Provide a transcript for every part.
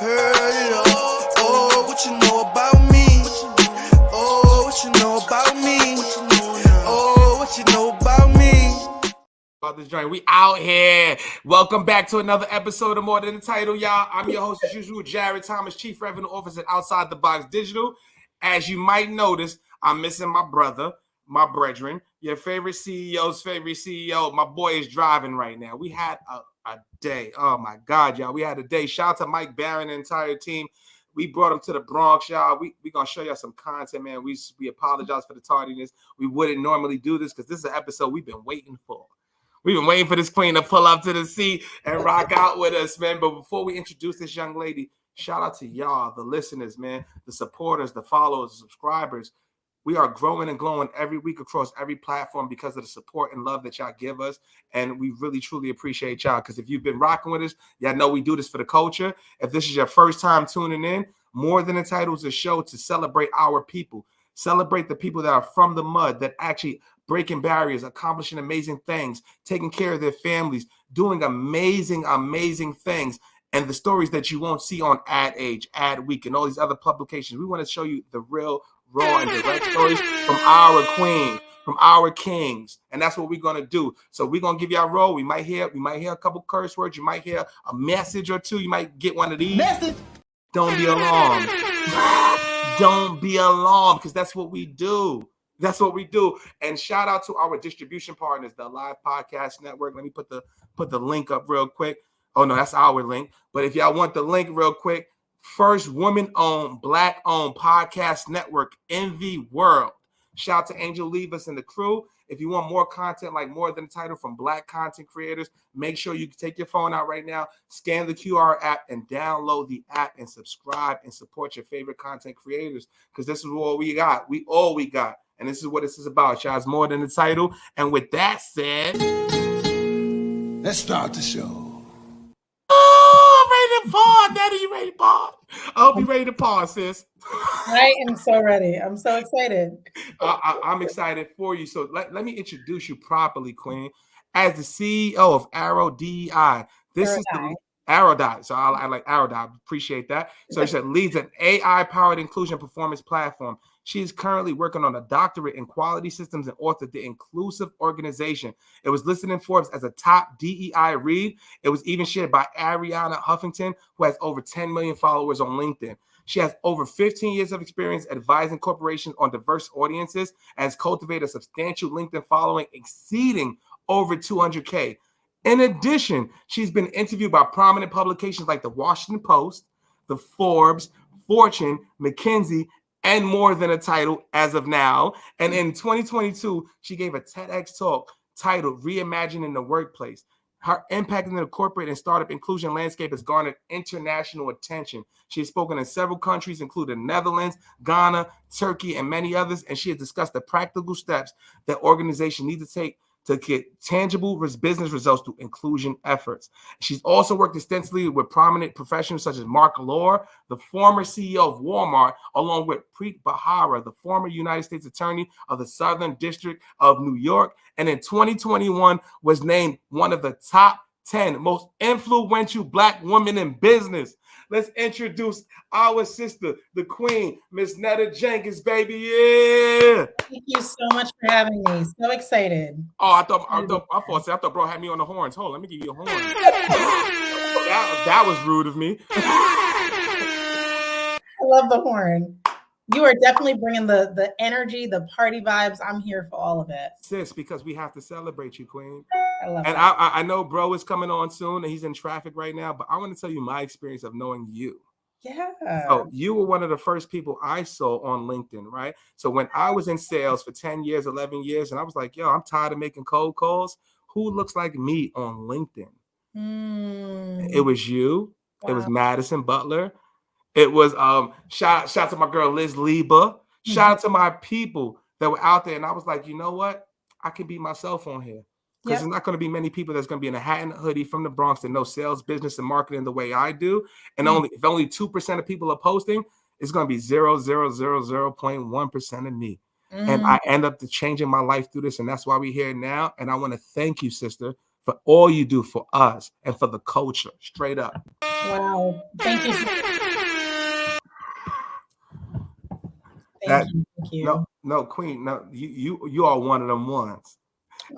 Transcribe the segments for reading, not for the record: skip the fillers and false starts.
heard it all. Oh, what you know about me? Oh, what you know about me? Oh, what you know about me? About this joint, we out here. Welcome back to another episode of More Than the Title, y'all. I'm your host, as usual, Jarrett Thomas, Chief Revenue Officer at Outside the Box Digital. As you might notice, I'm missing my brother, my brethren, your favorite CEO's favorite CEO. My boy is driving right now. We had a day. Oh, my God, y'all. We had a day. Shout out to Mike Barron and the entire team. We brought him to the Bronx, y'all. We going to show y'all some content, man. We apologize for the tardiness. We wouldn't normally do this because this is an episode we've been waiting for. We've been waiting for this queen to pull up to the seat and rock out with us, man. But before we introduce this young lady, shout out to y'all, the listeners, man, the supporters, the followers, the subscribers. We are growing and glowing every week across every platform because of the support and love that y'all give us. And we really, truly appreciate y'all because if you've been rocking with us, y'all know we do this for the culture. If this is your first time tuning in, More Than the Title is a show to celebrate our people. Celebrate the people that are from the mud, that actually breaking barriers, accomplishing amazing things, taking care of their families, doing amazing, amazing things, and the stories that you won't see on Ad Age, Ad Week, and all these other publications. We want to show you the real, raw, and direct stories from our queens, from our kings, and that's what we're going to do. So we're going to give y'all a roll. We might hear a couple curse words. You might hear a message or two. You might get one of these. Message. Don't be alarmed. Don't be alarmed, because that's what we do. That's what we do. And shout out to our distribution partners, the Live Podcast Network. Let me put the link up real quick. Oh, no, that's our link. But if y'all want the link real quick, first woman-owned, Black-owned podcast network in the world. Shout out to Angel Levis and the crew. If you want more content like More Than the Title from Black content creators, make sure you take your phone out right now, scan the QR app, and download the app and subscribe and support your favorite content creators, because this is what we got. All we got. And this is what this is about, y'all. It's More Than the Title. And with that said, let's start the show. Oh, I'm ready to pause. Daddy, you ready to pause? I hope you're ready to pause, sis. I am so ready. I'm so excited. I'm excited for you. So let me introduce you properly, Queen. As the CEO of Aerodei, this is the Aerodei. So I like Aerodei. Appreciate that. So she said leads an AI-powered inclusion performance platform. She is currently working on a doctorate in quality systems and authored The Inclusive Organization. It was listed in Forbes as a top DEI read. It was even shared by Ariana Huffington, who has over 10 million followers on LinkedIn. She has over 15 years of experience advising corporations on diverse audiences and has cultivated a substantial LinkedIn following exceeding over 200K. In addition, she's been interviewed by prominent publications like the Washington Post, the Forbes, Fortune, McKinsey, and More Than a Title as of now. And in 2022, she gave a TEDx talk titled Reimagining the Workplace. Her impact in the corporate and startup inclusion landscape has garnered international attention. She has spoken in several countries, including Netherlands, Ghana, Turkey, and many others. And she has discussed the practical steps that organizations need to take to get tangible business results through inclusion efforts. She's also worked extensively with prominent professionals such as Mark Lohr, the former CEO of Walmart, along with Preet Bharara, the former United States Attorney of the Southern District of New York, and in 2021 was named one of the top 10 most influential Black women in business. Let's introduce our sister, the queen, Miss Netta Jenkins, baby. Yeah. Thank you so much for having me. So excited. Oh, I thought bro had me on the horns. Hold on, let me give you a horn. that was rude of me. I love the horn. You are definitely bringing the energy, the party vibes. I'm here for all of it. Sis, because we have to celebrate you, queen. I love and that. I know bro is coming on soon and he's in traffic right now, but I want to tell you my experience of knowing you. Yeah. So you were one of the first people I saw on LinkedIn, right? So when I was in sales for 10 years, 11 years, and I was like, yo, I'm tired of making cold calls. Who looks like me on LinkedIn? It was you. Wow. It was Madison Butler. It was shout out to my girl Liz Lieba. Shout out to my people that were out there. And I was like, you know what? I can be myself on here. Because there's not going to be many people that's going to be in a hat and a hoodie from the Bronx that know sales, business, and marketing the way I do. And if only 2% of people are posting, it's going to be 0.1% of me. And I end up changing my life through this. And that's why we're here now. And I want to thank you, sister, for all you do for us and for the culture. Straight up. Wow. Thank you. That- Thank you. No, Queen. No, you are one of them ones.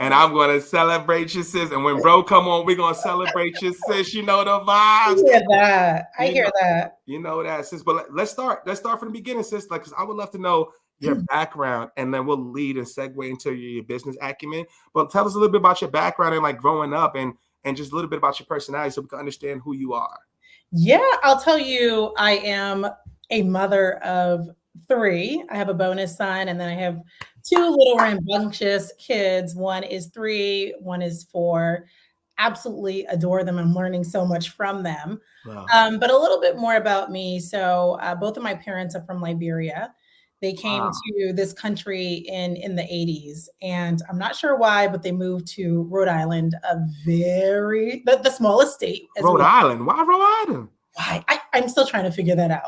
And I'm going to celebrate your sis. And when bro come on, we're going to celebrate your sis. You know the vibes. I hear that. I hear that. You know that, sis. But let's start from the beginning, sis. Like, because I would love to know your background, and then we'll lead and segue into your business acumen. But tell us a little bit about your background and like growing up, and just a little bit about your personality, so we can understand who you are. Yeah, I'll tell you, I am a mother of 3. I have a bonus son, and then I have 2 little rambunctious kids. One is 3, one is 4. Absolutely adore them. I'm learning so much from them. Wow. But a little bit more about me. So both of my parents are from Liberia. They came to this country in the 80s, and I'm not sure why, but they moved to Rhode Island, the smallest state. Rhode Island? Why Rhode Island? Why? I'm still trying to figure that out.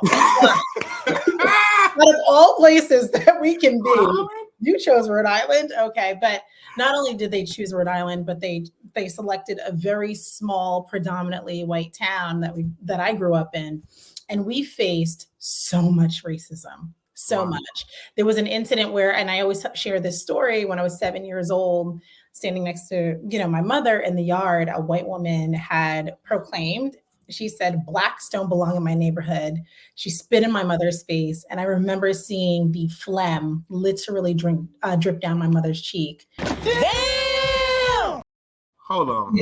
Out of all places that we can be, you chose Rhode Island. Okay, but not only did they choose Rhode Island, but they selected a very small, predominantly white town that I grew up in, and we faced so much racism. So much. There was an incident where, and I always share this story, when I was 7 years old, standing next to, my mother in the yard, a white woman had proclaimed, she said, "Blacks don't belong in my neighborhood." She spit in my mother's face. And I remember seeing the phlegm literally drip down my mother's cheek. Damn! Hold on.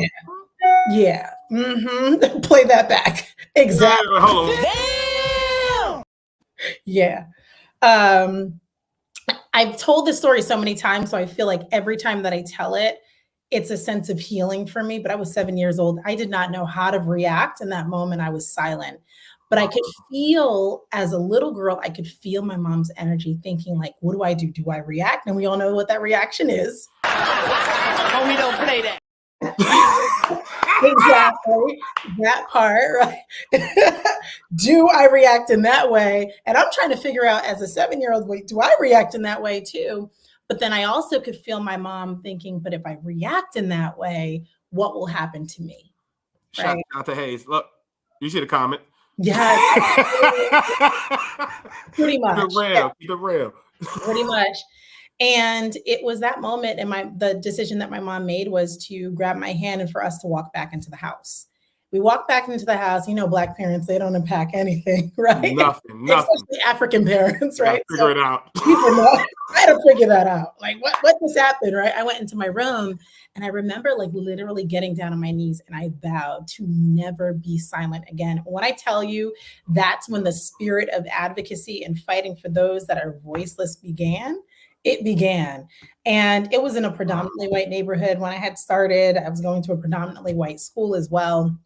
Yeah. Mm-hmm. Play that back. Exactly. Hold on. Damn! Yeah. I've told this story so many times, so I feel like every time that I tell it, it's a sense of healing for me. But I was 7 years old. I did not know how to react. In that moment, I was silent. But I could feel, as a little girl, I could feel my mom's energy thinking, like, what do I do? Do I react? And we all know what that reaction is. Oh, we don't play that. Exactly. That part, right? Do I react in that way? And I'm trying to figure out, as a 7-year-old, wait, do I react in that way too? But then I also could feel my mom thinking, but if I react in that way, what will happen to me? Shout out to Hayes. Look, you see the comment. Yes. Pretty much. Keep it real. Pretty much. And it was that moment, and the decision that my mom made was to grab my hand and for us to walk back into the house. We walked back into the house. Black parents, they don't unpack anything, right? Nothing. Especially African parents, right? Figure it out. I had to figure that out. Like, what just happened, right? I went into my room, and I remember like literally getting down on my knees, and I vowed to never be silent again. When I tell you, that's when the spirit of advocacy and fighting for those that are voiceless began. It began. And it was in a predominantly white neighborhood. When I had started, I was going to a predominantly white school as well.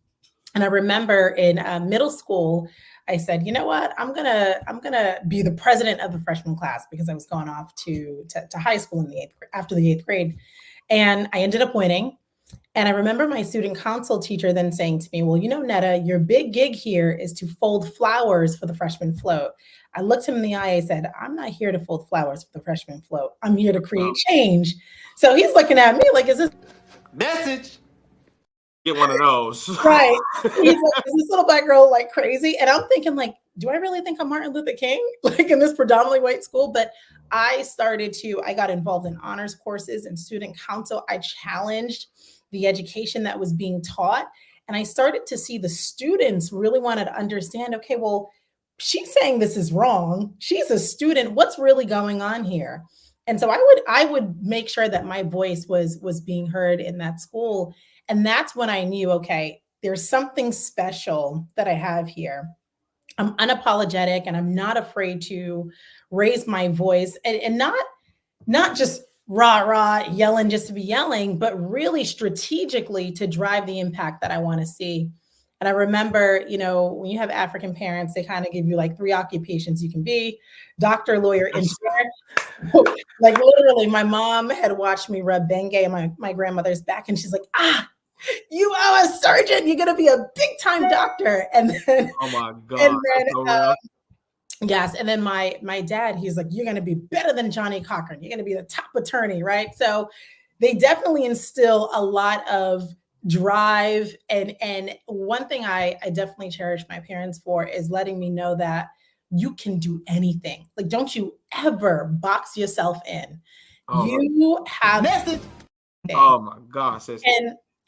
And I remember in middle school, I said, you know what, I'm gonna be the president of the freshman class, because I was going off to high school after the 8th grade. And I ended up winning. And I remember my student council teacher then saying to me, well, Netta, your big gig here is to fold flowers for the freshman float. I looked him in the eye. I said, I'm not here to fold flowers for the freshman float. I'm here to create change. So he's looking at me like, is this message? Get one of those. Right. He's like, is this little black girl like crazy? And I'm thinking, like, do I really think I'm Martin Luther King? Like, in this predominantly white school? But I got involved in honors courses and student council. I challenged the education that was being taught. And I started to see the students really wanted to understand, okay, well, she's saying this is wrong. She's a student. What's really going on here? And so I would make sure that my voice was being heard in that school. And that's when I knew, okay, there's something special that I have here. I'm unapologetic, and I'm not afraid to raise my voice, and not just rah, yelling just to be yelling, but really strategically to drive the impact that I want to see. And I remember, when you have African parents, they kind of give you like 3 occupations you can be: doctor, lawyer, engineer. Like literally, my mom had watched me rub Bengay on my grandmother's back, and she's like, you are a surgeon. You're going to be a big time doctor. And then, oh my God. Yes. And then my dad, he's like, you're going to be better than Johnny Cochran. You're going to be the top attorney. Right. So they definitely instill a lot of drive. And one thing I definitely cherish my parents for is letting me know that you can do anything. Like, don't you ever box yourself in. Oh, You have Message. oh my God, sis.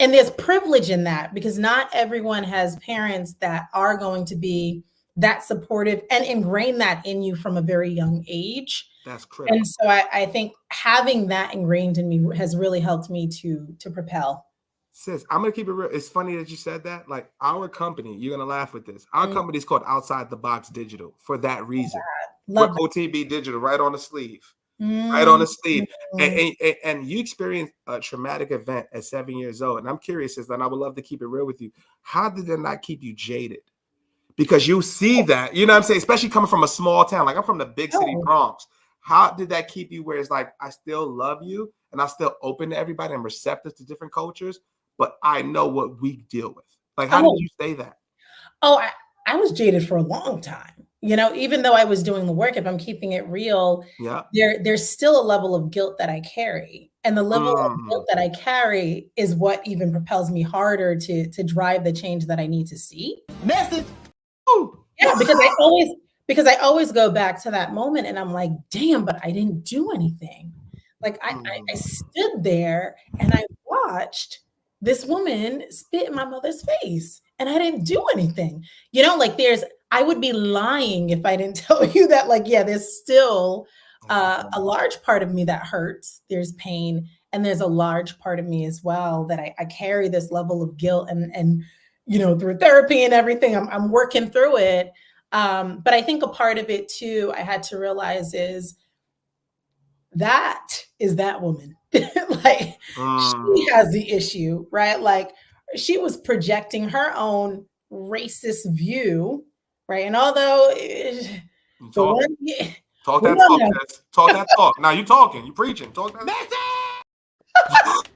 and there's privilege in that, because not everyone has parents that are going to be that supportive and ingrain that in you from a very young age. That's critical. And so I think having that ingrained in me has really helped me to propel. Sis, I'm gonna keep it real. It's funny that you said that. Like, our company, you're gonna laugh with this. Our company is called Outside the Box Digital for that reason. Love We're OTB Digital, right on the sleeve. Right on the sleeve. And you experienced a traumatic event at 7 years old. And I'm curious, sis, and I would love to keep it real with you. How did that not keep you jaded? Because you see that, you know what I'm saying? Especially coming from a small town. Like, I'm from the big city Bronx. How did that keep you where it's like, I still love you and I'm still open to everybody and receptive to different cultures, but I know what we deal with? Like, how did you say that? Oh, I was jaded for a long time. You know, even though I was doing the work, if I'm keeping it real, there's still a level of guilt that I carry. And the level of guilt that I carry is what even propels me harder to drive the change that I need to see. Message. Yeah, because I always go back to that moment and I'm like, damn, but I didn't do anything. Like, I stood there and I watched this woman spit in my mother's face and I didn't do anything. You know, like, I would be lying if I didn't tell you that, like, yeah, there's still a large part of me that hurts. There's pain. And there's a large part of me as well that I carry this level of guilt and, you know, through therapy and everything, I'm working through it. But I think a part of it too, I had to realize is that woman. Like, she has the issue, right? Like, she was projecting her own racist view, right? And although talk that talk. Now you talking, you preaching. Talk that.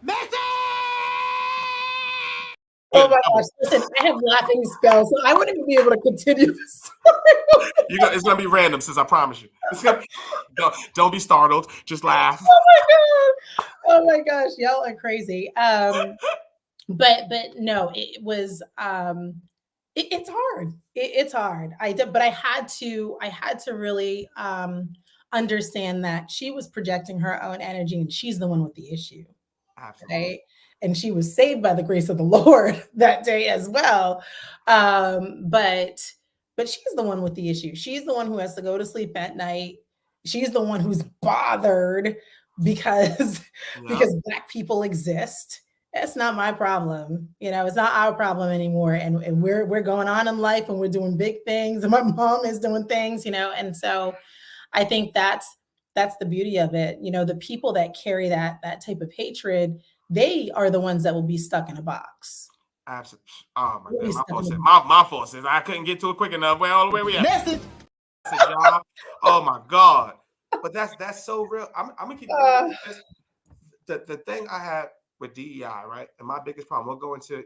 Message. Oh my gosh, listen, I have laughing spells, so I wouldn't even be able to continue this story. It's going to be random, sis, I promise you. Don't be startled, just laugh. Oh my gosh, y'all are crazy. But no, it was, it's hard. It's hard. But I had to really understand that she was projecting her own energy and she's the one with the issue. Absolutely. Right? And she was saved by the grace of the Lord that day as well. But she's the one with the issue. She's the one who has to go to sleep at night. She's the one who's bothered because Black people exist. That's not my problem. You know, it's not our problem anymore. And we're going on in life and we're doing big things. And my mom is doing things, you know. And so I think that's the beauty of it. You know, the people that carry that type of hatred, they are the ones that will be stuck in a box. Absolutely. Oh my God. My fault says I couldn't get to it quick enough. Well, where we at? Message. Oh my God. But that's so real. I'm gonna keep the thing I had with DEI, right? And my biggest problem, we'll go into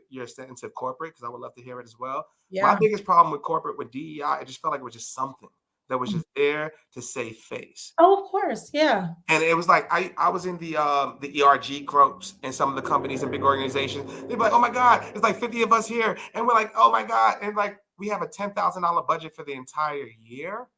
corporate because I would love to hear it as well. Yeah. My biggest problem with corporate with DEI, it just felt like it was just something that was just there to save face. Oh, of course, yeah. And it was like I was in the ERG groups and some of the companies and big organizations. They'd be like, "Oh my God, it's like 50 of us here," and we're like, "Oh my God!" And like we have a $10,000 budget for the entire year,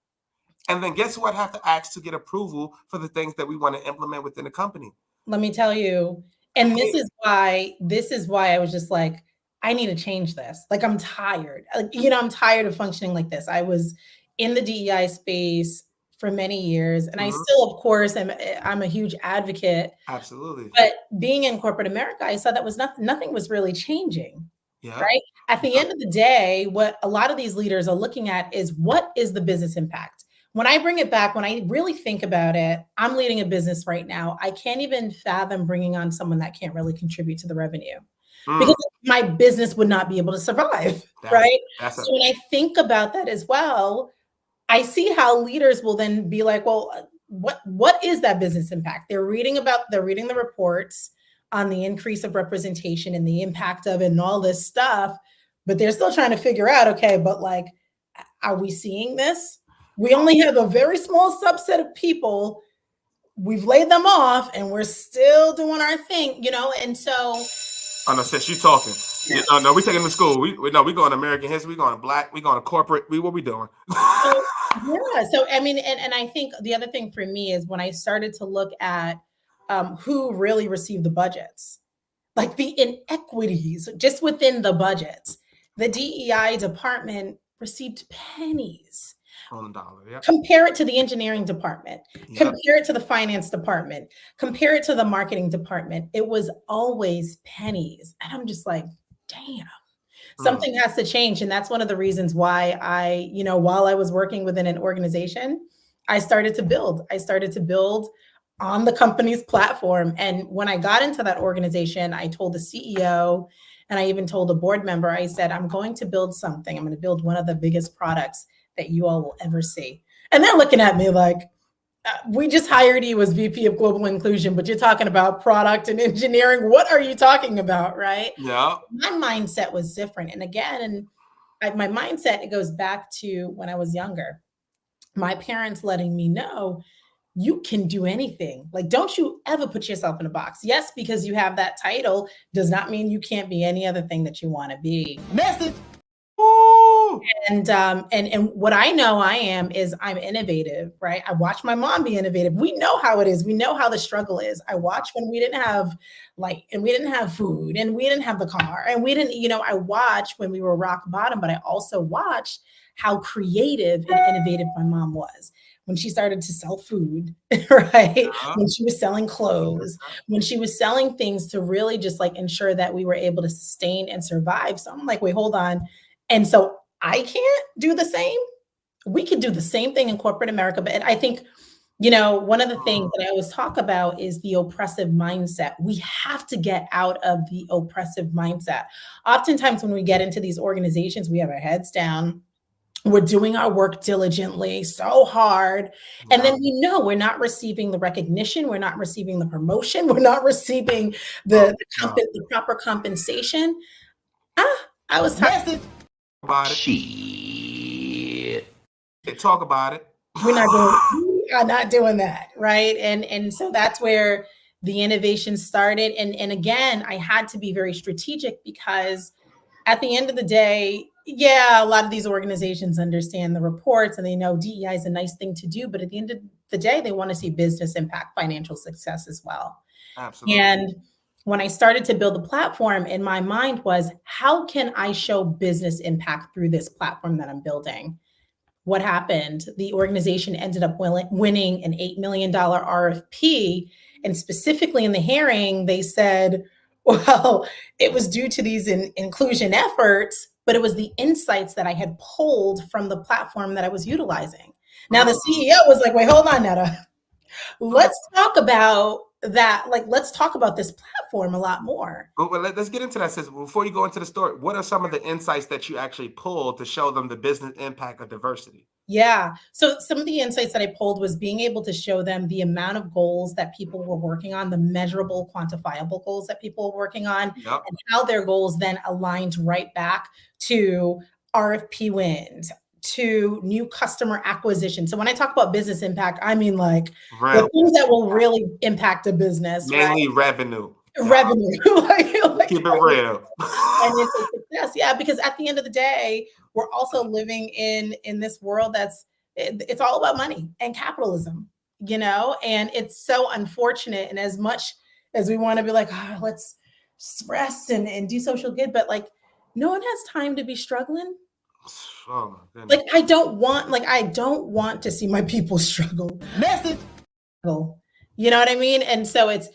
and then guess who I'd have to ask to get approval for the things that we want to implement within the company? Let me tell you, and this is why I was just like, I need to change this. Like, I'm tired. You know, I'm tired of functioning like this. I was in the DEI space for many years. And I still, of course, I'm a huge advocate. Absolutely. But being in corporate America, I saw that was nothing was really changing. Yeah. Right. At the end of the day, what a lot of these leaders are looking at is what is the business impact? When I bring it back, when I really think about it, I'm leading a business right now. I can't even fathom bringing on someone that can't really contribute to the revenue. Because my business would not be able to survive. Right. So when I think about that as well, I see how leaders will then be like, well, what is that business impact? They're reading the reports on the increase of representation and the impact of it and all this stuff, but they're still trying to figure out, okay, but like, are we seeing this? We only have a very small subset of people. We've laid them off and we're still doing our thing, you know? And so Oh no, sis, you talking? Yeah. No, we taking them to school. We going to American history. We going to Black. We going to corporate. What we doing? Yeah. So I mean, and I think the other thing for me is when I started to look at who really received the budgets, like the inequities just within the budgets. The DEI department received pennies. On the dollar, yeah. Compare it to the engineering department, compare it to the finance department, compare it to the marketing department. It was always pennies. And I'm just like, damn, something has to change. And that's one of the reasons why I, while I was working within an organization, I started to build on the company's platform. And when I got into that organization, I told the CEO and I even told a board member, I said, I'm going to build something. I'm going to build one of the biggest products that you all will ever see. And they're looking at me like, we just hired you as VP of Global Inclusion, but you're talking about product and engineering. What are you talking about, right? Yeah. My mindset was different. And again, my mindset, it goes back to when I was younger. My parents letting me know, you can do anything. Like, don't you ever put yourself in a box. Yes, because you have that title does not mean you can't be any other thing that you want to be. Message. And what I know I am is I'm innovative, right? I watch my mom be innovative. We know how it is. We know how the struggle is. I watched when we didn't have light and we didn't have food and we didn't have the car and we didn't, I watched when we were rock bottom, but I also watched how creative and innovative my mom was. When she started to sell food, right? When she was selling clothes, when she was selling things to really just like ensure that we were able to sustain and survive. So I'm like, wait, hold on. And so I can't do the same. We could do the same thing in corporate America. But I think, one of the things that I always talk about is the oppressive mindset. We have to get out of the oppressive mindset. Oftentimes when we get into these organizations, we have our heads down. We're doing our work diligently, so hard. And then we know we're not receiving the recognition. We're not receiving the promotion. We're not receiving the proper compensation. I was talking about it. Shit. Talk about it. We are not doing that, right? And so that's where the innovation started. And again, I had to be very strategic because at the end of the day, a lot of these organizations understand the reports and they know DEI is a nice thing to do, but at the end of the day, they want to see business impact, financial success as well. Absolutely. And when I started to build the platform, in my mind was, how can I show business impact through this platform that I'm building? What happened? The organization ended up winning an $8 million RFP. And specifically in the hearing, they said, well, it was due to these inclusion efforts, but it was the insights that I had pulled from the platform that I was utilizing. Now, the CEO was like, wait, hold on, Netta. Let's talk about that. Like, let's talk about this platform a lot more. Well, let's get into that. Sis. Before you go into the story, what are some of the insights that you actually pulled to show them the business impact of diversity? Yeah. So some of the insights that I pulled was being able to show them the amount of goals that people were working on, the measurable, quantifiable goals that people were working on, and how their goals then aligned right back to RFP wins, to new customer acquisition. So when I talk about business impact, I mean like the things that will really impact a business. Mainly revenue. Revenue. like, keep it real. And it's a success. Yeah, because at the end of the day, we're also living in this world it's all about money and capitalism, and it's so unfortunate. And as much as we want to be like, let's rest and do social good, but like no one has time to be struggling. Oh, like I don't want to see my people struggle. Message. You know what I mean? And so it's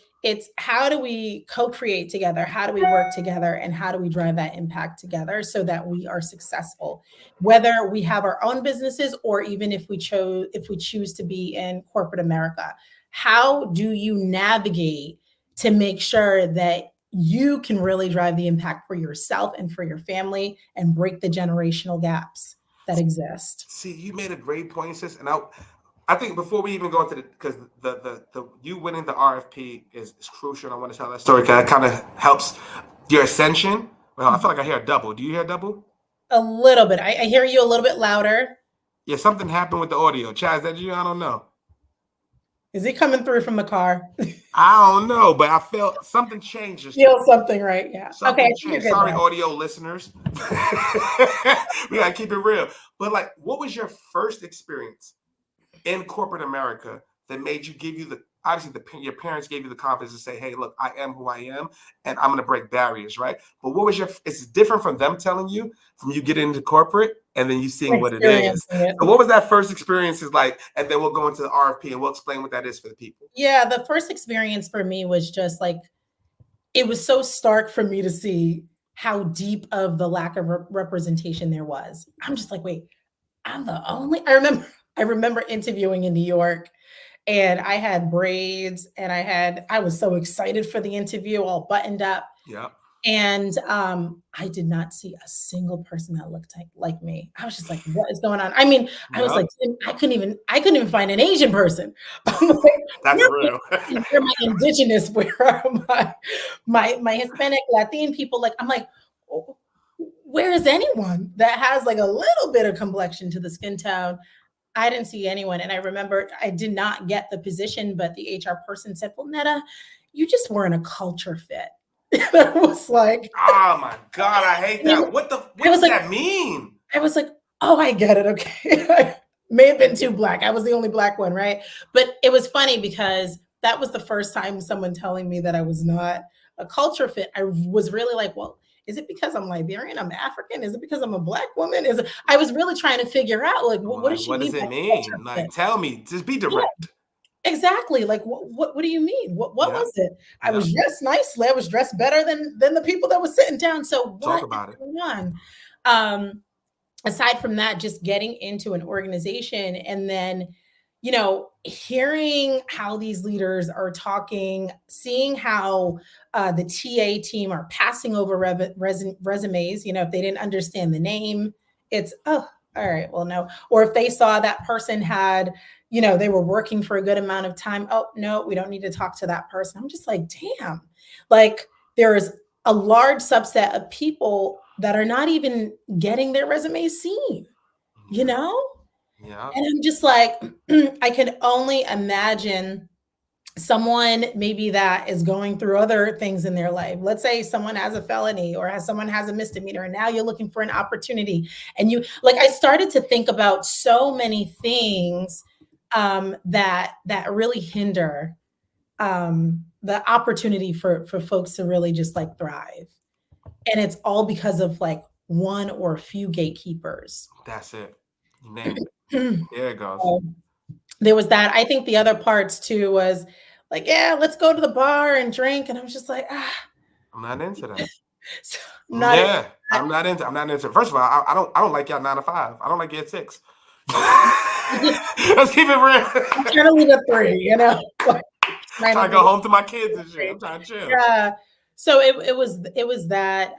how do we co-create together? How do we work together? And how do we drive that impact together so that we are successful, whether we have our own businesses or even if we choose to be in corporate America? How do you navigate to make sure that you can really drive the impact for yourself and for your family and break the generational gaps that exist? See, you made a great point, sis. And I think before we even go into because the you winning the RFP is crucial. And I want to tell that story because it kind of helps your ascension. Well, I feel like I hear a double. Do you hear a double? A little bit. I hear you a little bit louder. Yeah, something happened with the audio. Chaz, that you? I don't know. Is it coming through from the car? I don't know, but I felt something changed. Feel something, right? Yeah. Something Okay. changed. Sorry, audio listeners. We gotta keep it real. But like, what was your first experience in corporate America that made you give you the obviously your parents gave you the confidence to say, hey, look, I am who I am and I'm gonna break barriers, right? But what was it's different from them telling you, from you getting into corporate and then you seeing what it is. So what was that first experience is like? And then we'll go into the RFP and we'll explain what that is for the people. Yeah, the first experience for me was just like, it was so stark for me to see how deep of the lack of representation there was. I'm just like, wait, I'm the only. I remember interviewing in New York, and I had braids, and I was so excited for the interview, all buttoned up. Yeah. And I did not see a single person that looked like me. I was just like, what is going on? I mean, I was like, I couldn't even find an Asian person. I'm like, that's real. Where my indigenous, where are my Hispanic, Latin people? Like, I'm like, oh, where is anyone that has like a little bit of complexion to the skin tone? I didn't see anyone. And I remember I did not get the position, but the HR person said, well, Netta, you just weren't a culture fit. I was like, oh my God, I hate that. What does that mean? I was like, oh, I get it. Okay. I may have been too black. I was the only black one, right? But it was funny because that was the first time someone telling me that I was not a culture fit. I was really like, well, is it because I'm Liberian? I'm African? Is it because I'm a black woman? I was really trying to figure out, like, what does she mean? What does it mean? Like, tell me, just be direct. Yeah. Exactly. Like, what do you mean? What was it? I was dressed nicely. I was dressed better than the people that were sitting down. So what is going on? Aside from that, just getting into an organization and then, hearing how these leaders are talking, seeing how the TA team are passing over resumes, if they didn't understand the name, it's, oh, all right, well, no. Or if they saw that person had, they were working for a good amount of time. Oh, no, we don't need to talk to that person. I'm just like, damn, like there is a large subset of people that are not even getting their resumes seen, Yeah. And I'm just like, I can only imagine someone maybe that is going through other things in their life. Let's say someone has a felony or someone has a misdemeanor and now you're looking for an opportunity. And I started to think about so many things that really hinder the opportunity for folks to really just like thrive. And it's all because of like one or a few gatekeepers. That's it. You named it. There it goes. There was that. I think the other parts too was like, yeah, let's go to the bar and drink. And I'm just like, I'm not into that. So, I'm not into. First of all, I don't like y'all 9 to 5. I don't like you at 6. Let's keep it real. I'm trying to leave at 3, Trying to go home to my kids and shit. I'm trying to chill. Yeah. So it was that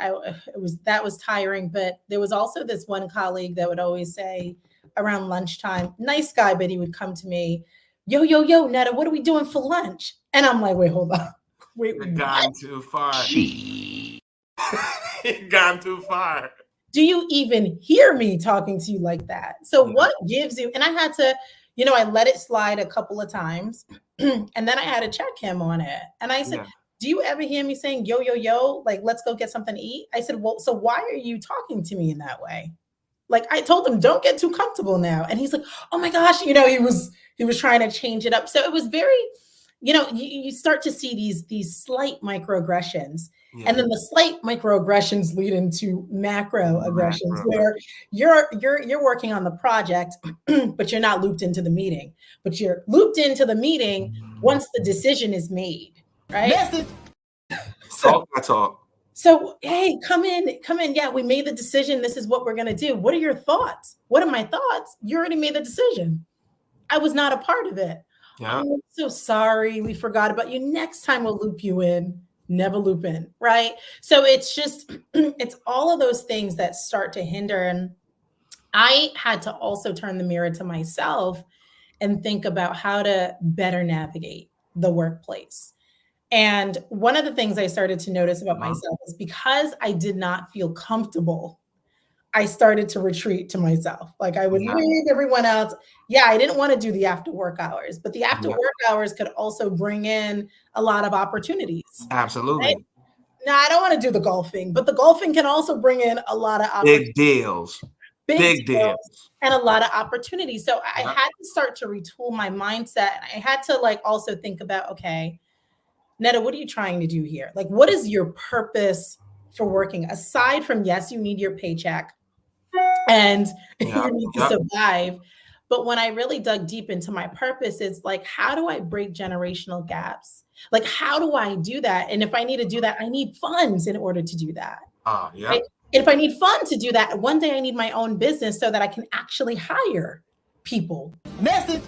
that was tiring, but there was also this one colleague that would always say around lunchtime, nice guy, but he would come to me, yo, Netta, what are we doing for lunch? And I'm like, wait, hold on. You've gone too far. You've gone too far. Do you even hear me talking to you like that? So what gives you, and I had to, I let it slide a couple of times and then I had to check him on it. And I said, do you ever hear me saying, yo, like, let's go get something to eat? I said, well, so why are you talking to me in that way? Like I told him, don't get too comfortable now. And he's like, oh my gosh, he was trying to change it up. So it was very, you start to see these slight microaggressions. And then the slight microaggressions lead into macroaggressions where you're working on the project, but you're not looped into the meeting. But you're looped into the meeting once the decision is made, right? So, hey, come in. Yeah, we made the decision. This is what we're going to do. What are your thoughts? What are my thoughts? You already made the decision. I was not a part of it. Yeah. I'm so sorry. We forgot about you. Next time we'll loop you in. Never loop in, right? So it's just, it's all of those things that start to hinder. And I had to also turn the mirror to myself and think about how to better navigate the workplace. And one of the things I started to notice about myself is because I did not feel comfortable I started to retreat to myself. Like I would leave everyone else. Yeah, I didn't want to do the after work hours, but the after work hours could also bring in a lot of opportunities. Absolutely. Right? Now, I don't want to do the golfing, but the golfing can also bring in a lot of opportunities. Big deals. And a lot of opportunities. So I had to start to retool my mindset. I had to like also think about, okay, Netta, what are you trying to do here? Like, what is your purpose for working? Aside from, yes, you need your paycheck and you need to survive. But when I really dug deep into my purpose, it's like, how do I break generational gaps? Like, how do I do that? And if I need to do that, I need funds in order to do that. Right? And if I need funds to do that, one day I need my own business so that I can actually hire people. Message.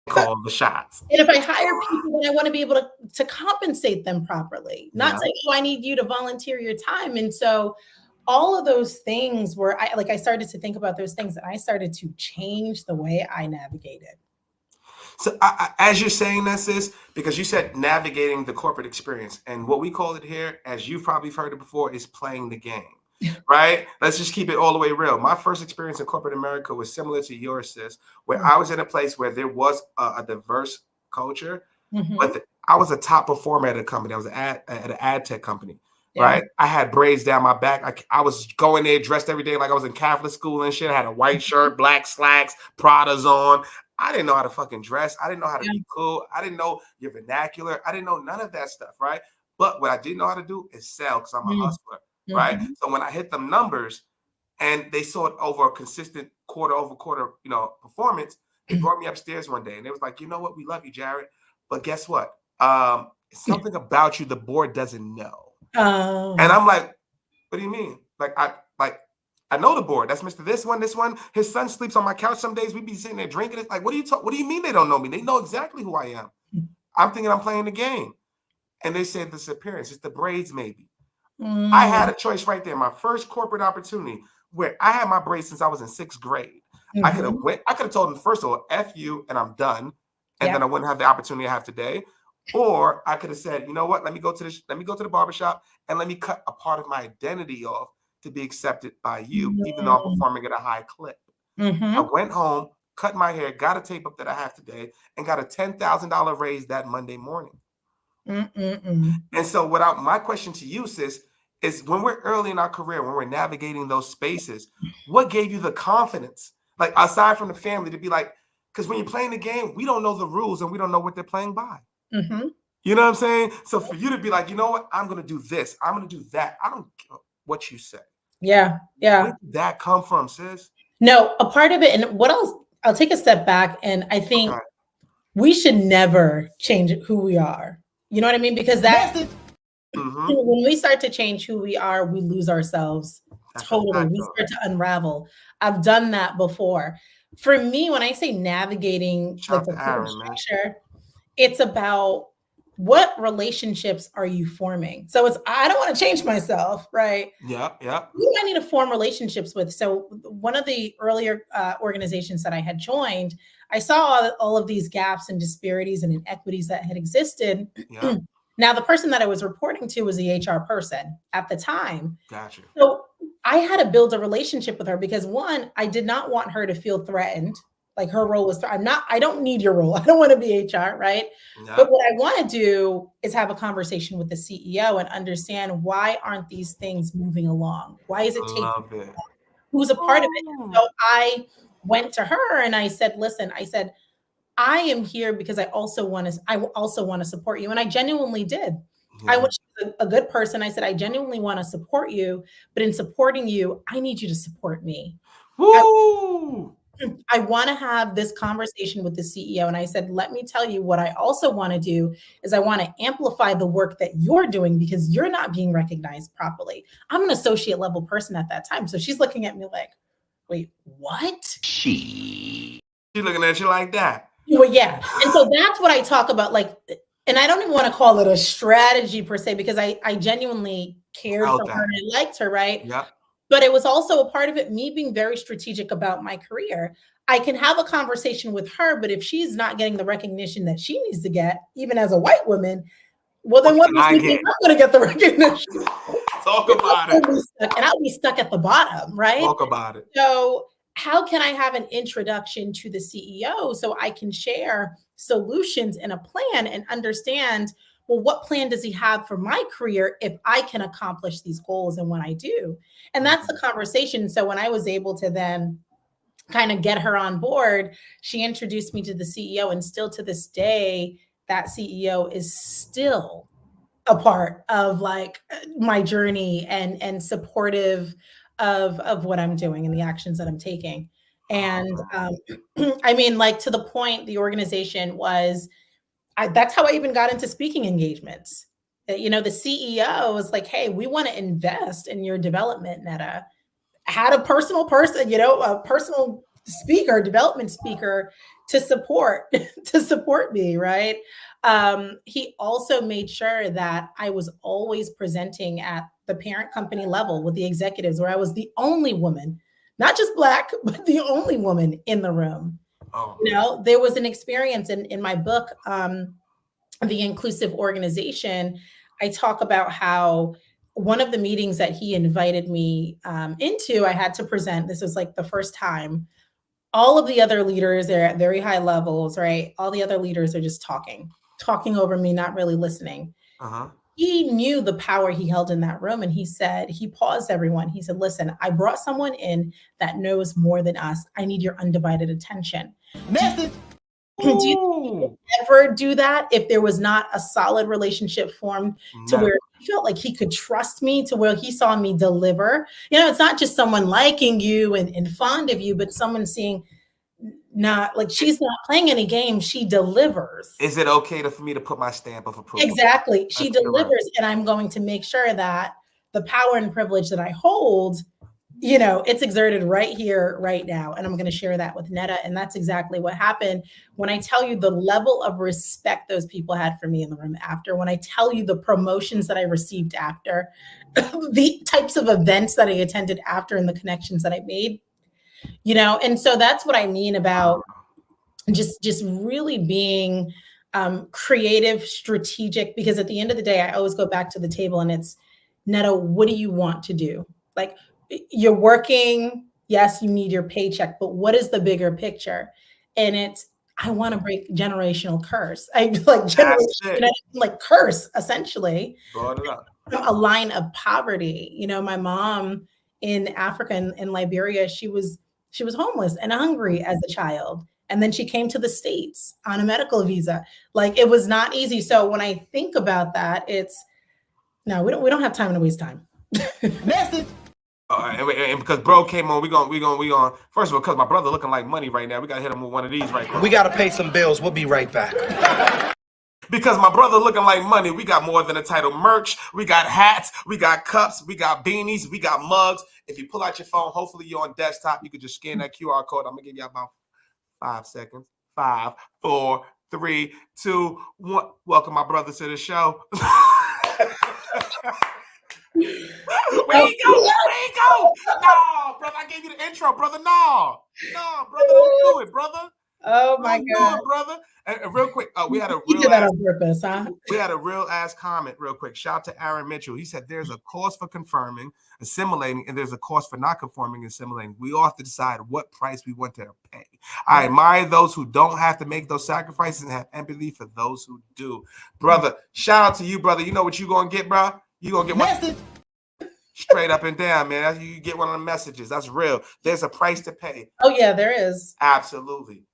Call the shots. And if I hire people, then I want to be able to compensate them properly, not say, oh, I need you to volunteer your time. And so all of those things were, I started to think about those things and I started to change the way I navigated. So as you're saying this is because you said navigating the corporate experience, and what we call it here, as you've probably heard it before, is playing the game. Right? Let's just keep it all the way real. My first experience in corporate America was similar to yours, sis, where I was in a place where there was a diverse culture, but I was a top performer at a company. I was at an ad tech company, right? I had braids down my back. I was going there dressed every day like I was in Catholic school and shit. I had a white shirt, black slacks, Prada's on. I didn't know how to fucking dress. I didn't know how to be cool. I didn't know your vernacular. I didn't know none of that stuff, right? But what I did know how to do is sell because I'm a hustler. Right. So when I hit them numbers and they saw it over a consistent quarter over quarter, performance, they brought me upstairs one day and they was like, you know what? We love you, Jarrett. But guess what? Something about you the board doesn't know. And I'm like, what do you mean? I know the board. That's Mr. This one. His son sleeps on my couch some days. We be sitting there drinking. It's like, what do you mean they don't know me? They know exactly who I am. I'm thinking I'm playing the game. And they said this appearance. It's the braids, maybe. I had a choice right there. My first corporate opportunity where I had my braids since I was in 6th grade. I could have told them, first of all, F you and I'm done. And then I wouldn't have the opportunity I have today. Or I could have said, you know what, let me go to the barbershop and let me cut a part of my identity off to be accepted by you, even though I'm performing at a high clip. I went home, cut my hair, got a tape up that I have today, and got a $10,000 raise that Monday morning. And so my question to you, sis, is when we're early in our career, when we're navigating those spaces, what gave you the confidence, like aside from the family, to be like, because when you're playing the game, we don't know the rules and we don't know what they're playing by. You know what I'm saying? So for you to be like, you know what, I'm going to do this, I'm going to do that. I don't care what you say. Yeah. Where did that come from, sis? No, a part of it. And what else? I'll take a step back. And I think we should never change who we are. You know what I mean? Because when we start to change who we are, we lose ourselves totally. We start to unravel. I've done that before. For me, when I say navigating like the structure, it's about what relationships are you forming? So I don't want to change myself, right? Yeah. Who do I need to form relationships with? So one of the earlier organizations that I had joined, I saw all of these gaps and disparities and inequities that had existed. Yeah. Now, the person that I was reporting to was the HR person at the time. Gotcha. So I had to build a relationship with her because one, I did not want her to feel threatened. Like her role was, I don't need your role. I don't want to be HR, right? Yeah. But what I want to do is have a conversation with the CEO and understand why aren't these things moving along? Why is it taking who's a part of it? So I went to her and I said, listen, I am here because I also want to support you. And I genuinely did. Yeah. I was a good person. I said, I genuinely want to support you, but in supporting you, I need you to support me. Woo! I want to have this conversation with the CEO. And I said, let me tell you what I also want to do is I want to amplify the work that you're doing because you're not being recognized properly. I'm an associate level person at that time. So she's looking at me like, wait, what? She's looking at you like that. Well, yeah. And so that's what I talk about. Like, and I don't even want to call it a strategy per se, because I genuinely cared for her and I liked her, right? Yeah. But it was also a part of it, me being very strategic about my career. I can have a conversation with her, but if she's not getting the recognition that she needs to get, even as a white woman, well, then what makes me think I'm going to get the recognition? So Talk about it. And I'll be stuck at the bottom, right? Talk about it. So how can I have an introduction to the CEO so I can share solutions and a plan and understand, well, what plan does he have for my career if I can accomplish these goals and when I do? And that's the conversation. So when I was able to then kind of get her on board, she introduced me to the CEO, and still to this day, that CEO is still a part of like my journey and supportive of what I'm doing and the actions that I'm taking. And I mean, like, to the point, the organization was, that's how I even got into speaking engagements. You know, the CEO was like, hey, we want to invest in your development, Netta. Had a personal person, you know, a personal speaker, development speaker to support me, right? He also made sure that I was always presenting at the parent company level with the executives, where I was the only woman, not just Black, but the only woman in the room. Oh. You know, there was an experience in my book, The Inclusive Organization. I talk about how one of the meetings that he invited me into, I had to present. This was like the first time. All of the other leaders, they're at very high levels, right? All the other leaders are just talking over me, not really listening. Uh-huh. He knew the power he held in that room. And he said, he paused everyone. He said, listen, I brought someone in that knows more than us. I need your undivided attention. Message. Do you ever do that if there was not a solid relationship formed to where he felt like he could trust me, to where he saw me deliver? You know, it's not just someone liking you and fond of you, but someone seeing, not like, she's not playing any games, she delivers. Is it okay for me to put my stamp of approval? Exactly. She delivers, and I'm going to make sure that the power and privilege that I hold, you know, it's exerted right here, right now. And I'm going to share that with Netta. And that's exactly what happened. When I tell you the level of respect those people had for me in the room after, when I tell you the promotions that I received after, the types of events that I attended after, and the connections that I made, you know. And so that's what I mean about just really being creative, strategic, because at the end of the day, I always go back to the table, and it's, Netta, what do you want to do? Like, you're working, yes, you need your paycheck, but what is the bigger picture? And it's, I want to break generational curse. I like generational, like curse, essentially. Brought it up. A line of poverty. You know, my mom in Africa and in Liberia, she was homeless and hungry as a child. And then she came to the States on a medical visa. Like, it was not easy. So when I think about that, it's, no, we don't have time to waste time. Message. And because bro came on, we going. First of all, because my brother looking like money right now, we gotta hit him with one of these right now. We gotta pay some bills. We'll be right back. Because my brother looking like money, we got more than a title merch. We got hats, we got cups, we got beanies, we got mugs. If you pull out your phone, hopefully you're on desktop, you could just scan that QR code. I'm gonna give you about 5 seconds. 5, 4, 3, 2, 1. Welcome my brother to the show. Where you go? No, brother, I gave you the intro, brother. No, brother, don't do it, brother. Oh my God, brother. And real quick, we had a real did that on purpose, huh? We had a real ass comment, real quick. Shout out to Aaron Mitchell. He said there's a cost for confirming, assimilating, and there's a cost for not conforming and assimilating. We all have to decide what price we want to pay. I admire those who don't have to make those sacrifices and have empathy for those who do. Brother, shout out to you, brother. You know what you gonna get, bro? You gonna get one. Straight up and down, man. You get one of the messages. That's real. There's a price to pay. Oh yeah, there is. Absolutely.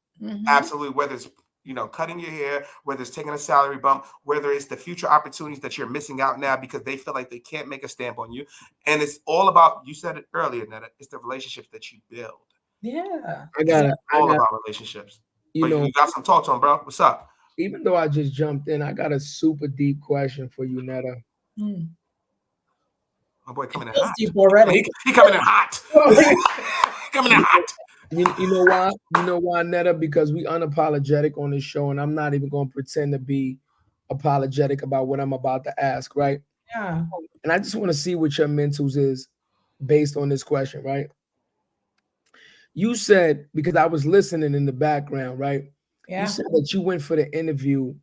Absolutely. Whether it's, you know, cutting your hair, whether it's taking a salary bump, whether it's the future opportunities that you're missing out now because they feel like they can't make a stamp on you. And it's all about, you said it earlier, Netta, it's the relationships that you build. Yeah. It's all about relationships. You got some talk to him, bro. What's up? Even though I just jumped in, I got a super deep question for you, Netta. My boy coming in hot. Deep already. He coming in hot. Coming in hot. You know why? You know why, Netta? Because we unapologetic on this show, and I'm not even going to pretend to be apologetic about what I'm about to ask, right? Yeah. And I just want to see what your mentals is based on this question, right? You said, because I was listening in the background, right? Yeah. You said that you went for the interview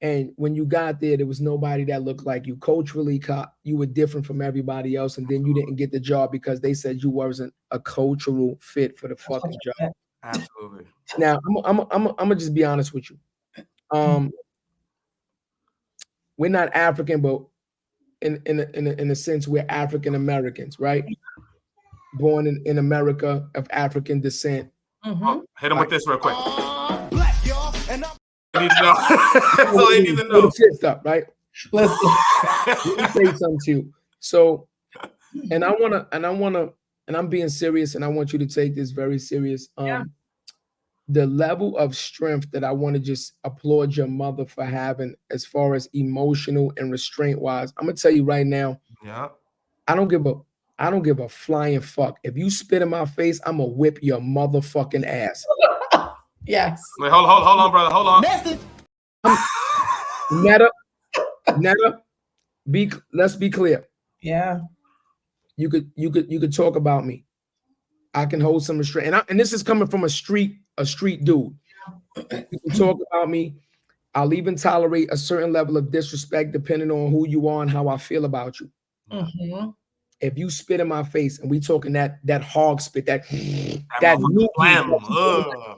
And when you got there was nobody that looked like you. Culturally, you were different from everybody else, and then you didn't get the job because they said you wasn't a cultural fit for the fucking job. Absolutely. Now, I'm gonna just be honest with you. We're not African, but in a sense, we're African Americans, right? Born in America of African descent. Oh, hit him with this real quick. I need to know. That's all you need to know. Shit up, right? Listen, let me say something to you. So, and I'm being serious, and I want you to take this very serious. The level of strength that I want to just applaud your mother for having, as far as emotional and restraint wise. I'm gonna tell you right now. Yeah. I don't give a flying fuck. If you spit in my face, I'm gonna whip your motherfucking ass. Yes. Wait, hold on, brother. Hold on. Netta, let's be clear. Yeah. You could talk about me. I can hold some restraint. And this is coming from a street dude. You can talk about me. I'll even tolerate a certain level of disrespect depending on who you are and how I feel about you. Mm-hmm. If you spit in my face and we talking that hog spit, that phlegm.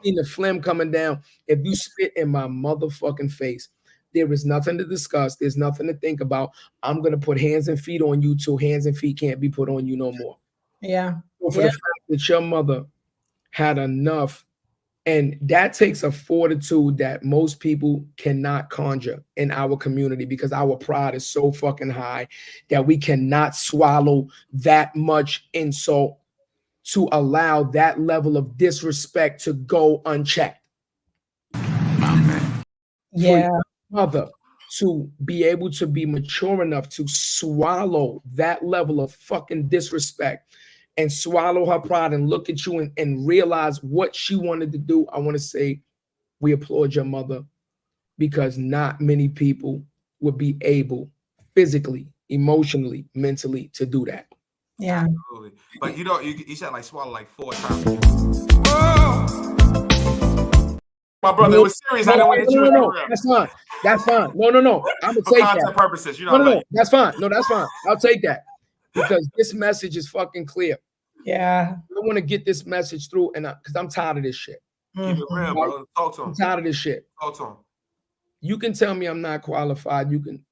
The phlegm coming down. If you spit in my motherfucking face, there is nothing to discuss. There's nothing to think about. I'm gonna put hands and feet on you till hands and feet can't be put on you no more. Yeah. So for the fact that your mother had enough, and that takes a fortitude that most people cannot conjure in our community, because our pride is so fucking high that we cannot swallow that much insult to allow that level of disrespect to go unchecked. Yeah. For your mother to be able to be mature enough to swallow that level of fucking disrespect and swallow her pride and look at you and realize what she wanted to do, I want to say we applaud your mother, because not many people would be able physically, emotionally, mentally to do that. Yeah. Absolutely. But you said like swallow like 4 times. My brother, it was serious. I didn't want to hit you. No, that's fine. No. I'm gonna take that. For content purposes, No, that's fine. No, that's fine. I'll take that, because this message is fucking clear. Yeah. I want to get this message through, and because I'm tired of this shit. Keep it real, bro. Talk to him. I'm tired of this shit. Talk to him. You can tell me I'm not qualified. You can,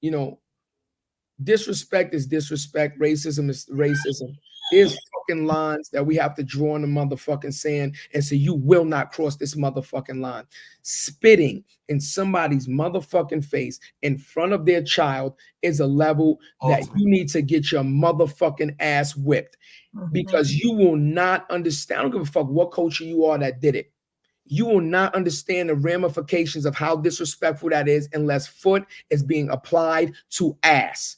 disrespect is disrespect. Racism is racism. There's fucking lines that we have to draw in the motherfucking sand and say, you will not cross this motherfucking line. Spitting in somebody's motherfucking face in front of their child is a level that you need to get your motherfucking ass whipped, because you will not understand. I don't give a fuck what culture you are that did it. You will not understand the ramifications of how disrespectful that is unless foot is being applied to ass.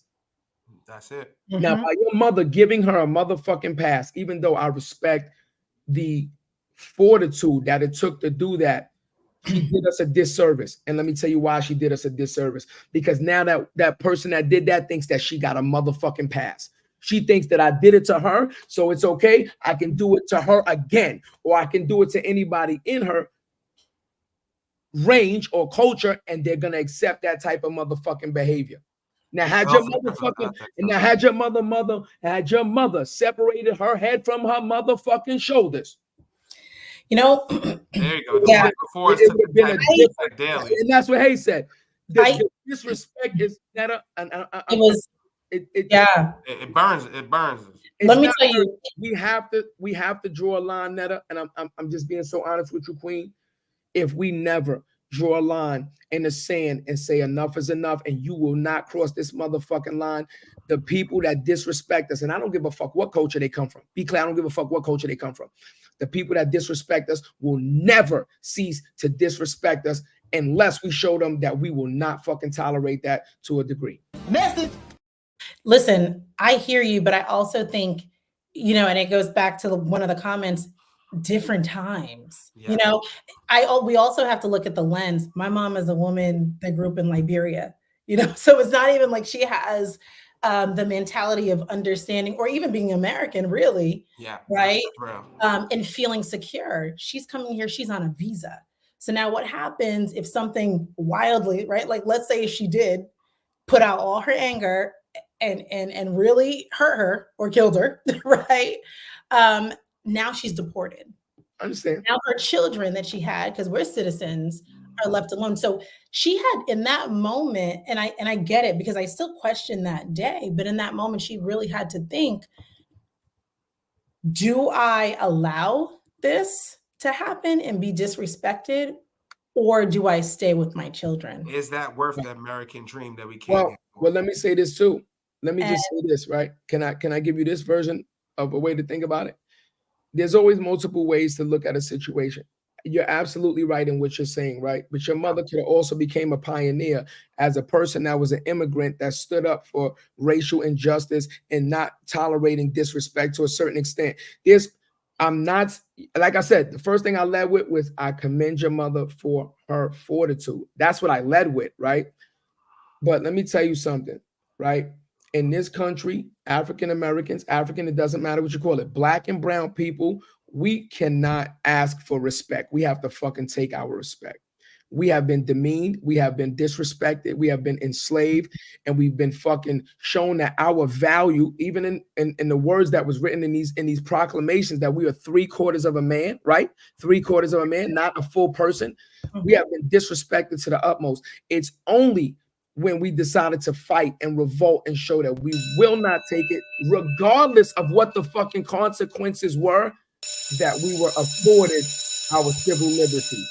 That's it. Now, by your mother giving her a motherfucking pass, even though I respect the fortitude that it took to do that, she did us a disservice. And let me tell you why she did us a disservice. Because now that person that did that thinks that she got a motherfucking pass. She thinks that I did it to her, so it's okay. I can do it to her again, or I can do it to anybody in her range or culture, and they're gonna accept that type of motherfucking behavior. Now, had your mother separated her head from her motherfucking shoulders, there you go. Yeah. It would have been a different daily. And that's what Hayes said. The disrespect is that it burns. It burns. Let me tell you, we have to draw a line, Netta, and I'm just being so honest with you, Queen. If we never draw a line in the sand and say enough is enough, and you will not cross this motherfucking line, the people that disrespect us, and I don't give a fuck what culture they come from. Be clear, I don't give a fuck what culture they come from. The people that disrespect us will never cease to disrespect us unless we show them that we will not fucking tolerate that to a degree. Listen, I hear you, but I also think, and it goes back to one of the comments, different times. Yeah. We also have to look at the lens. My mom is a woman that grew up in Liberia, so it's not even like she has the mentality of understanding or even being American, really. Yeah. Right. And feeling secure. She's coming here. She's on a visa. So now what happens if something wildly, right? Like let's say she did put out all her anger and really hurt her or killed her, right? Now she's deported. I understand. Now her children that she had, because we're citizens, are left alone. So she had in that moment, and I get it because I still question that day, but in that moment, she really had to think, do I allow this to happen and be disrespected? Or do I stay with my children? Is that worth the American dream that we can't get? Well, let me say this too. Let me just say this, right? Can I give you this version of a way to think about it? There's always multiple ways to look at a situation. You're absolutely right in what you're saying, right? But your mother could have also became a pioneer as a person that was an immigrant that stood up for racial injustice and not tolerating disrespect to a certain extent. I'm not, like I said, the first thing I led with was I commend your mother for her fortitude. That's what I led with, right? But let me tell you something, right? In this country, African Americans, African, it doesn't matter what you call it, Black and brown people, we cannot ask for respect. We have to fucking take our respect. We have been demeaned. We have been disrespected. We have been enslaved, and we've been fucking shown that our value, even in the words that was written in these proclamations, that we are 3/4 of a man, right? 3/4 of a man, not a full person. We have been disrespected to the utmost. It's only when we decided to fight and revolt and show that we will not take it, regardless of what the fucking consequences were, that we were afforded our civil liberty.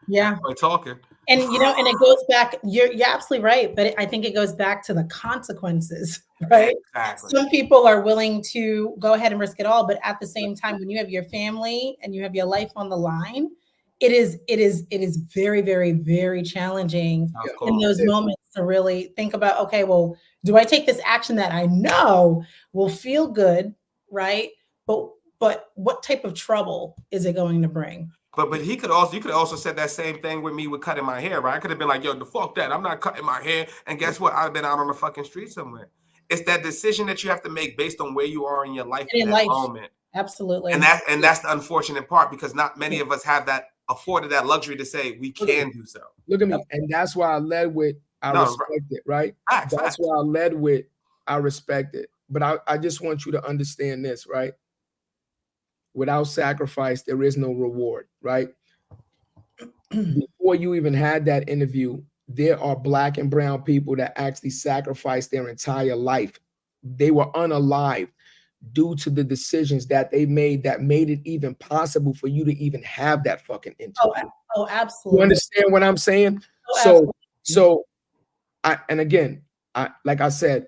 Yeah. We're talking. And and it goes back, you're absolutely right, but I think it goes back to the consequences, right? Exactly. Some people are willing to go ahead and risk it all, but at the same time, when you have your family and you have your life on the line, it is very, very, very challenging in those moments to really think about, okay, well, do I take this action that I know will feel good, right? But what type of trouble is it going to bring? But you could also said that same thing with me with cutting my hair, right? I could have been like, yo, the fuck that. I'm not cutting my hair. And guess what? I've been out on the fucking street somewhere. It's that decision that you have to make based on where you are in your life in that moment. Absolutely. And that's the unfortunate part, because not many of us have that afforded that luxury to say we can do so. Look at me. And that's why I led with I respect it, right? That's why I led with I respect it. But I just want you to understand this, right? Without sacrifice, there is no reward, right? Before you even had that interview, there are Black and brown people that actually sacrificed their entire life. They were unalived due to the decisions that they made that made it even possible for you to even have that fucking interview. Oh, absolutely. You understand what I'm saying? Like I said,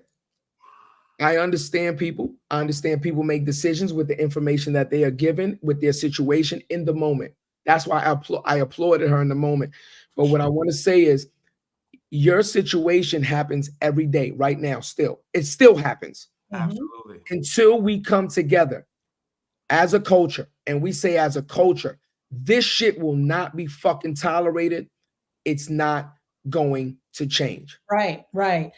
I understand people. I understand people make decisions with the information that they are given with their situation in the moment. That's why I applauded her in the moment. But what I want to say is your situation happens every day right now still. It still happens. Absolutely. Until we come together as a culture and we say as a culture, this shit will not be fucking tolerated. It's not going to change. Right. And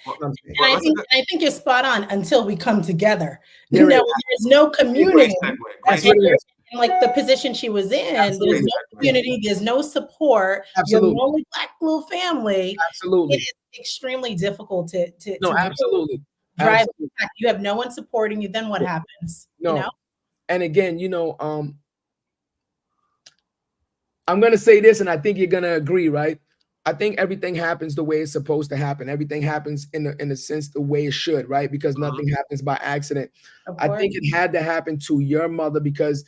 I think you're spot on until we come together. There's no community. And like the position she was in, there's no community, there's no support. Absolutely. You're the only Black little family. Absolutely. It is extremely difficult to absolutely. Drive. You have no one supporting you. Then what happens? No. You know? And again, I'm going to say this, and I think you're going to agree, right? I think everything happens the way it's supposed to happen. Everything happens in a sense the way it should, right? Because nothing happens by accident. I think it had to happen to your mother because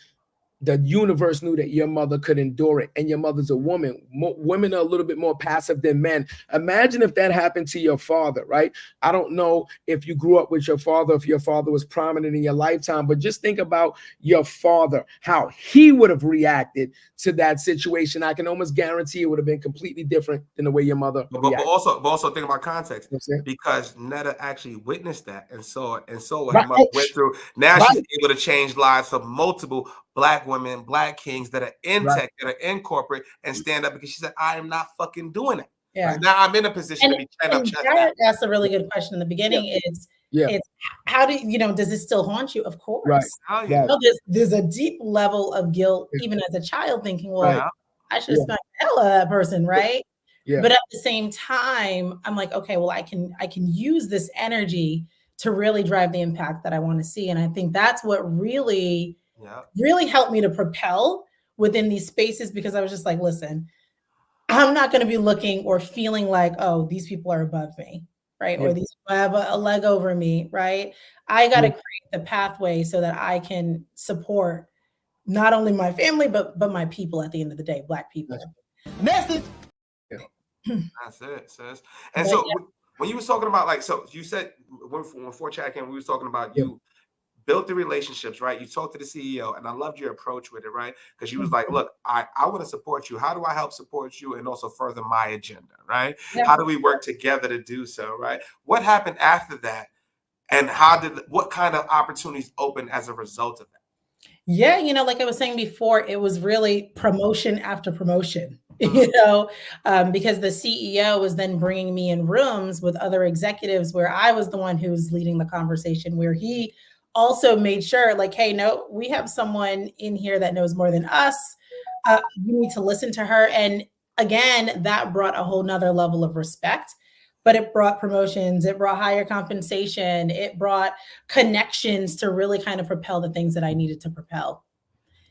the universe knew that your mother could endure it, and your mother's a woman. Women are a little bit more passive than men. Imagine if that happened to your father, right? I don't know if you grew up with your father, if your father was prominent in your lifetime, but just think about your father, how he would have reacted to that situation. I can almost guarantee it would have been completely different than the way your mother reacted. But also think about context, because Netta actually witnessed that and saw what her mother went through. Now she's able to change lives for multiple Black women, Black kings that are in tech, that are in corporate, and stand up because she said, I am not fucking doing it. Yeah. Like, now I'm in a position to be Jarrett asked a really good question in the beginning. It's how do does it still haunt you? Of course. Right. There's a deep level of guilt, even as a child, thinking, well, I should have spent the hell out of that person, right? Yeah. But at the same time, I'm like, okay, well, I can use this energy to really drive the impact that I want to see. And I think that's what really helped me to propel within these spaces, because I was just like, listen, I'm not going to be looking or feeling like, oh, these people are above me, right? Or these people have a leg over me, right? I got to create the pathway so that I can support not only my family, but my people at the end of the day, Black people. Message. That's it, sis. And so when you was talking about, like, so you said before chat came, we was talking about you built the relationships, right? You talked to the CEO, and I loved your approach with it, right? Because you was like, look, I want to support you. How do I help support you and also further my agenda, right? How do we work together to do so, right? What happened after that? And what kind of opportunities opened as a result of that? Yeah, like I was saying before, it was really promotion after promotion, because the CEO was then bringing me in rooms with other executives where I was the one who was leading the conversation, where he also made sure, like, hey, no, we have someone in here that knows more than us. You need to listen to her. And again, that brought a whole nother level of respect. But it brought promotions, it brought higher compensation, it brought connections to really kind of propel the things that I needed to propel.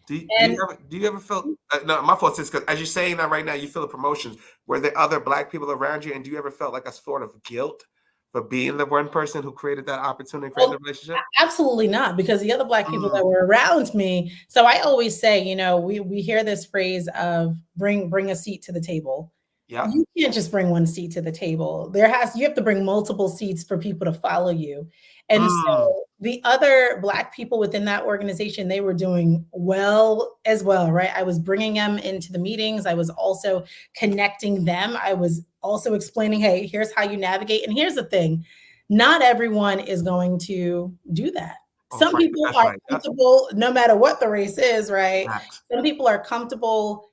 Do you ever feel, no, my fault is because as you're saying that right now, you feel the promotions. Were there other Black people around you? And do you ever felt like a sort of guilt for being the one person who created that opportunity, created the relationship? Absolutely not, because the other Black people that were around me. So I always say, we hear this phrase of bring a seat to the table. Yeah. You can't just bring one seat to the table. You have to bring multiple seats for people to follow you. And so the other Black people within that organization, they were doing well as well, right? I was bringing them into the meetings. I was also connecting them. I was also explaining, hey, here's how you navigate. And here's the thing, not everyone is going to do that. Some people are comfortable, no matter what the race is, right? Some people are comfortable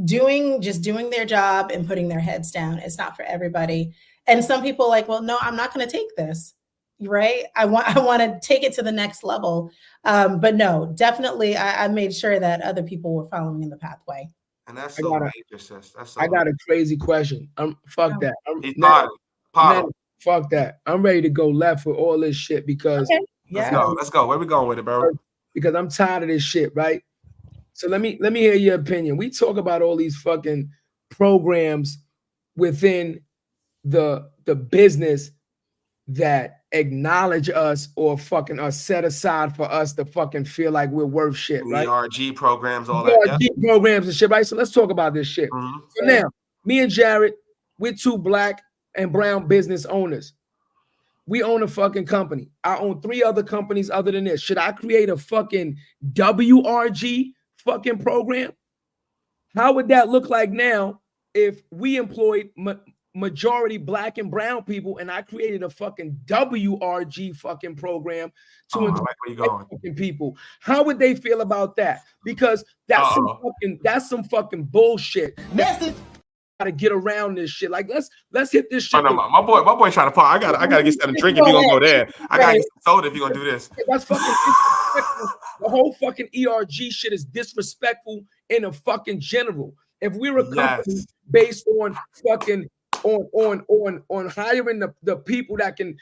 doing their job and putting their heads down. It's not for everybody. And some people are like, well, no, I'm not going to take this, right? I want to take it to the next level. But no, definitely I made sure that other people were following in the pathway. And that's so major, sis. I got a crazy question. Fuck that. Fuck that. I'm ready to go left with all this shit because let's go. Where we going with it, bro? Because I'm tired of this shit, right? So let me hear your opinion. We talk about all these fucking programs within the business that acknowledge us or fucking are set aside for us to fucking feel like we're worth shit, right? ERG programs, all that. ERG programs and shit, right? So let's talk about this shit. So now, me and Jarrett, we're two Black and brown business owners. We own a fucking company. I own 3 other companies other than this. Should I create a fucking WRG fucking program? How would that look like now if we employed majority Black and brown people and I created a fucking WRG fucking program to employ fucking people? How would they feel about that? Because that's some fucking bullshit. To get around this shit. Like let's hit this shit. Oh, no, my boy trying to pop. I gotta get something to drink if you gonna go there. I gotta get some soda if you gonna do this. That's fucking disrespectful. The whole fucking ERG shit is disrespectful in a fucking general. If we're a company based on fucking on hiring the people that can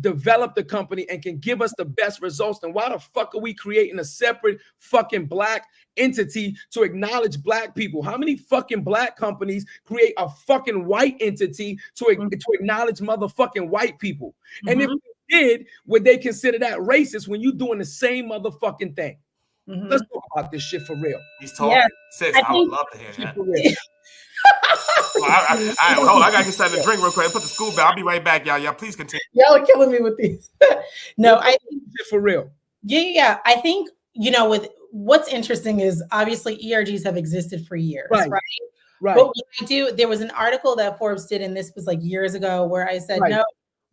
develop the company and can give us the best results, then why the fuck are we creating a separate fucking Black entity to acknowledge Black people? How many fucking Black companies create a fucking white entity to acknowledge motherfucking white people? And if they did, would they consider that racist when you doing the same motherfucking thing? Let's talk about this shit for real. He's talking. Sis, I would love to hear that. For real. Hold on, I gotta get something to drink real quick. Put the school bell. I'll be right back, y'all. Y'all please continue. Y'all are killing me with these. No, I think for real. Yeah. I think, with what's interesting is obviously ERGs have existed for years, right? But what there was an article that Forbes did, and this was like years ago, where I said, no,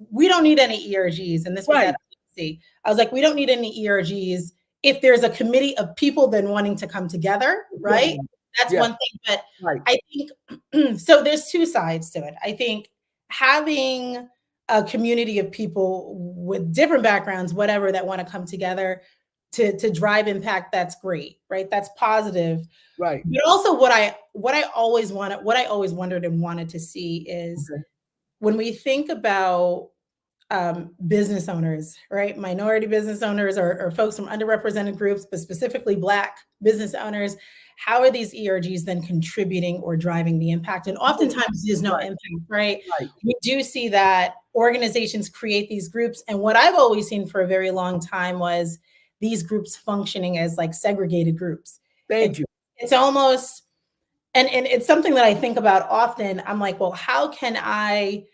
we don't need any ERGs. And this was at IC. I was like, we don't need any ERGs if there's a committee of people then wanting to come together, right? That's one thing, but I think, so there's 2 sides to it. I think having a community of people with different backgrounds, whatever, that want to come together, to drive impact, that's great, right? That's positive. Right. But also what I always wondered and wanted to see is when we think about business owners, right? Minority business owners or folks from underrepresented groups, but specifically Black business owners, how are these ERGs then contributing or driving the impact? And oftentimes there's no impact, right? We do see that organizations create these groups. And what I've always seen for a very long time was these groups functioning as like segregated groups. Thank you. It's almost, and it's something that I think about often. I'm like, well, how can I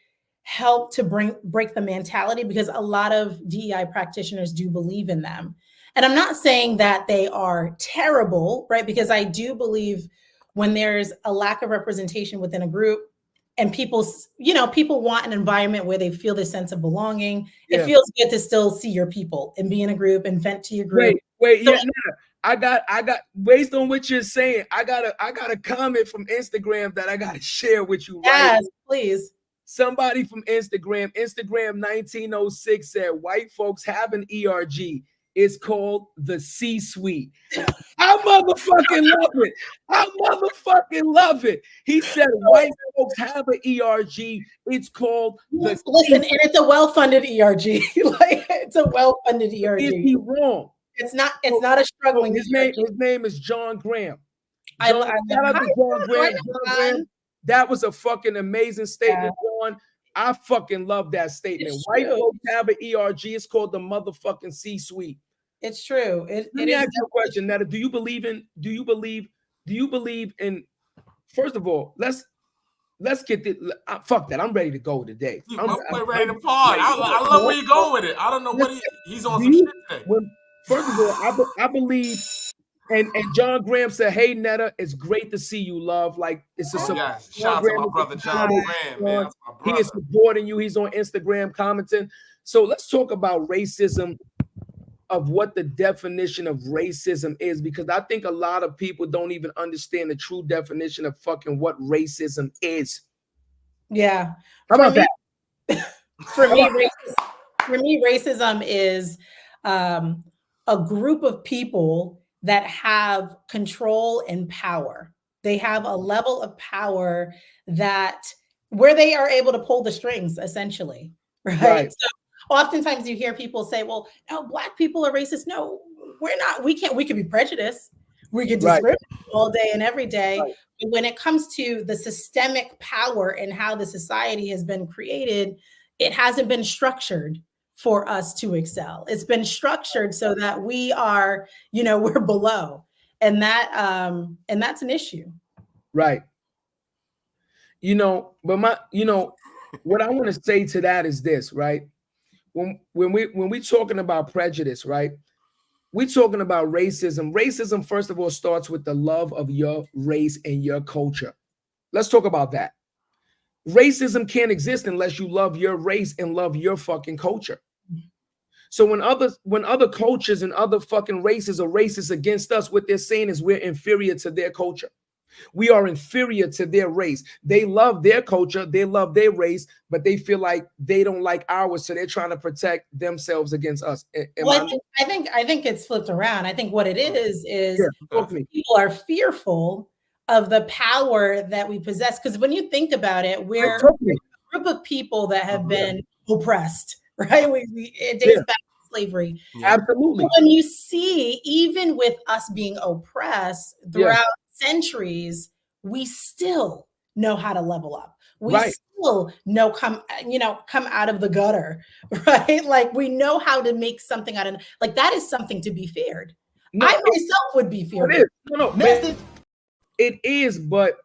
help to break the mentality? Because a lot of DEI practitioners do believe in them. And I'm not saying that they are terrible, right? Because I do believe when there's a lack of representation within a group and people want an environment where they feel this sense of belonging. It feels good to still see your people and be in a group and vent to your group. I got based on what you're saying, I got a comment from Instagram that I got to share with you. Yes, please. Somebody from Instagram 1906 said white folks have an ERG. It's called the C-suite. I motherfucking love it. He said white folks have an ERG. It's called the Listen, and it's a well-funded ERG. Like, it's a well-funded ERG. Is he wrong? It's not a struggling. His name is John Graham. John Graham. That was a fucking amazing statement, John. I fucking love that statement. White folks have an ERG. It's called the motherfucking C-suite. It's true. Let me ask you a question, Netta. Do you believe in? First of all, let's get this. Fuck that. I'm ready to go today. I'm ready to party. I love where you go with it. I don't know what he's on some shit today. First of all, I believe, and John Graham said, "Hey Netta, it's great to see you, love." Like it's a shout out to my brother John Graham, man. That's my brother. He is supporting you. He's on Instagram commenting. So let's talk about racism, of what the definition of racism is, because I think a lot of people don't even understand the true definition of fucking what racism is. Yeah. How about that? For me, racism is a group of people that have control and power. They have a level of power that where they are able to pull the strings, essentially, right? So oftentimes you hear people say, well, no, Black people are racist. No, we're not. We could be prejudiced. We could discriminate all day and every day. Right. But when it comes to the systemic power and how the society has been created, it hasn't been structured for us to excel. It's been structured so that we are, we're below. And that's an issue. Right. But what I want to say to that is this, right? When we talking about prejudice, right? We're talking about racism. Racism, first of all, starts with the love of your race and your culture. Let's talk about that. Racism can't exist unless you love your race and love your fucking culture. So when other cultures and other fucking races are racist against us, what they're saying is we're inferior to their culture. We are inferior to their race. They love their culture, they love their race, but they feel like they don't like ours, so they're trying to protect themselves against us. I think it's flipped around. I think what it is people are fearful of the power that we possess. Because when you think about it, we're a group of people that have been oppressed, right? It dates back to slavery. Absolutely. So when you see, even with us being oppressed throughout centuries, we still know how to level up. We still know come out of the gutter, right? Like we know how to make something out of, like, that is something to be feared. I myself would be feared. It is, but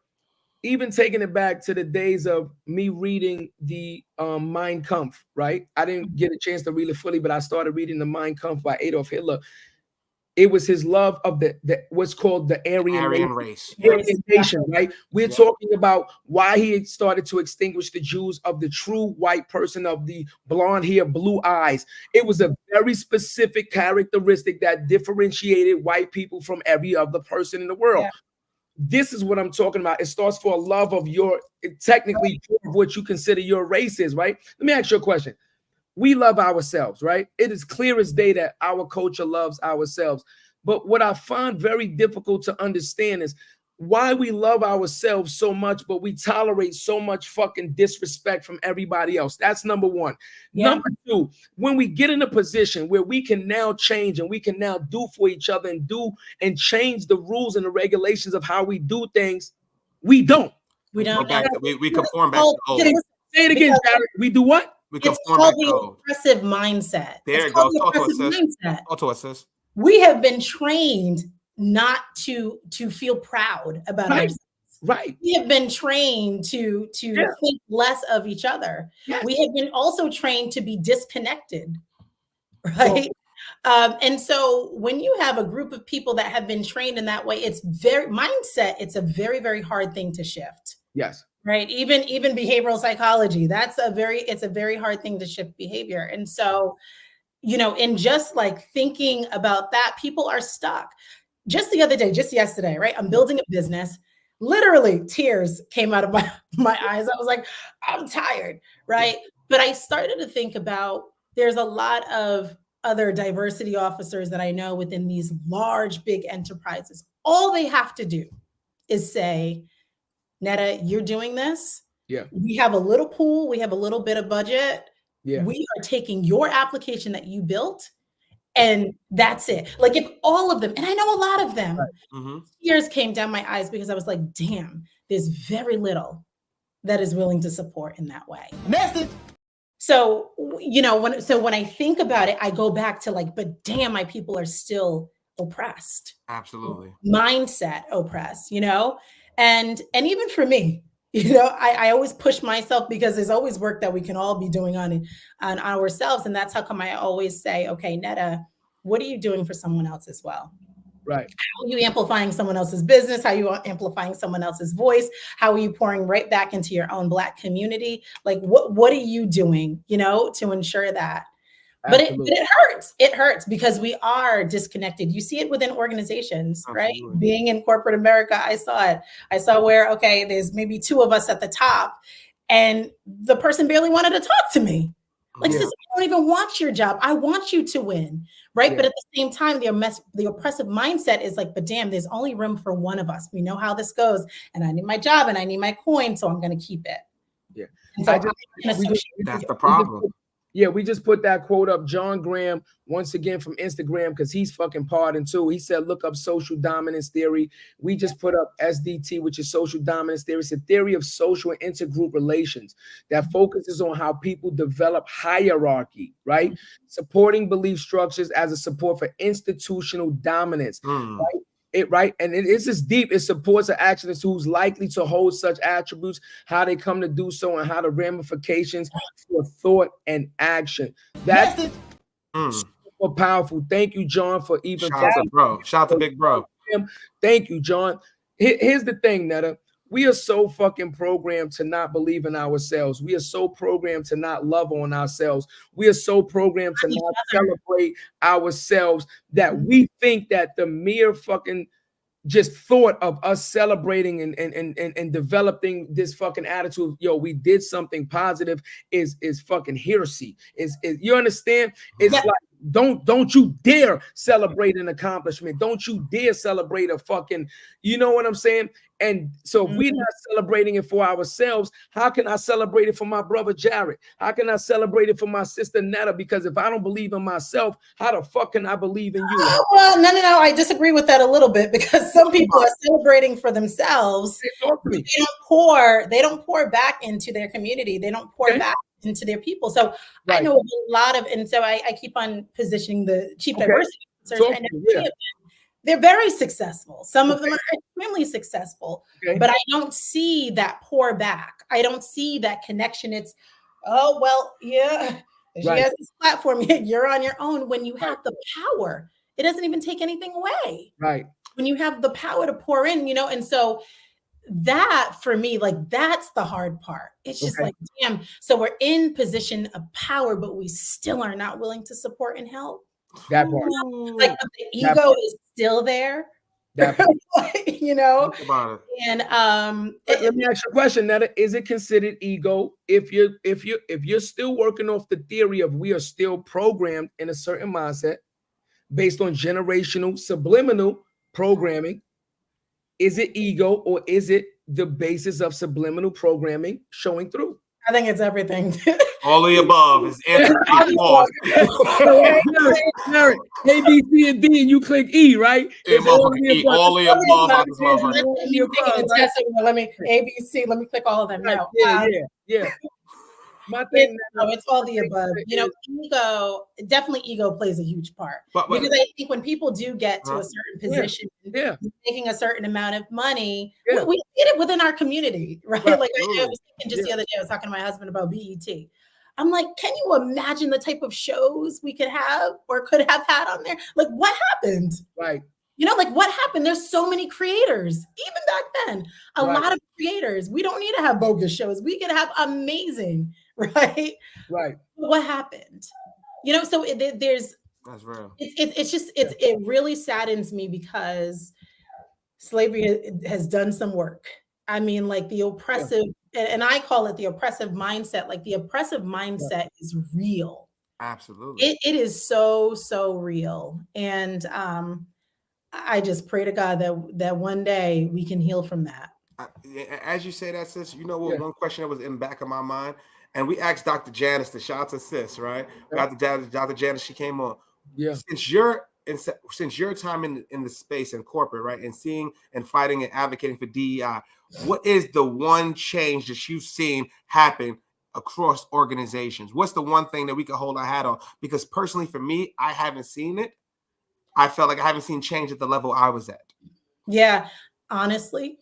even taking it back to the days of me reading the Mein Kampf, right? I didn't get a chance to read it fully, but I started reading the Mein Kampf by Adolf Hitler. It was his love of the what's called the Aryan race. Aryan nation, right? We're talking about why he started to extinguish the Jews of the true white person, of the blonde hair, blue eyes. It was a very specific characteristic that differentiated white people from every other person in the world. This is what I'm talking about. It starts for a love of your, technically, what you consider your race is, right? Let me ask you a question. we love ourselves, right? It is clear as day that our culture loves ourselves. But what I find very difficult to understand is why we love ourselves so much, but we tolerate so much fucking disrespect from everybody else. That's number one. Yeah. Number two, when we get in a position where we can now change and we can now do for each other and change the rules and the regulations of how we do things, we don't. We don't. We conform back to the old. Say it again, Jarrett. We do what? We It's conform called back to the the old. oppressive mindset. There It's it called goes. the Talk to us, oppressive sis. mindset. Talk to us, sis. We have been trained not to feel proud about Right. ourselves. Right. We have been trained to Yeah. think less of each other. Yes. We have been also trained to be disconnected, right? And so when you have a group of people that have been trained in that way, it's a very, very hard thing to shift. Yes. Right. Even behavioral psychology, it's a very hard thing to shift behavior. And so, in just like thinking about that, people are stuck. Just the other day, just yesterday, right? I'm building a business. Literally tears came out of my eyes. I was like, I'm tired, right? But I started to think about, there's a lot of other diversity officers that I know within these large, big enterprises. All they have to do is say, Netta, you're doing this. Yeah. We have a little pool. We have a little bit of budget. Yeah. We are taking your application that you built, and that's it. Like, if all of them, and I know a lot of them, tears came down my eyes because I was like, damn, there's very little that is willing to support in that way. Message. So, when I think about it, I go back to like, but damn, my people are still oppressed. Absolutely. Mindset oppressed, and even for me, I always push myself because there's always work that we can all be doing on ourselves. And that's how come I always say, okay, Netta, what are you doing for someone else as well? Right. How are you amplifying someone else's business? How are you amplifying someone else's voice? How are you pouring right back into your own Black community? Like, what are you doing, to ensure that? But it hurts. It hurts because we are disconnected. You see it within organizations, right? Being in corporate America, I saw it. I saw where, okay, there's maybe two of us at the top and the person barely wanted to talk to me. Like, sis, I don't even want your job. I want you to win, right? Yeah. But at the same time, the oppressive mindset is like, but damn, there's only room for one of us. We know how this goes, and I need my job and I need my coin, so I'm going to keep it. Yeah, so that's the problem. We just put that quote up. John Graham, once again from Instagram, because he's fucking pardoned too. He said, look up social dominance theory. We just put up SDT, which is social dominance theory. It's a theory of social and intergroup relations that focuses on how people develop hierarchy, right? Supporting belief structures as a support for institutional dominance, right? And it is as deep. It supports an actionist who's likely to hold such attributes, how they come to do so, and how the ramifications for thought and action. That's super powerful. Thank you, John, for even shout out to big bro. Thank you, John. Here's the thing, Netta. We are so fucking programmed to not believe in ourselves. We are so programmed to not love on ourselves. We are so programmed to not celebrate ourselves that we think that the mere fucking just thought of us celebrating and developing this fucking attitude, yo, we did something positive is fucking heresy. Is you understand? It's like, don't you dare celebrate an accomplishment. Don't you dare celebrate a fucking, you know what I'm saying? And so if we're not celebrating it for ourselves, how can I celebrate it for my brother Jarrett? How can I celebrate it for my sister Netta? Because if I don't believe in myself, how the fuck can I believe in you? Well, no. I disagree with that a little bit because some people are celebrating for themselves. They don't pour back into their community. They don't pour back into their people. So I know a lot of, and so I keep on positioning the chief diversity officers, and they're very successful. Some of them are extremely successful, but I don't see that pour back. I don't see that connection. It's, oh, well, she has this platform. You're on your own. When you have the power, it doesn't even take anything away. Right. When you have the power to pour in, and so that for me, like, that's the hard part. It's just like, damn. So we're in position of power, but we still are not willing to support and help. That part. Like, the ego is still there. You know, Think about it. and let me ask you a question, Netta. Is it considered ego if you're still working off the theory of we are still programmed in a certain mindset based on generational subliminal programming? Is it ego or is it the basis of subliminal programming showing through? I think it's everything. All of the above is entropy. Pause. Jarrett, A, B, C, and D, and you click E, right? Yeah, It's all of motherfucker, the E, above. all of the above out this motherfucker. Let me A, B, C. Let me click all of them. Right. No, Yeah. My thing, it's all the above. You know, ego, definitely ego plays a huge part. Because I think when people do get to a certain position, making a certain amount of money, we get it within our community, right? Like I was thinking just the other day, I was talking to my husband about BET. I'm like, can you imagine the type of shows we could have or could have had on there? Like, what happened? Right. You know, like what happened? There's so many creators, even back then, a lot of creators. We don't need to have bogus shows. We could have amazing, right? Right. What happened? You know, so there's, that's real. It really saddens me because slavery has done some work. I mean, like the oppressive, and I call it the oppressive mindset. Like the oppressive mindset is real. Absolutely. It is so real. And I just pray to God that one day we can heal from that. As you say that, sis, you know what? One question that was in the back of my mind, and we asked Dr. Janice, the shout out to sis, right? Dr. Janice, she came on. Yeah. Since your time in the space and corporate, right, and seeing and fighting and advocating for DEI, what is the one change that you've seen happen across organizations? What's the one thing that we could hold our hat on? Because personally, for me, I haven't seen it. I felt like I haven't seen change at the level I was at. Yeah, honestly.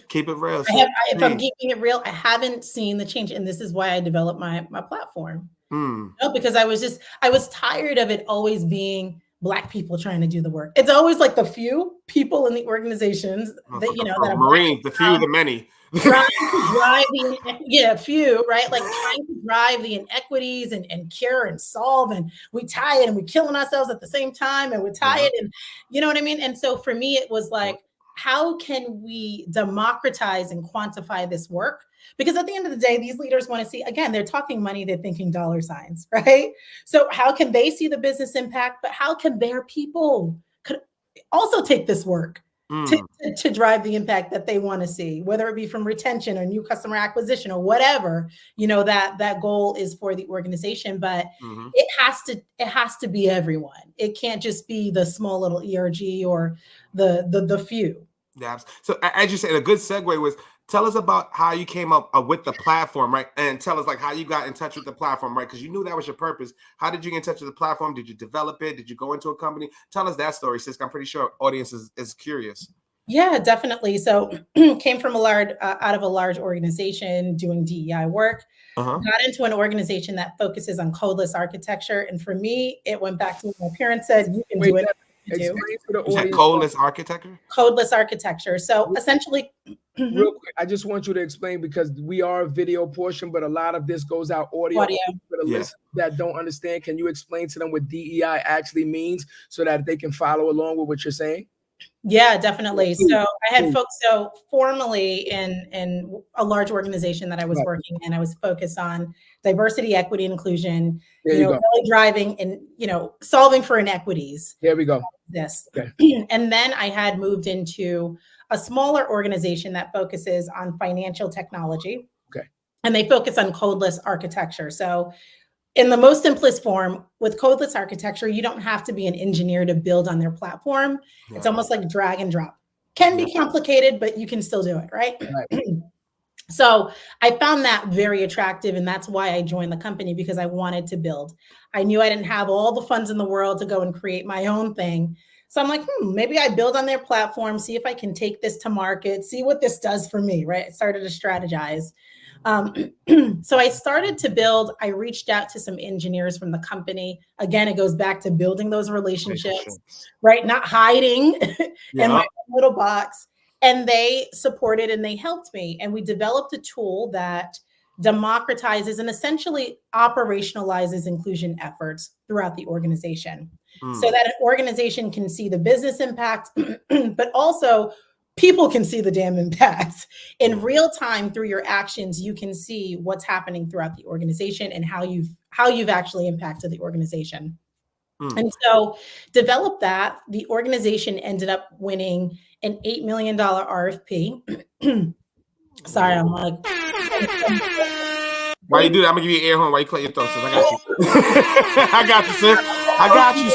Keep it real. If I'm keeping it real, I haven't seen the change. And this is why I developed my platform. You know, because I was tired of it always being Black people trying to do the work. It's always like the few people in the organizations that, you know, that are Marines, the few, the many. Drive few, right? Like trying to drive the inequities and cure and solve, and we tie it and we're killing ourselves at the same time, and we tie it, and you know what I mean? And so for me, it was like, how can we democratize and quantify this work? Because at the end of the day, these leaders want to see, again, they're talking money, they're thinking dollar signs, right? So how can they see the business impact, but how can their people could also take this work to drive the impact that they want to see, whether it be from retention or new customer acquisition or whatever, you know, that goal is for the organization. But it has to be everyone. It can't just be the small little ERG or the few. Yeah. So as you said, a good segue was, tell us about how you came up with the platform, right? And tell us like how you got in touch with the platform, right? Because you knew that was your purpose. How did you get in touch with the platform? Did you develop it? Did you go into a company? Tell us that story, sis. I'm pretty sure audience is curious. Yeah, definitely. So came from out of a large organization doing DEI work, got into an organization that focuses on codeless architecture. And for me, it went back to what my parents said, you can do it. Codeless architecture? Codeless architecture. So essentially, real quick, I just want you to explain, because we are a video portion, but a lot of this goes out audio. For the listeners that don't understand, can you explain to them what DEI actually means so that they can follow along with what you're saying? Yeah, definitely. So I had folks, so formally in a large organization that I was working in, I was focused on diversity, equity, inclusion, really driving and, solving for inequities. There we go. This. Okay. And then I had moved into a smaller organization that focuses on financial technology. Okay. And they focus on codeless architecture. So in the most simplest form, with codeless architecture, you don't have to be an engineer to build on their platform. Yeah. It's almost like drag and drop. Can be complicated, but you can still do it, right? So I found that very attractive, and that's why I joined the company, because I wanted to build. I knew I didn't have all the funds in the world to go and create my own thing. So I'm like, maybe I build on their platform, see if I can take this to market, see what this does for me, right? I started to strategize. So I started to build. I reached out to some engineers from the company. Again, it goes back to building those relationships, right? Not hiding in my little box. And they supported and they helped me. And we developed a tool that democratizes and essentially operationalizes inclusion efforts throughout the organization. so that an organization can see the business impact, but also people can see the damn impacts in real time through your actions. You can see what's happening throughout the organization and how you've actually impacted the organization. And so developed that. The organization ended up winning an $8 million RFP. Sorry, I'm like. While you do that, I'm gonna give you an air horn while you clear your throat, sis. I got you. I got you, sis. I got you.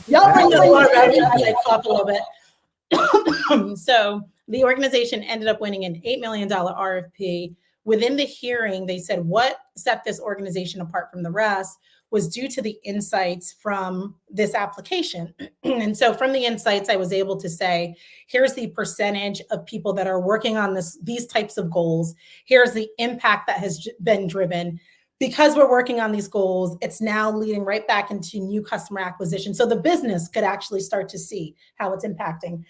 Y'all bring the water out as I cough a little bit. So the organization ended up winning an $8 million RFP. Within the hearing, they said what set this organization apart from the rest was due to the insights from this application. And so from the insights, I was able to say, here's the percentage of people that are working on these types of goals. Here's the impact that has been driven. Because we're working on these goals, it's now leading right back into new customer acquisition. So the business could actually start to see how it's impacting.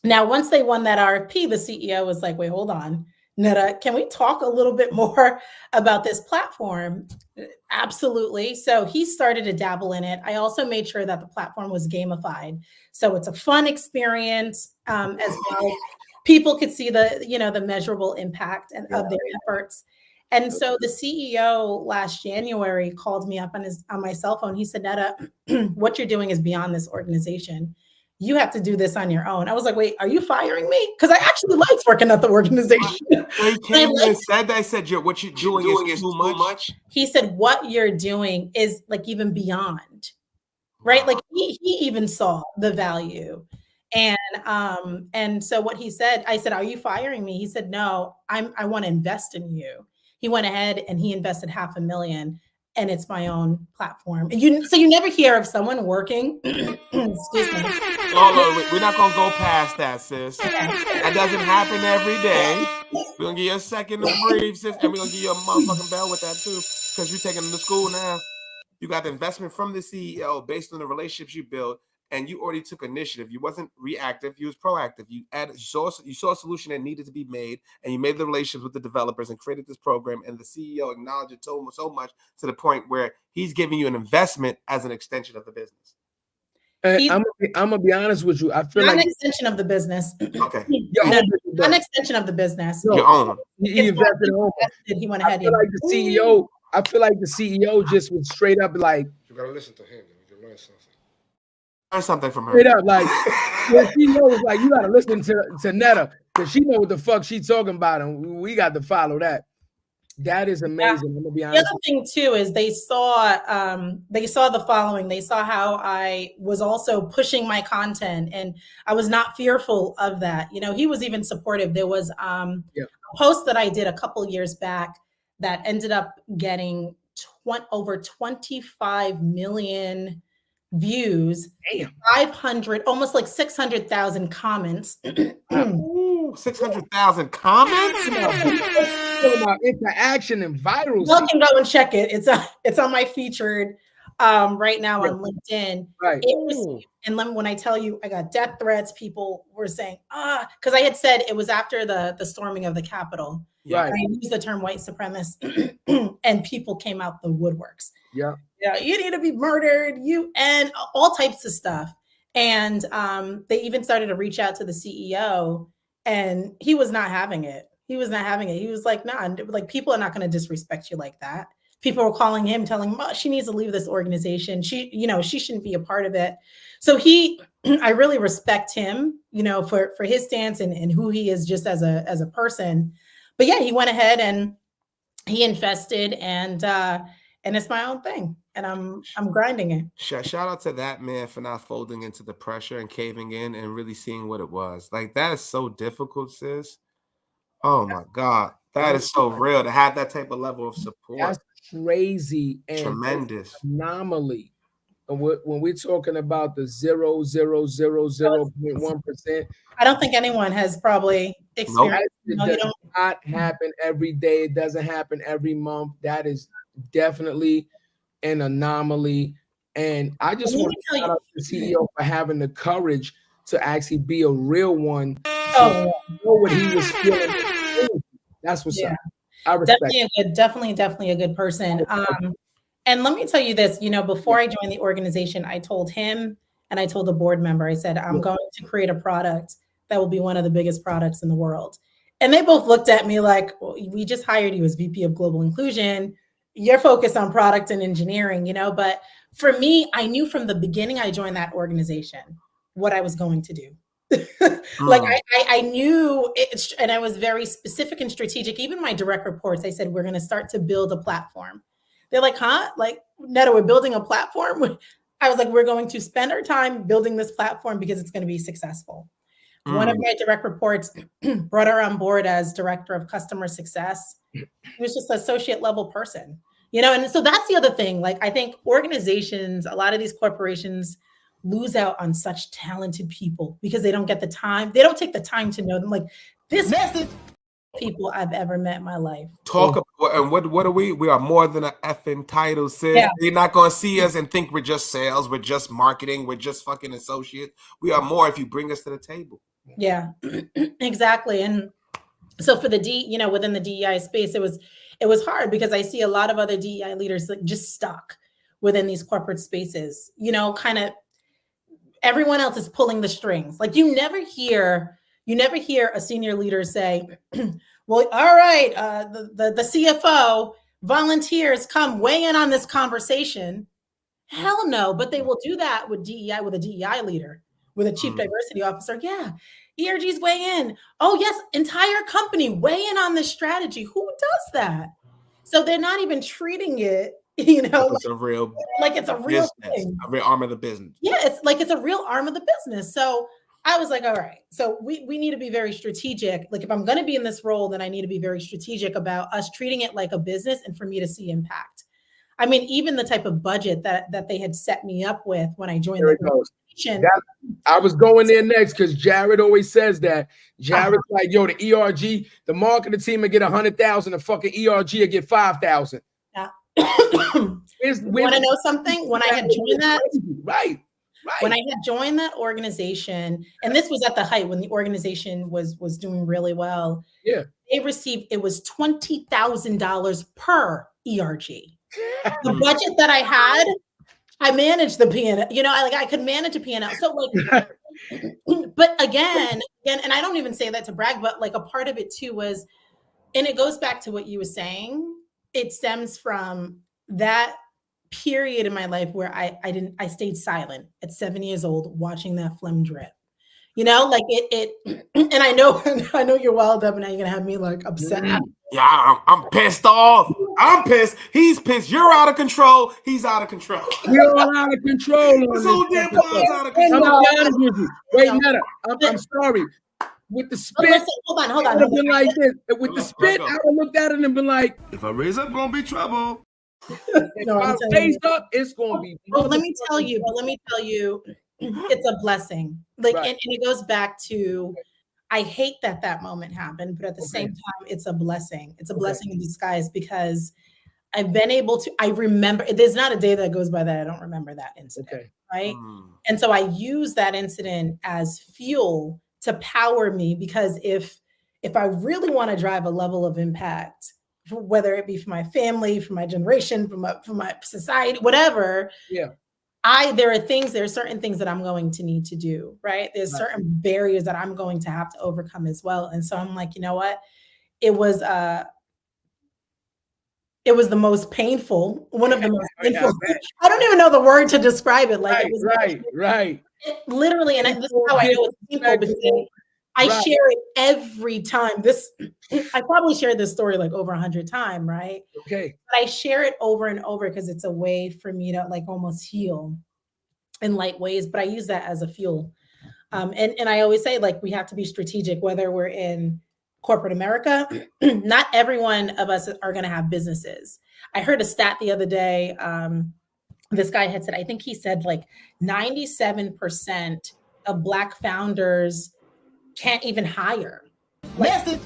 Now, once they won that RFP, the CEO was like, wait, hold on. Netta, can we talk a little bit more about this platform? Absolutely. So he started to dabble in it. I also made sure that the platform was gamified. So it's a fun experience as well. People could see the measurable impact of their efforts. And so the CEO last January called me up on my cell phone. He said, Netta, what you're doing is beyond this organization. You have to do this on your own. I was like, wait, are you firing me? Because I actually liked working at the organization. He came and said that. I said, what you're doing is too much. He said, what you're doing is like even beyond, right? Like he even saw the value. And so what he said, I said, are you firing me? He said, no, I want to invest in you. He went ahead and he invested $500,000. And it's my own platform. So you never hear of someone working. Excuse me. Oh, we're not gonna go past that, sis. That doesn't happen every day. We're gonna give you a second to breathe, sis, and we're gonna give you a motherfucking bell with that too, because you're taking them to school now. You got the investment from the CEO based on the relationships you built, and you already took initiative. You wasn't reactive, you was proactive. You saw a solution that needed to be made, and you made the relationships with the developers and created this program, and the CEO acknowledged it so much to the point where he's giving you an investment as an extension of the business. I'm gonna be honest with you. I feel not like an extension of the business. Okay. Not an extension of the business. Your own. He invested in He went ahead. I feel like the CEO just was straight up like, You gotta listen to him. You can learn something. Learn something from her. Straight up, like the CEO was like, you gotta listen to Netta because she know what the fuck she's talking about, and we got to follow that. That is amazing. I'm gonna be honest. The other thing too is they saw the following. They saw how I was also pushing my content, and I was not fearful of that. He was even supportive. There was a post that I did a couple years back that ended up getting over 25 million views. Damn. 500, almost like 600,000 comments. 600,000 comments? Interaction and viral. You can go and check it. It's on my featured right now on LinkedIn. Right. And when I tell you, I got death threats. People were saying, because I had said it was after the storming of the Capitol. Right. I used the term white supremacist, and people came out the woodworks. Yeah. You need to be murdered. And all types of stuff. And they even started to reach out to the CEO, and he was not having it. He was like, nah, like people are not going to disrespect you like that. People were calling him, telling him, she needs to leave this organization. She shouldn't be a part of it. So I really respect him, for his stance and who he is just as a person. But yeah, he went ahead and he invested, and it's my own thing, and I'm grinding it. Shout out to that man for not folding into the pressure and caving in and really seeing what it was. Like, that is so difficult, sis. Oh my God. That is so real to have that type of level of support. That's crazy and tremendous anomaly. And when we're talking about the 0.1%, I don't think anyone has probably experienced. It does not happen every day. It doesn't happen every month. That is definitely an anomaly. And I just want to shout out the CEO for having the courage to actually be a real one. Know what he was feeling. That's what's up. I respect. Definitely a good person. And let me tell you this, before I joined the organization, I told him and I told the board member, I said, I'm going to create a product that will be one of the biggest products in the world. And they both looked at me like, well, we just hired you as VP of Global Inclusion. You're focused on product and engineering, but for me, I knew from the beginning I joined that organization what I was going to do. Like I knew it, and I was very specific and strategic. Even my direct reports, I said, we're going to start to build a platform. They're like, huh? Like, Netta, we're building a platform? I was like, we're going to spend our time building this platform because it's going to be successful. One of my direct reports brought her on board as director of customer success. He was just an associate level person, and so that's the other thing. Like, I think organizations, a lot of these corporations lose out on such talented people because they don't get the time. They don't take the time to know them. Like, this message people I've ever met in my life. Talk about, and what are we? We are more than an effing title, sis. Yeah. They're not going to see us and think we're just sales, we're just marketing, we're just fucking associates. We are more if you bring us to the table. Yeah, exactly. And so for the within the DEI space, it was hard because I see a lot of other DEI leaders like just stuck within these corporate spaces, kind of everyone else is pulling the strings. Like you never hear a senior leader say, well, all right, the CFO volunteers come weigh in on this conversation. Hell no, but they will do that with DEI, with a DEI leader, with a chief diversity officer. Yeah, ERGs weigh in. Oh yes, entire company weigh in on this strategy. Who does that? So they're not even treating it, it's a real, like it's a real business, thing. a real arm of the business. Yeah, it's a real arm of the business. So I was like, all right, so we need to be very strategic. Like if I'm going to be in this role, then I need to be very strategic about us treating it like a business and for me to see impact. I mean, even the type of budget that they had set me up with when I joined the organization. I was going there next because Jarrett always says that. Jarrett's like, yo, the ERG, the marketing team will get 100,000, the fucking ERG will get 5,000. Yeah. You want to know something? When I had joined that, right. When I had joined that organization, and this was at the height when the organization was doing really well. Yeah, they received, it was $20,000 per ERG. The budget that I had, I managed the P&L. I could manage a P&L. So like, but again, and I don't even say that to brag, but like a part of it too was, and it goes back to what you were saying. It stems from that period in my life where I stayed silent at 7 years old, watching that phlegm drip. Like it, and I know you're wild up, and now you're gonna have me like upset. Yeah, I'm pissed off. I'm pissed. He's pissed. You're out of control. He's out of control. We're all out of control. This whole damn pod's out of control. I'm honest with you. Wait, Netta, I'm sorry. With the spit, listen, hold on. Been like this. With the spit, I would looked at it and been like, if I raise up, gonna be trouble. If I raise up, it's gonna be. Well, let me tell you, it's a blessing. Like, right. and it goes back to, I hate that moment happened, but at the same time, it's a blessing. It's a blessing in disguise because I've been able to, I remember, there's not a day that goes by that I don't remember that incident, right? And so I use that incident as fuel to power me, because if I really want to drive a level of impact, whether it be for my family, for my generation, for my society, whatever, there are certain things that I'm going to need to do, right? There's certain barriers that I'm going to have to overcome as well. And so I'm like, you know what? It was the most painful, one of the most painful. I don't even know the word to describe it. Like, right. It literally, and this is how I know it's painful, because I share it every time. I probably shared this story like over 100 times, right? Okay. But I share it over and over because it's a way for me to like almost heal in light ways. But I use that as a fuel. And I always say, like, we have to be strategic, whether we're in corporate America. Not every one of us are going to have businesses. I heard a stat the other day. This guy had said, I think he said like 97% of Black founders can't even hire. Can't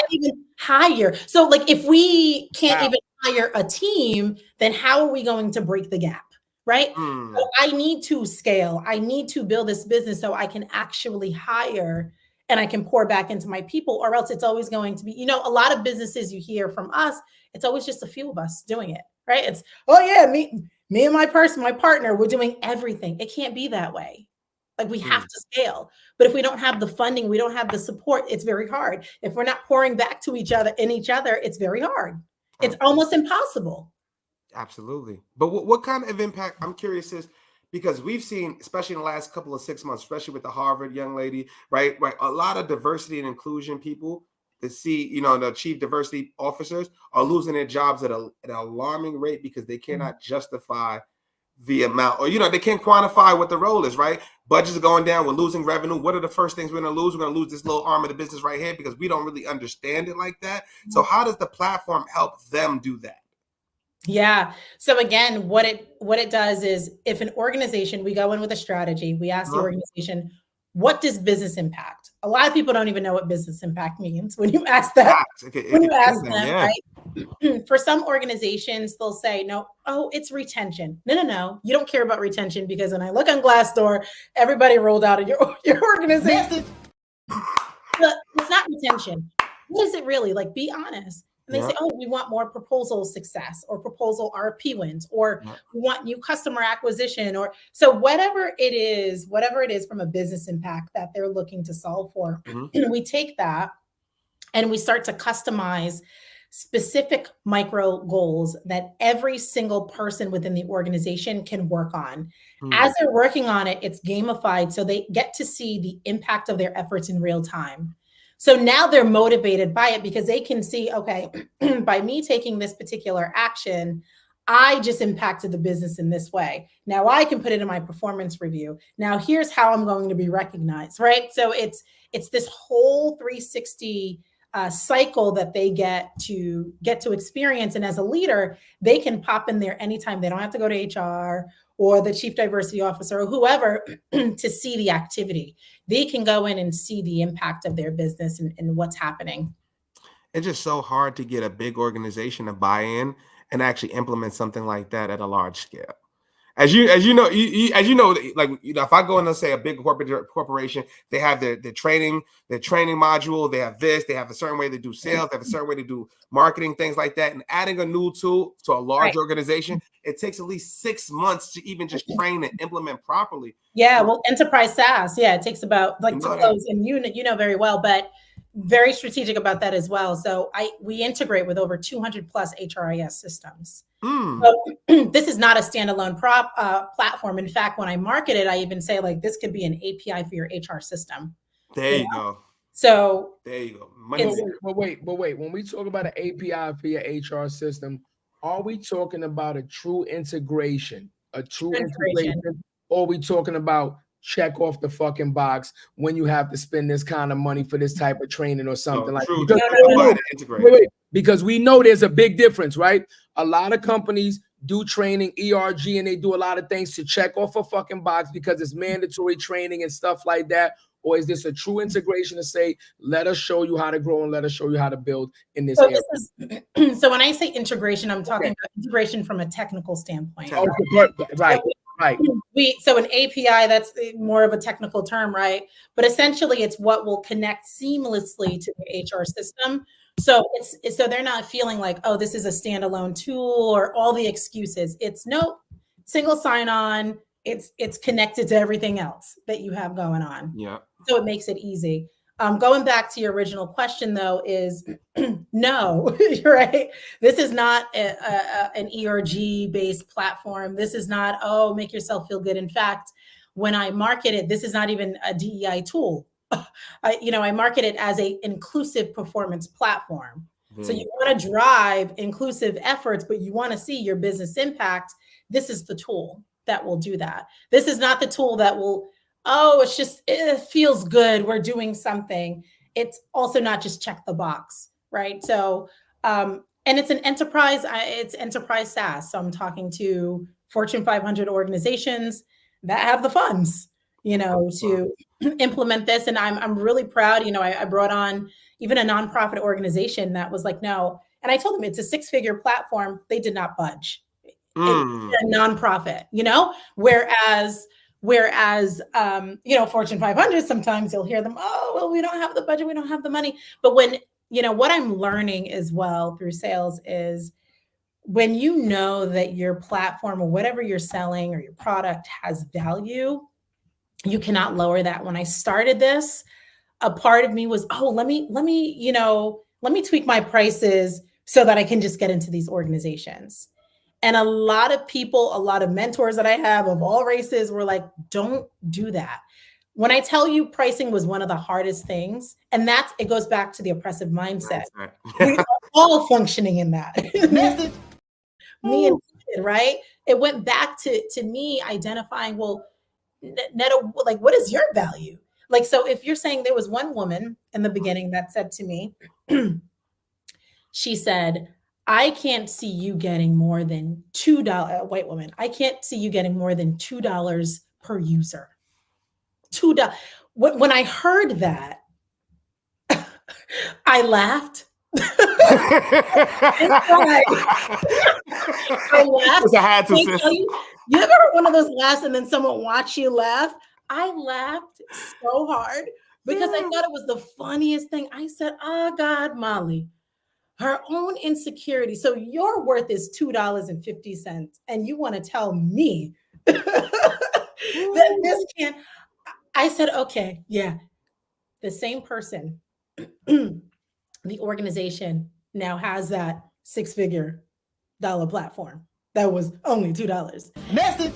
even hire. So like, if we can't even hire a team, then how are we going to break the gap? Right? So I need to scale. I need to build this business so I can actually hire and I can pour back into my people, or else it's always going to be, you know, a lot of businesses you hear from us, it's always just a few of us doing it, right? It's, oh yeah, me and my partner, we're doing everything. It can't be that way. Like we have to scale. But if we don't have the funding, we don't have the support, it's very hard. If we're not pouring back to each other, it's very hard. It's almost impossible. Absolutely. But what kind of impact, I'm curious, is because we've seen, especially in the last couple of 6 months, especially with the Harvard young lady, right? A lot of diversity and inclusion people that see, you know, the chief diversity officers are losing their jobs at an alarming rate because they cannot justify the amount, or, you know, they can't quantify what the role is, right? Budgets are going down. We're losing revenue. What are the first things we're going to lose? We're going to lose this little arm of the business right here because we don't really understand it like that. So how does the platform help them do that? Yeah. So again, what it does is, if an organization, we go in with a strategy, we ask the organization, what does business impact? A lot of people don't even know what business impact means when you ask that. When you ask them, right? For some organizations, they'll say, no, it's retention. No. You don't care about retention, because when I look on Glassdoor, everybody rolled out of your organization. But it's not retention. What is it really? Like, be honest. And they say, we want more proposal success, or proposal RFP wins, or we want new customer acquisition, or so whatever it is from a business impact that they're looking to solve for. We take that and we start to customize specific micro goals that every single person within the organization can work on. As they're working on it, it's gamified, so they get to see the impact of their efforts in real time. So now they're motivated by it, because they can see, okay, by me taking this particular action, I just impacted the business in this way. Now I can put it in my performance review. Now here's how I'm going to be recognized, right? So it's this whole 360 cycle that they get to experience. And as a leader, they can pop in there anytime. They don't have to go to HR or the chief diversity officer or whoever to see the activity. They can go in and see the impact of their business and what's happening. It's just so hard to get a big organization to buy in and actually implement something like that at a large scale. As you know, like, you know, if I go in and say a big corporation, they have their training module, they have this, they have a certain way to do sales, they have a certain way to do marketing, things like that. And adding a new tool to a large organization, it takes at least 6 months to even just train and implement properly. Yeah, well, enterprise SaaS, it takes about to close, and you know very well, but very strategic about that as well. So we integrate with over 200 plus HRIS systems. So this is not a standalone platform. In fact, when I market it, I even say, like, this could be an API for your HR system. There you go. So there you go. But wait. When we talk about an API for your HR system, are we talking about a true integration? Or are we talking about check off the fucking box when you have to spend this kind of money for this type of training or something because we know there's a big difference, right? A lot of companies do training, ERG, and they do a lot of things to check off a fucking box because it's mandatory training and stuff like that. Or is this a true integration to say, let us show you how to grow and let us show you how to build in this area? So when I say integration, I'm talking about integration from a technical standpoint. Right. So an API, that's more of a technical term, right? But essentially, it's what will connect seamlessly to the HR system. So so they're not feeling like, oh, this is a standalone tool or all the excuses. It's single sign-on. It's connected to everything else that you have going on. Yeah. So it makes it easy. Going back to your original question, though, is no, right? This is not an ERG-based platform. This is not, make yourself feel good. In fact, when I market it, this is not even a DEI tool. I market it as an inclusive performance platform. So you want to drive inclusive efforts, but you want to see your business impact. This is the tool that will do that. This is not the tool that will, it feels good, we're doing something. It's also not just check the box, right? So, and it's an enterprise, it's enterprise SaaS. So I'm talking to Fortune 500 organizations that have the funds, to implement this. And I'm really proud, I brought on even a nonprofit organization that was like, no. And I told them it's a 6-figure platform. They did not budge. It's a nonprofit, whereas Whereas, Fortune 500, sometimes you'll hear them, oh, well, we don't have the budget, we don't have the money. But when, what I'm learning as well through sales is when you know that your platform or whatever you're selling or your product has value, you cannot lower that. When I started this, a part of me was, oh, let me tweak my prices so that I can just get into these organizations. And a lot of people, a lot of mentors that I have of all races were like, don't do that. When I tell you pricing was one of the hardest things, and it goes back to the oppressive mindset. We are all functioning in that. Me included, right? It went back to me identifying, well, Netta, like, what is your value? Like, so if you're saying there was one woman in the beginning that said to me, she said, I can't see you getting more than $2, a white woman. I can't see you getting more than $2 per user. $2. When I heard that, I laughed. I laughed. I had to. You ever heard one of those laughs and then someone watch you laugh? I laughed so hard because I thought it was the funniest thing. I said, oh God, Molly, her own insecurity. So your worth is $2.50. And you want to tell me that this can't. I said, okay, yeah. The same person, the organization now has that $6-figure platform that was only $2. Message.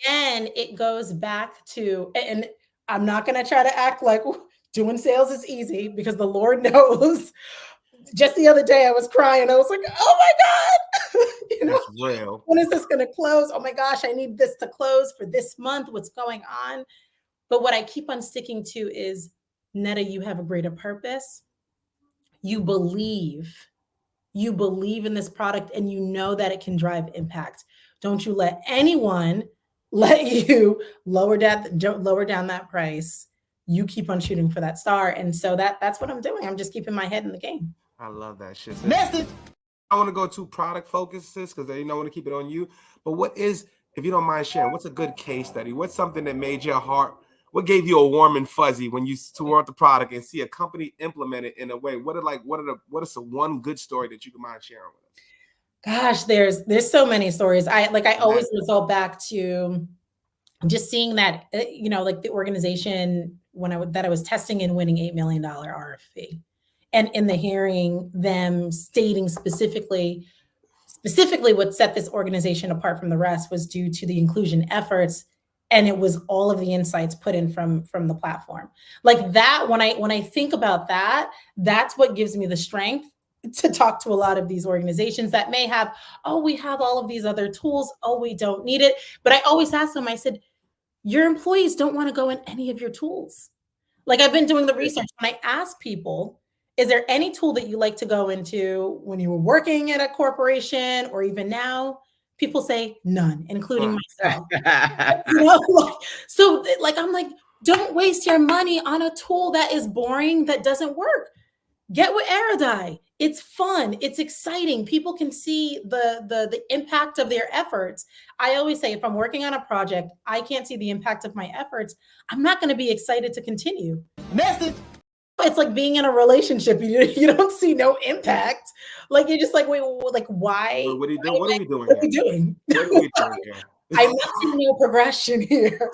And it goes back to, and I'm not going to try to act like doing sales is easy because the Lord knows. Just the other day I was crying. I was like, oh my God, real. When is this going to close? Oh my gosh, I need this to close for this month. What's going on? But what I keep on sticking to is, Netta, you have a greater purpose. You believe in this product and you know that it can drive impact. Don't you let anyone let you lower down that price. You keep on shooting for that star. And so that's what I'm doing. I'm just keeping my head in the game. I love that shit. Message. I want to go to product focuses because I want to keep it on you. But what is, if you don't mind sharing, what's a good case study? What's something that made your heart, what gave you a warm and fuzzy when you tour out the product and see a company implement it in a way? What is the one good story that you can mind sharing with us? Gosh, there's so many stories. I always result back to just seeing that, like the organization that I was testing and winning $8 million RFP. And in the hearing them stating specifically what set this organization apart from the rest was due to the inclusion efforts. And it was all of the insights put in from the platform. Like that, when I think about that, that's what gives me the strength to talk to a lot of these organizations that may have, oh, we have all of these other tools. Oh, we don't need it. But I always ask them, I said, your employees don't want to go in any of your tools. Like I've been doing the research. When I ask people, is there any tool that you like to go into when you were working at a corporation or even now? People say none, including myself. So I'm like, don't waste your money on a tool that is boring, that doesn't work. Get with Aerodei. It's fun. It's exciting. People can see the impact of their efforts. I always say, if I'm working on a project, I can't see the impact of my efforts, I'm not going to be excited to continue. Message. It's like being in a relationship. You don't see no impact. Like you're just like, wait, like why? What are we doing? What are we doing here? I'm not seeing no progression here.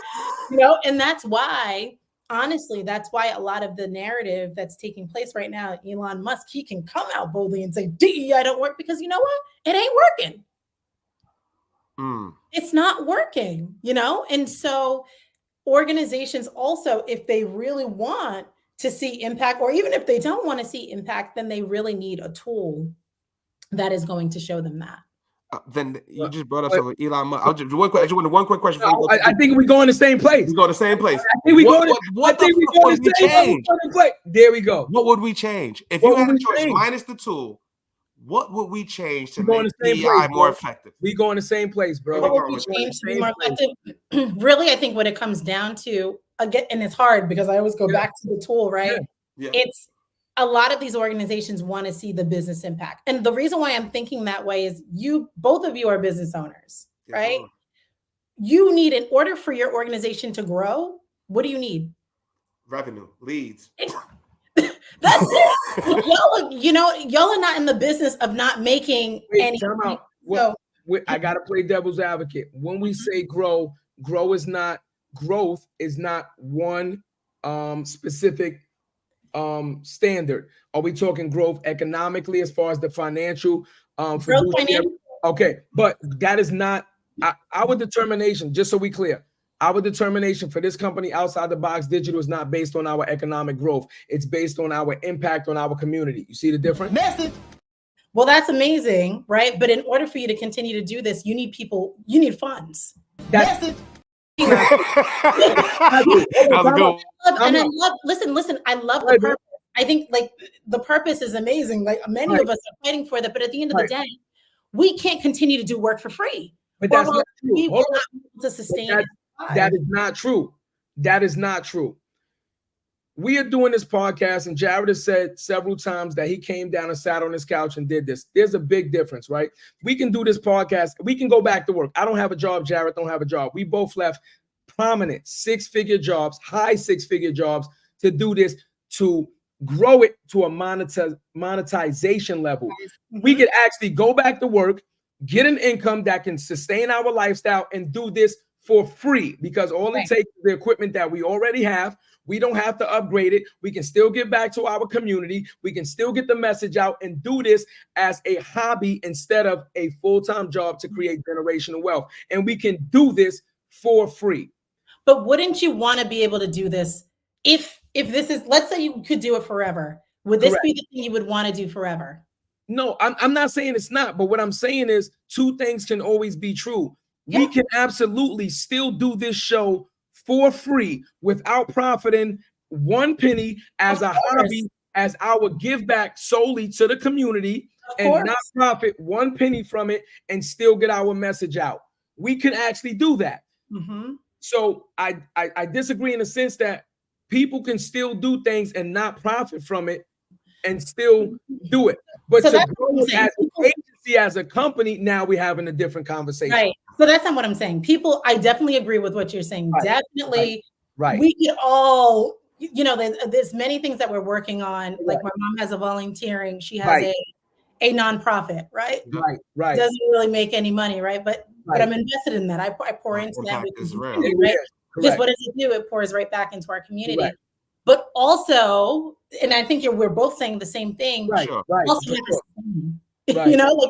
And that's why, honestly, that's why a lot of the narrative that's taking place right now, Elon Musk, he can come out boldly and say, DEI don't work, because you know what? It ain't working. It's not working, And so organizations also, if they really want to see impact, or even if they don't want to see impact, then they really need a tool that is going to show them that. Then you just brought us over Elon Musk. I just want one quick question. I think we go in the same place. We go to the same place. I think we go in the same place. There we go. What would we change if you had a choice minus the tool? What would we change to make DEI more effective? We go in the same place, bro. What would we change to be more effective? Really, I think what it comes down to, again, and it's hard because I always go back to the tool, right? Yeah. It's a lot of these organizations want to see the business impact. And the reason why I'm thinking that way is both of you are business owners, right? you need, in order for your organization to grow, what do you need? Revenue, leads. That's it. Y'all are not in the business of not making any. Well, I gotta play devil's advocate. When we say growth is not one specific standard. Are we talking growth economically as far as the financial okay, but that is not our determination. Just so we clear, our determination for this company, Outside the Box Digital, is not based on our economic growth. It's based on our impact on our community. You see the difference? Message. Well, that's amazing, right? But in order for you to continue to do this, you need people, you need funds. Message. And I love the purpose. I think like the purpose is amazing. Like many of us are fighting for that, but at the end of the day, we can't continue to do work for free. But that's not true. We will not be able to sustain it. That is not true. That is not true. We are doing this podcast, and Jarrett has said several times that he came down and sat on his couch and did this. There's a big difference, right? We can do this podcast. We can go back to work. I don't have a job. Jarrett don't have a job. We both left prominent six-figure jobs, high six-figure jobs, to do this, to grow it to a monetization level. We could actually go back to work, get an income that can sustain our lifestyle, and do this for free, because all it takes is the equipment that we already have. We don't have to upgrade it. We can still get back to our community. We can still get the message out and do this as a hobby instead of a full-time job to create generational wealth. And we can do this for free. But wouldn't you want to be able to do this if this is, let's say you could do it forever? Would this be the thing you would want to do forever? No, I'm not saying it's not, but what I'm saying is two things can always be true. Yeah. We can absolutely still do this show for free without profiting one penny as a hobby, as our give back solely to the community, and not profit one penny from it and still get our message out. We can actually do that. So I disagree in the sense that people can still do things and not profit from it and still do it. But so to grow as an agency, as a company, now we're having a different conversation. Right. So that's not what I'm saying. People, I definitely agree with what you're saying. Right. Definitely. Right. We could all, there's many things that we're working on. Like my mom has a volunteering. She has a nonprofit, right? Right. Doesn't really make any money, right? But I'm invested in that. I pour into that. Right? Just what does it do? It pours right back into our community. Right. But also, and I think we're both saying the same thing. Right. Also like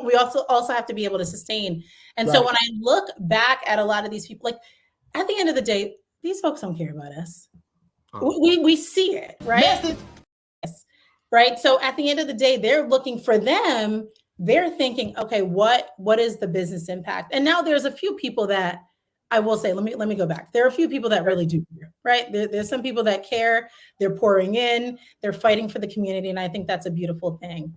we also have to be able to sustain. And so when I look back at a lot of these people, like at the end of the day, these folks don't care about us. We see it, right? Yes. Right. So at the end of the day, they're looking for them. They're thinking, okay, what is the business impact? And now there's a few people that I will say, let me go back. There are a few people that really do care, right? There's some people that care. They're pouring in. They're fighting for the community. And I think that's a beautiful thing.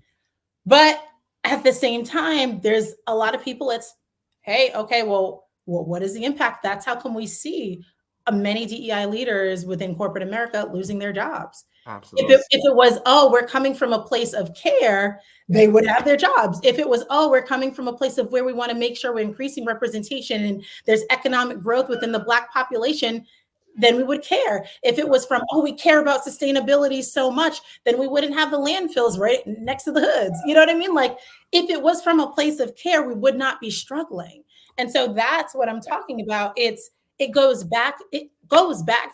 But at the same time, there's a lot of people, it's, hey, okay, well, what is the impact? That's how come we see many DEI leaders within corporate America losing their jobs. Absolutely. If it was, we're coming from a place of care, they would have their jobs. If it was, we're coming from a place of where we want to make sure we're increasing representation and there's economic growth within the Black population, then we would care. If it was from, we care about sustainability so much, then we wouldn't have the landfills right next to the hoods. You know what I mean? Like if it was from a place of care, we would not be struggling. And so that's what I'm talking about. It goes back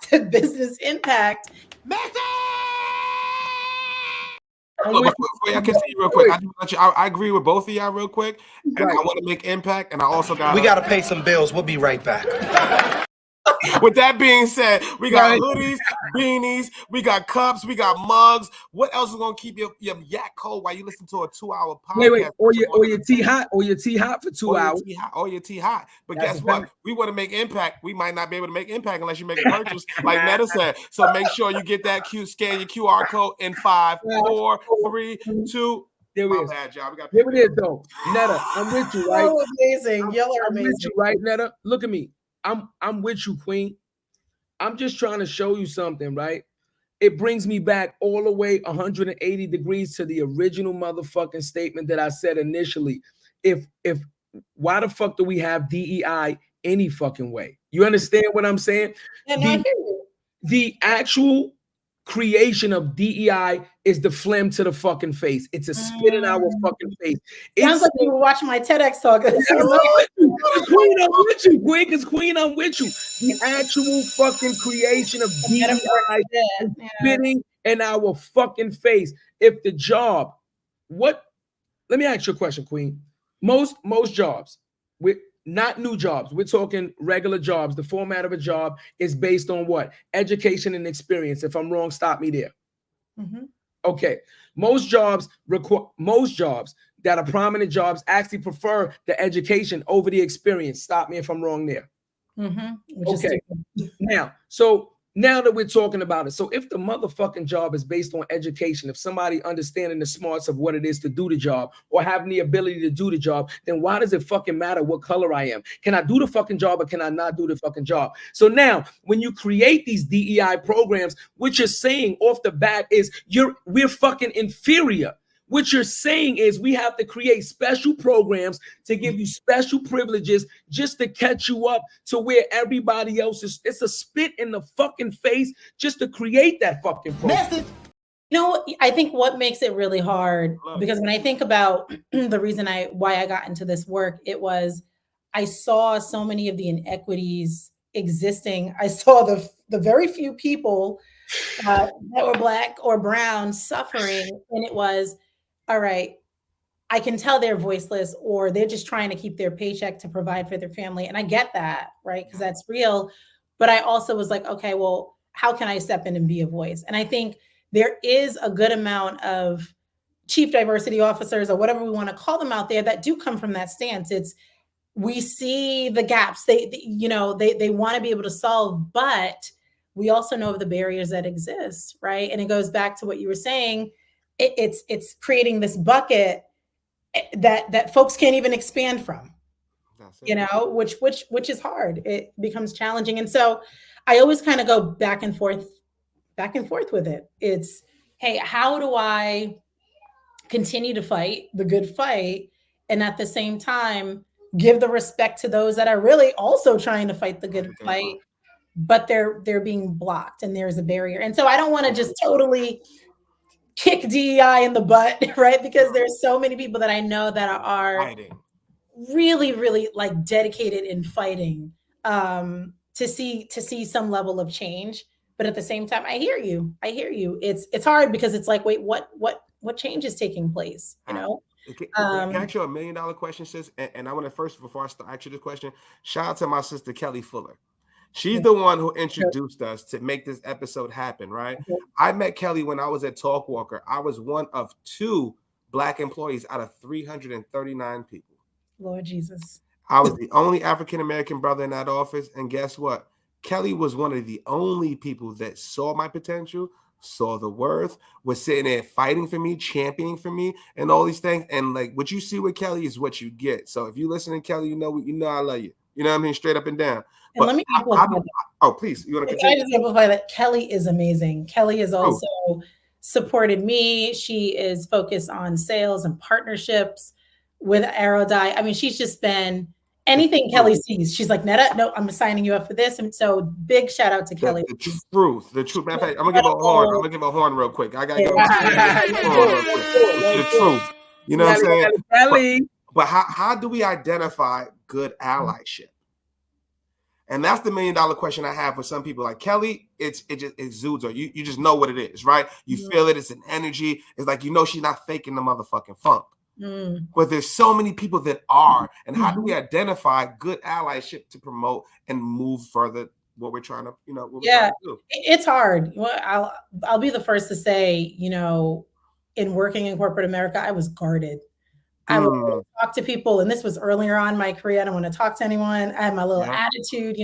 to business impact. Before I continue real quick, I agree with both of y'all real quick. And I want to make impact. And I also got to pay some bills. We'll be right back. With that being said, we got hoodies, beanies, we got cups, we got mugs. What else is gonna keep your yak cold while you listen to a 2-hour podcast? Wait, or your tea hot, for 2 hours. Your tea hot. But guess what? We want to make impact. We might not be able to make impact unless you make a purchase, like Netta said. So make sure you get that scan your QR code in 5, 4, 3, 2. There it is. Here it is, though. Netta, I'm with you, right? Oh, amazing. Y'all are amazing. I'm with you, right, Netta? Look at me. I'm with you, Queen. I'm just trying to show you something, right? It brings me back all the way 180 degrees to the original motherfucking statement that I said initially. Why the fuck do we have DEI any fucking way. You understand what I'm saying? Yeah, no, I hear you. The actual creation of DEI is the phlegm to the fucking face. It's a spit in our fucking face. Sounds like you were watching my TEDx talk. Queen, I'm with you. Queen, because Queen, I'm with you. The actual fucking creation of DEI is spitting in our fucking face. If the job, let me ask you a question, Queen. Most jobs, with not new jobs, we're talking regular jobs. The format of a job is based on what? Education and experience. If I'm wrong, stop me there. Mm-hmm. Okay. Most jobs that are prominent jobs actually prefer the education over the experience. Stop me if I'm wrong there. Mm-hmm. Okay. Now that we're talking about it, so if the motherfucking job is based on education, if somebody understanding the smarts of what it is to do the job or having the ability to do the job, then why does it fucking matter what color I am? Can I do the fucking job or can I not do the fucking job? So now when you create these DEI programs, what you're saying off the bat is we're fucking inferior. What you're saying is we have to create special programs to give you special privileges just to catch you up to where everybody else is. It's a spit in the fucking face just to create that fucking program. I think what makes it really hard, because when I think about the reason why I got into this work, it was I saw so many of the inequities existing. I saw the very few people that were Black or brown suffering, and it was, all right, I can tell they're voiceless or they're just trying to keep their paycheck to provide for their family. And I get that, right? Because that's real. But I also was like, okay, well, how can I step in and be a voice? And I think there is a good amount of chief diversity officers or whatever we want to call them out there that do come from that stance. It's, we see the gaps they want to be able to solve, but we also know of the barriers that exist, right? And it goes back to what you were saying. It's creating this bucket that folks can't even expand from, which is hard. It becomes challenging. And so I always kind of go back and forth with it. It's, hey, how do I continue to fight the good fight and at the same time give the respect to those that are really also trying to fight the good fight, but they're being blocked and there's a barrier. And so I don't want to just totally kick DEI in the butt, right? Because there's so many people that I know that are fighting. Really, really like dedicated in fighting to see some level of change. But at the same time, I hear you. It's hard because it's like, wait, what change is taking place? Can I ask you $1 million question, sis? And I want to first, before I start ask you this question, shout out to my sister Kelly Fuller. She's the one who introduced us to make this episode happen, right? I met Kelly when I was at Talkwalker. I was one of 2 Black employees out of 339 people. Lord Jesus. I was the only African-American brother in that office. And guess what? Kelly was one of the only people that saw my potential, saw the worth, was sitting there fighting for me, championing for me, and all these things. And like what you see with Kelly is what you get. So if you listen to Kelly, you know I love you. You know what I mean? Straight up and down. And let me amplify that. Oh, please. You want to continue? I just amplify that. Kelly is amazing. Kelly has also supported me. She is focused on sales and partnerships with Aerodei. I mean, she's just been anything Kelly sees. She's like, Netta, no, I'm signing you up for this. And so big shout out to Kelly. The truth. Matter of fact, I'm gonna give a horn real quick. I gotta the truth. You know what I'm saying? Kelly. But how do we identify good allyship? And that's the $1 million question I have for some people. Like Kelly, it exudes, or you just know what it is, right? You feel it. It's an energy. It's like, she's not faking the motherfucking funk. But there's so many people that are. And how do we identify good allyship to promote and move further what we're trying to, what we're trying to do? It's hard. Well, I'll be the first to say, in working in corporate America, I was guarded. I would talk to people, and this was earlier on in my career. I don't want to talk to anyone. I had my little attitude,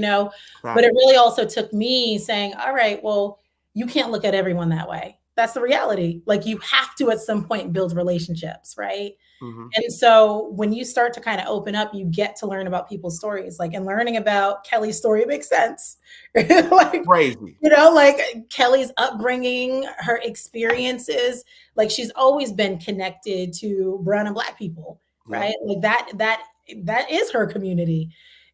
but it really also took me saying, all right, well, you can't look at everyone that way. That's the reality. Like you have to at some point build relationships, right? And so when you start to kind of open up, you get to learn about people's stories. Like, and learning about Kelly's story makes sense. Like crazy. Like Kelly's upbringing, her experiences, like she's always been connected to brown and Black people, right? Like that is her community.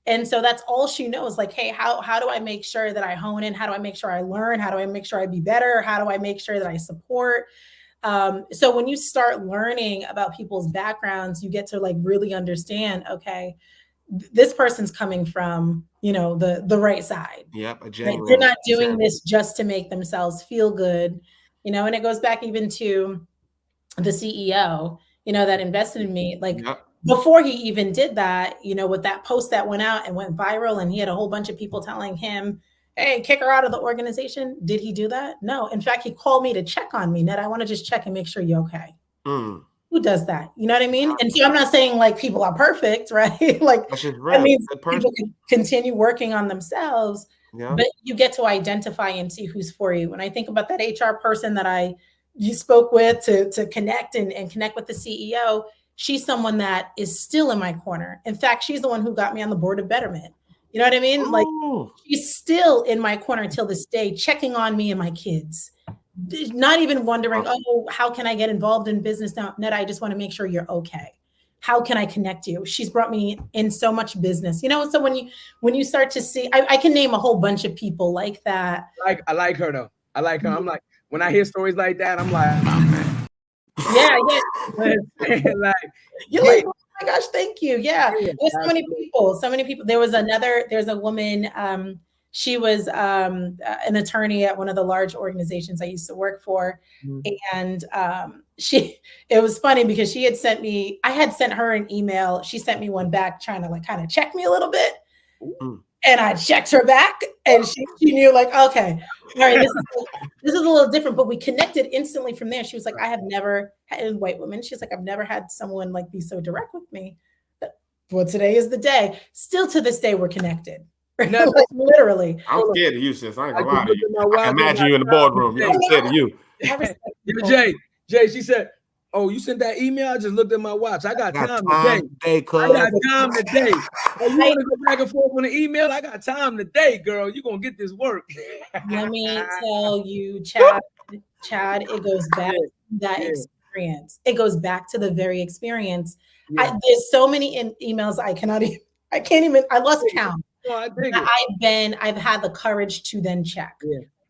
And so that's all she knows. Like, hey, how do I make sure that I hone in? How do I make sure I learn? How do I make sure I be better? How do I make sure that I support? So when you start learning about people's backgrounds, you get to like really understand, okay, this person's coming from, the right side. Yep, a Right? genuine. They're not doing this just to make themselves feel good, and it goes back even to the CEO, that invested in me. Like, Yep. before he even did that, with that post that went out and went viral, and he had a whole bunch of people telling him, hey, kick her out of the organization. Did he do that? No. In fact, he called me to check on me. Ned, I want to just check and make sure you're okay. Who does that? You know what I mean? And so I'm not saying like people are perfect, right? Like, That's just right. I mean, people can continue working on themselves, but you get to identify and see who's for you. When I think about that HR person that you spoke with to connect and connect with the CEO, she's someone that is still in my corner. In fact, she's the one who got me on the board of Betterment. You know what I mean? Like, she's still in my corner until this day, checking on me and my kids. Not even wondering, oh, how can I get involved in business now? Netta, I just want to make sure you're okay. How can I connect you? She's brought me in so much business. So when you start to see, I can name a whole bunch of people like that. I like her though. I like her. I'm like, when I hear stories like that, I'm like, yeah. Like, you're like, oh my gosh, thank you. Yeah. There's so many people. There's a woman, she was an attorney at one of the large organizations I used to work for. And it was funny because I had sent her an email. She sent me one back trying to like kind of check me a little bit. And I checked her back and she knew like, okay, all right, this is a little different, but we connected instantly from there. She was like, I have never had a white woman. She's like, I've never had someone like be so direct with me. Well, today is the day. Still to this day, we're connected. No, like, literally. I'm scared of you, sis. I ain't gonna lie to you. I imagine you in the boardroom. I'm scared of you. Jay, she said, oh, you sent that email? I just looked at my watch. I got time today. I got time today. Oh, you want to go back and forth on the email? I got time today, girl. You're going to get this work. Let me tell you, Chad, it goes back to that experience. It goes back to the very experience. There's so many emails I lost count. No, I've had the courage to then check.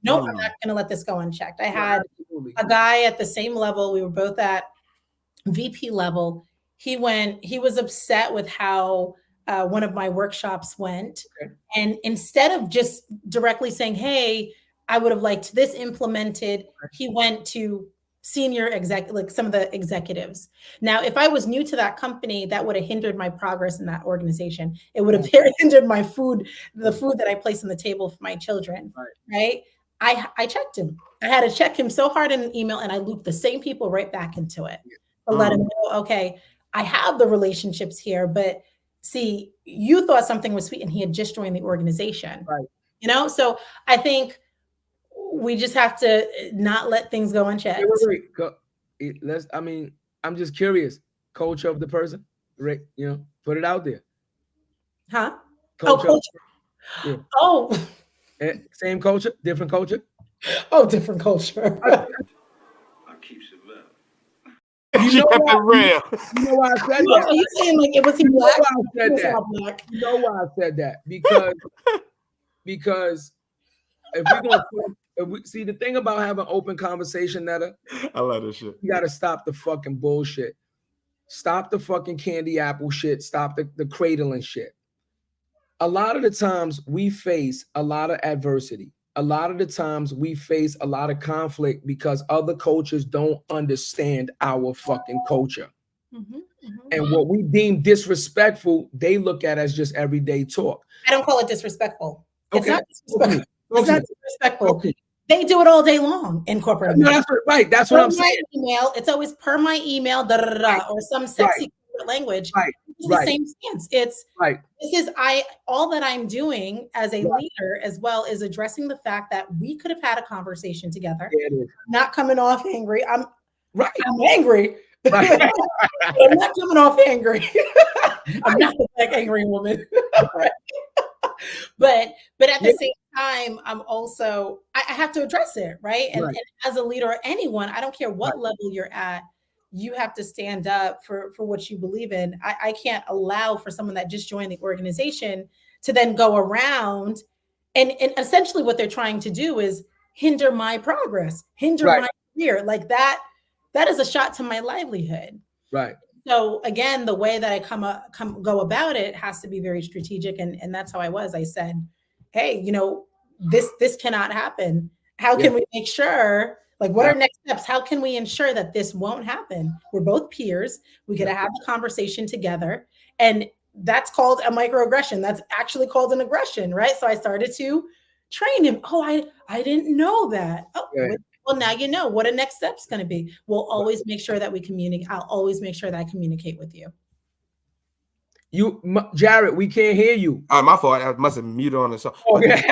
No, I'm not going to let this go unchecked. I had a guy at the same level. We were both at VP level. He was upset with how one of my workshops went. And instead of just directly saying, hey, I would have liked this implemented, he went to senior like some of the executives. Now, if I was new to that company, that would have hindered my progress in that organization. It would have hindered the food that I place on the table for my children, right? I checked him. I had to check him so hard in an email, and I looped the same people right back into it to let him know, okay, I have the relationships here, but see, you thought something was sweet, and he had just joined the organization, right? So I think we just have to not let things go unchecked. I'm just curious. Culture of the person, right? Put it out there. Huh? Culture. Same culture, different culture. Oh, different culture. I keeps it real. You kept it real. You know why I said that? Are you saying like was he black? You know why I said that? Because if we see the thing about having open conversation, Netta, I love this shit. You got to stop the fucking bullshit. Stop the fucking candy apple shit. Stop the cradling shit. A lot of the times we face a lot of adversity. A lot of the times we face a lot of conflict because other cultures don't understand our fucking culture. And what we deem disrespectful, they look at as just everyday talk. I don't call it disrespectful. It's not disrespectful. It's not disrespectful. Okay. They do it all day long in corporate America. No, that's right. That's what I'm saying. It's always per my email, or some sexy language. It's the same stance. It's all that I'm doing as a leader as well is addressing the fact that we could have had a conversation together. Not coming off angry. I'm angry. I'm not coming off angry. I'm not a black angry woman. But at the same time, I'm also I have to address it, right? And as a leader or anyone, I don't care what level you're at, you have to stand up for what you believe in. I can't allow for someone that just joined the organization to then go around and essentially what they're trying to do is hinder my progress, hinder Right. my career. Like that is a shot to my livelihood. Right. So again, the way that I go about it has to be very strategic. And that's how I was. I said, hey, you know, this cannot happen. How can we make sure, like, what are next steps? How can we ensure that this won't happen? We're both peers. We could have the conversation together. And that's called a microaggression. That's actually called an aggression, right? So I started to train him. Oh, I didn't know that. Oh, well, now you know what a next step's going to be. We'll always make sure that we communicate. I'll always make sure that I communicate with you. Jarrett, we can't hear you. My fault. I must have muted on this. Okay.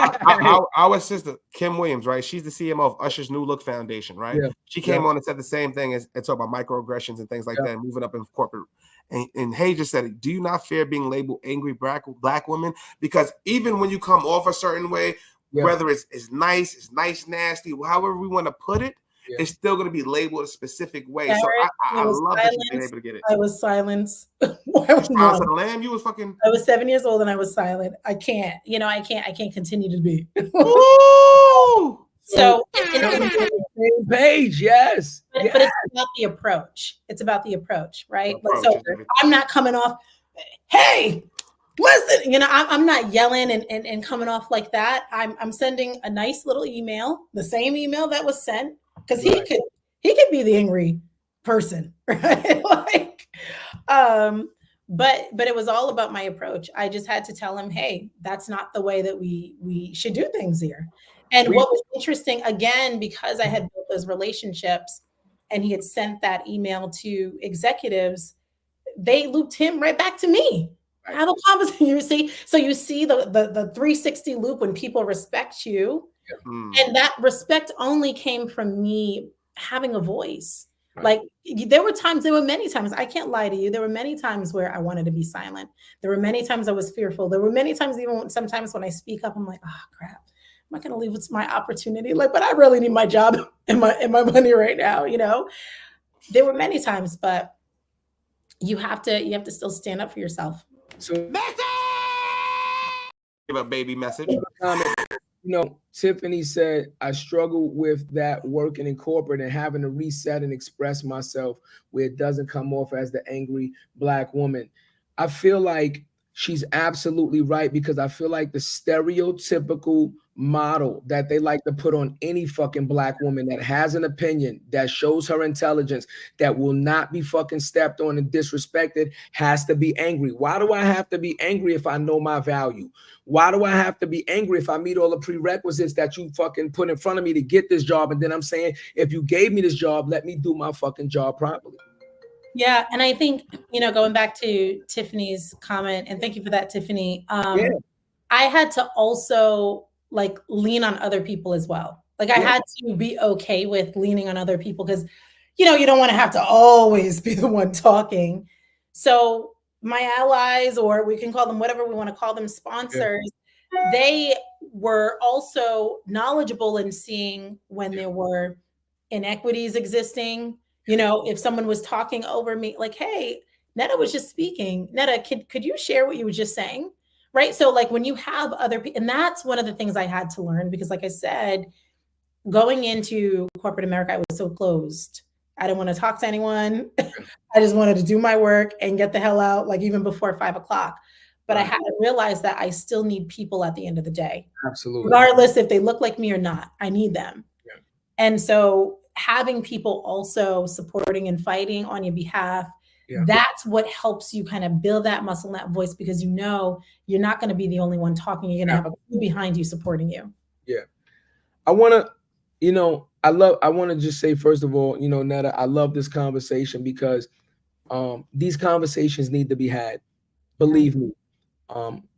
Our sister, Kim Williams, right? She's the CMO of Usher's New Look Foundation, right? Yeah. She came on and said the same thing and talked about microaggressions and things like that, moving up in corporate. And Hay just said, do you not fear being labeled angry black women? Because even when you come off a certain way, whether it's nice, nasty, however we want to put it, it's still going to be labeled a specific way. Jarrett, so I love that you've been able to get it. I was silenced. I was you was fucking. I was 7 years old and I was silent. I can't continue to be. So same page, yes. But it's about the approach. It's about the approach, right? So I'm not coming off, hey, listen, you know, I'm not yelling and coming off like that. I'm sending a nice little email, the same email that was sent, because he could be the angry person, right? But it was all about my approach. I just had to tell him, hey, that's not the way that we should do things here. And what was interesting, again, because I had built those relationships and he had sent that email to executives, they looped him right back to me. Right. Have a conversation. You see, so you see the 360 loop when people respect you, and that respect only came from me having a voice. Right. Like there were many times, I can't lie to you, there were many times where I wanted to be silent. There were many times I was fearful. There were many times, even sometimes when I speak up, I'm like, oh crap, I'm not going to leave it's my opportunity. Like, but I really need my job and my money right now. You know, there were many times, but you have to still stand up for yourself. So, give a baby message. You know, Tiffany said, I struggle with that working in corporate and having to reset and express myself where it doesn't come off as the angry black woman. I feel like she's absolutely right, because I feel like the stereotypical model that they like to put on any fucking black woman that has an opinion, that shows her intelligence, that will not be fucking stepped on and disrespected, has to be angry. Why do I have to be angry if I know my value? Why do I have to be angry if I meet all the prerequisites that you fucking put in front of me to get this job? And then I'm saying, if you gave me this job, let me do my fucking job properly. Yeah. And I think, you know, going back to Tiffany's comment, and thank you for that, Tiffany. I had to also like lean on other people as well. Like I had to be okay with leaning on other people because, you know, you don't want to have to always be the one talking. So my allies, or we can call them whatever we want to call them, sponsors, they were also knowledgeable in seeing when there were inequities existing. You know, if someone was talking over me, like, hey, Netta was just speaking. Netta, could you share what you were just saying? Right. So like when you have other people, and that's one of the things I had to learn, because like I said, going into corporate America, I was so closed. I didn't want to talk to anyone. I just wanted to do my work and get the hell out, like even before 5 o'clock. But I had to realize that I still need people at the end of the day. Absolutely. Regardless if they look like me or not, I need them. Yeah. And so having people also supporting and fighting on your behalf, that's what helps you kind of build that muscle and that voice, because you know you're not going to be the only one talking. You're going to have a crew behind you supporting you. Yeah. I want to, you know, I want to just say, first of all, you know, Netta, I love this conversation because these conversations need to be had. Believe me,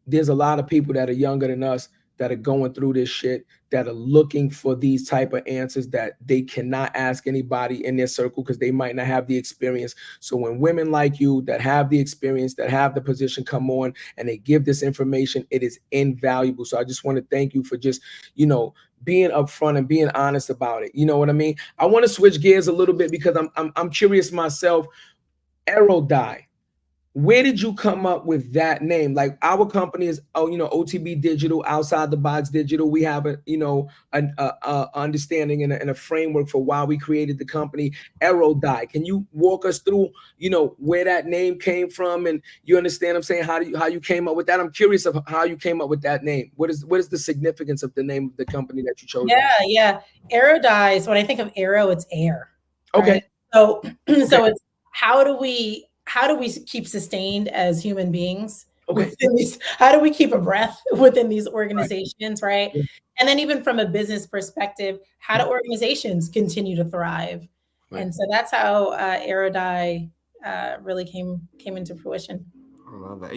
there's a lot of people that are younger than us that are going through this shit, that are looking for these type of answers that they cannot ask anybody in their circle because they might not have the experience. So when women like you that have the experience, that have the position come on and they give this information, it is invaluable. So I just want to thank you for just, you know, being upfront and being honest about it. You know what I mean? I want to switch gears a little bit because I'm curious myself. Aerodei. Where did you come up with that name? Like our company is, OTB Digital, outside the box digital. We have an understanding and a framework for why we created the company. Aerodei. Can you walk us through, where that name came from, and you understand what I'm saying? How you came up with that? I'm curious of how you came up with that name. What is the significance of the name of the company that you chose? Yeah. Aerodei. So when I think of aero, it's air. Okay. Right? So it's how do we keep sustained as human beings? Okay. How do we keep a breath within these organizations, right? Yeah. And then even from a business perspective, how do organizations continue to thrive? Right. And so that's how Aerodei really came into fruition. I love that.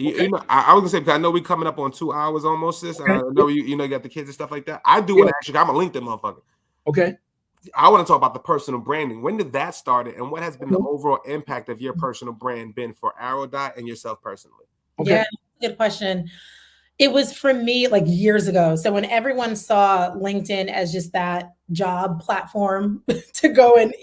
I was gonna say, because I know we're coming up on 2 hours almost, sis. Okay. I know you got the kids and stuff like that. I do want to ask you, I'm a LinkedIn motherfucker. Okay. I want to talk about the personal branding. When did that start, and what has been the overall impact of your personal brand been for Aerodei and yourself personally? Okay. Yeah, good question. It was for me like years ago. So when everyone saw LinkedIn as just that job platform to go and,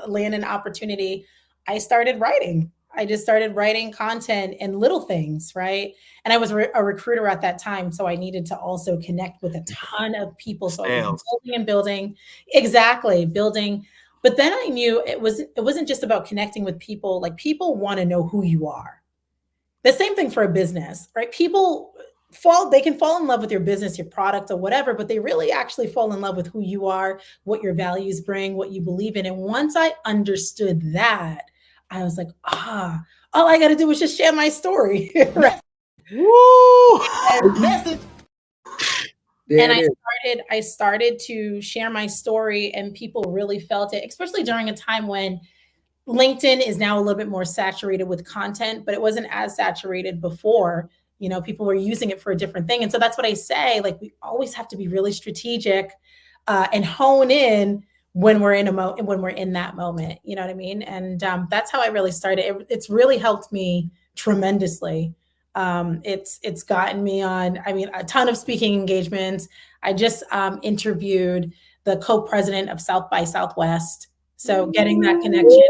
land an opportunity, I started writing. I just started writing content and little things, right? And I was a recruiter at that time, so I needed to also connect with a ton of people. So I was building. But then I knew it wasn't just about connecting with people. Like, people want to know who you are. The same thing for a business, right? People can fall in love with your business, your product, or whatever, but they really actually fall in love with who you are, what your values bring, what you believe in. And once I understood that, I was like, all I got to do is just share my story. Right? Woo! And I started to share my story, and people really felt it, especially during a time when LinkedIn is now a little bit more saturated with content, but it wasn't as saturated before. People were using it for a different thing. And so that's what I say, like, we always have to be really strategic and hone in when we're in that moment, you know what I mean? And that's how I really started. It's really helped me tremendously. It's gotten me on, a ton of speaking engagements. I just interviewed the co-president of South by Southwest. So getting that connection.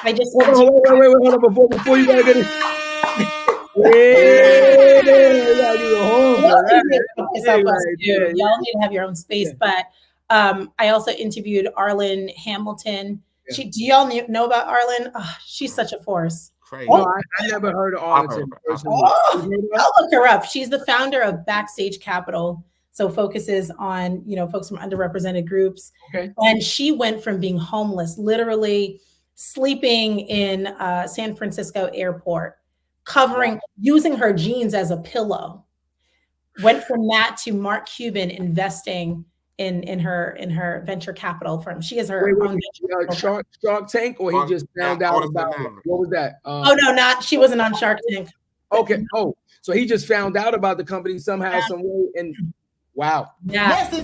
I just wait, hold on, before you gotta get it. Y'all need to have your own space, but I also interviewed Arlen Hamilton. Do y'all know about Arlen? Oh, she's such a force. Crazy. No, I never heard of Arlen. I'll look her up. She's the founder of Backstage Capital. So focuses on, folks from underrepresented groups. Okay. And she went from being homeless, literally sleeping in San Francisco airport, using her jeans as a pillow. Went from that to Mark Cuban investing in her venture capital firm. She has her own Shark Tank, or he just found out about it? What was that? She wasn't on Shark Tank. Okay. Oh, so he just found out about the company somehow, some way, and wow. Yeah.